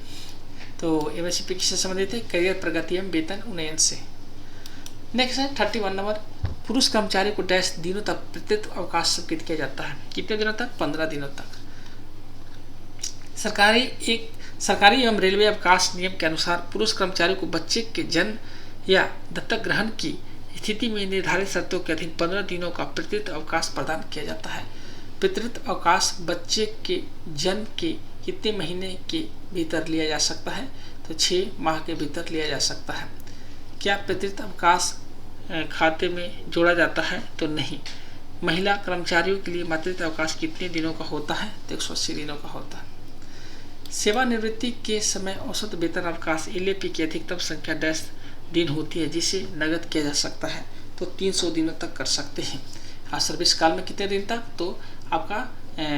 तो MSCP किससे संबंधित है, करियर प्रगति एवं वेतन उन्नयन से। नेक्स्ट है 31 नंबर, पुरुष कर्मचारी को डैश दिनों तक प्रत्येक अवकाश स्वीकृत किया जाता है। कितने दिनों तक, 15 दिनों तक। सरकारी एवं रेलवे अवकाश नियम के अनुसार पुरुष कर्मचारी को बच्चे के जन्म या दत्तक ग्रहण की स्थिति में निर्धारित शर्तों के अधीन 15 दिनों का प्रत्येक अवकाश प्रदान किया जाता है। प्रत्येक अवकाश बच्चे के जन्म के कितने महीने के भीतर लिया जा सकता है, तो 6 माह के भीतर लिया जा सकता है। क्या प्रत्येक अवकाश खाते में जोड़ा जाता है, तो नहीं। महिला कर्मचारियों के लिए मातृत्व अवकाश कितने दिनों का होता है, तो 180 दिनों का होता है। सेवानिवृत्ति के समय औसत वेतन अवकाश LAP की अधिकतम संख्या 10 दिन होती है, जिसे नगद किया जा सकता है, तो 300 दिनों तक कर सकते हैं। हाँ, सर्विस काल में कितने दिन तक, तो आपका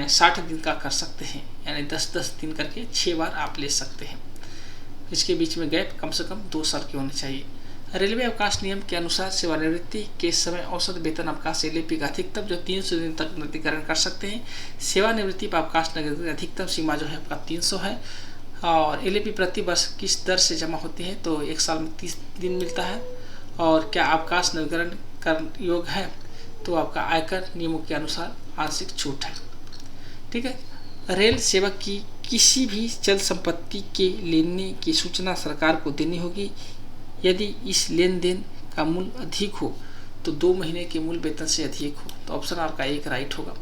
60 दिन का कर सकते हैं, यानी 10-10 दिन करके 6 बार आप ले सकते हैं। इसके बीच में गैप कम से कम 2 साल की होनी चाहिए। रेलवे अवकाश नियम के अनुसार सेवानिवृत्ति के समय औसत वेतन अवकाश LAP का अधिकतम जो 300 दिन तक नवीनीकरण कर सकते हैं। सेवानिवृत्ति पर अवकाश नगद अधिकतम सीमा जो है आपका 300 है। और LAP प्रति वर्ष किस दर से जमा होती है, तो 1 साल में 30 दिन मिलता है। और क्या अवकाश नवीनीकरण कर योग्य है, तो आपका आयकर नियमों के अनुसार आंशिक छूट है। ठीक है। रेल सेवक की किसी भी चल संपत्ति के लेने की सूचना सरकार को देनी होगी। यदि इस लेन देन का मूल्य अधिक हो तो 2 महीने के मूल वेतन से अधिक हो, तो ऑप्शन आपका एक राइट होगा।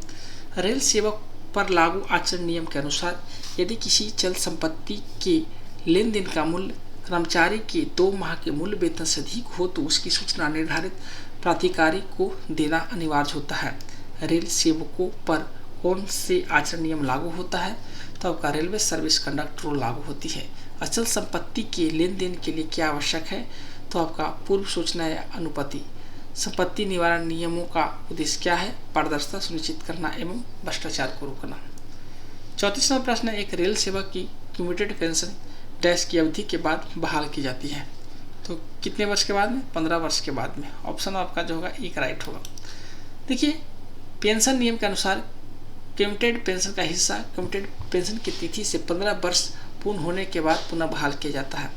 रेल सेवक पर लागू आचरण नियम के अनुसार यदि किसी चल संपत्ति के लेन देन का मूल्य कर्मचारी के 2 माह के मूल वेतन से अधिक हो तो उसकी सूचना निर्धारित प्राधिकारी को देना अनिवार्य होता है। रेल सेवकों पर कौन से आचरण नियम लागू होता है? तो आपका रेलवे सर्विस कंडक्ट रूल लागू होती है। अचल संपत्ति के लेन देन के लिए क्या आवश्यक है? तो आपका पूर्व सूचना या अनुपति। संपत्ति निवारण नियमों का उद्देश्य क्या है? पारदर्शिता सुनिश्चित करना एवं भ्रष्टाचार को रोकना। 34वां प्रश्न, एक रेल सेवक की क्यूमुलेटेड पेंशन डैश की अवधि के बाद बहाल की जाती है, तो कितने वर्ष के बाद में? 15 वर्ष के बाद में। ऑप्शन आपका जो होगा एक राइट होगा। देखिए, पेंशन नियम के अनुसार क्यूमुलेटेड पेंशन का हिस्सा क्यूमुलेटेड पेंशन की तिथि से 15 वर्ष पूर्ण होने के बाद पुनः बहाल किया जाता है।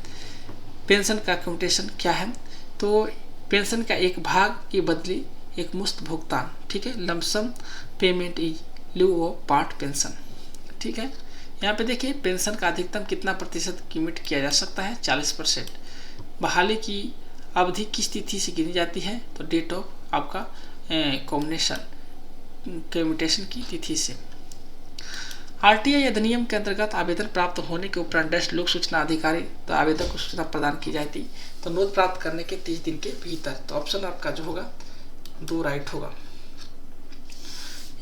पेंशन का क्यूमुलेशन क्या है? तो पेंशन का एक भाग के बदले एक मुफ्त भुगतान, ठीक है, lump sum payment in लिeu of part pension, ठीक है। यहाँ पे देखिए, पेंशन का अधिकतम कितना प्रतिशत क्यूमुलेट किया जा सकता है? 40%। बहाली की अवधि किस तिथि से गिनी जाती है? तो डेट ऑफ आपका क्यूमुलेशन की तिथि से। आरटीआई अधिनियम के अंतर्गत आवेदन प्राप्त होने के उपरांत लोक सूचना अधिकारी तो आवेदक को सूचना प्रदान की जाती तो नोट प्राप्त करने के 30 दिन के भीतर, तो ऑप्शन आपका जो होगा 2 राइट होगा।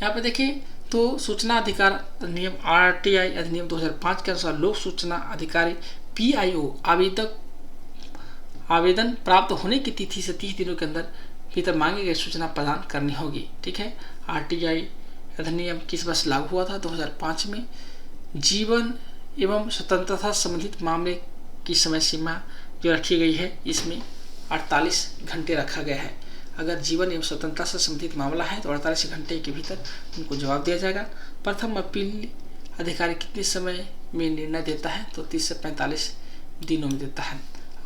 यहाँ पे देखिए, तो सूचना अधिकार अधिनियम आरटीआई अधिनियम 2005 के अनुसार लोक सूचना अधिकारी पीआईओ आवेदन प्राप्त होने की तिथि से 30 दिनों के अंदर भीतर मांगी गई सूचना प्रदान करनी होगी, ठीक है। आरटीआई अधिनियम किस वर्ष लागू हुआ था? 2005 में। जीवन एवं स्वतंत्रता संबंधित मामले की समय सीमा जो रखी गई है इसमें 48 घंटे रखा गया है। अगर जीवन एवं स्वतंत्रता से संबंधित मामला है तो 48 घंटे के भीतर उनको जवाब दिया जाएगा। प्रथम अपील अधिकारी कितने समय में निर्णय देता है? तो 30 से 45 दिनों में देता है,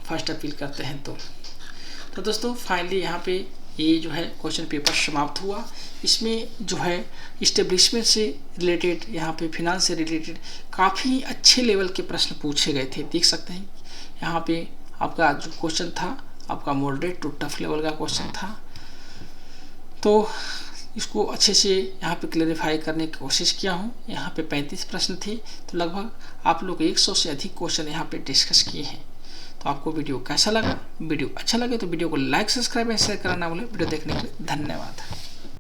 फर्स्ट अपील करते हैं तो दोस्तों फाइनली यहाँ पे ये जो है क्वेश्चन पेपर समाप्त हुआ। इसमें जो है इस्टेब्लिशमेंट से रिलेटेड, यहाँ पे फिनांस से रिलेटेड काफ़ी अच्छे लेवल के प्रश्न पूछे गए थे। देख सकते हैं यहाँ पे आपका जो क्वेश्चन था आपका मॉडरेट टू टफ लेवल का क्वेश्चन था, तो इसको अच्छे से यहाँ पे क्लैरिफाई करने की कोशिश किया हूँ। यहाँ पे 35 प्रश्न थे, तो लगभग आप लोग 100 से अधिक क्वेश्चन यहाँ पे डिस्कस किए हैं। तो आपको वीडियो कैसा लगा? वीडियो अच्छा लगे तो वीडियो को लाइक, सब्सक्राइब एंड शेयर करना ना भूलें। वीडियो देखने के लिए धन्यवाद।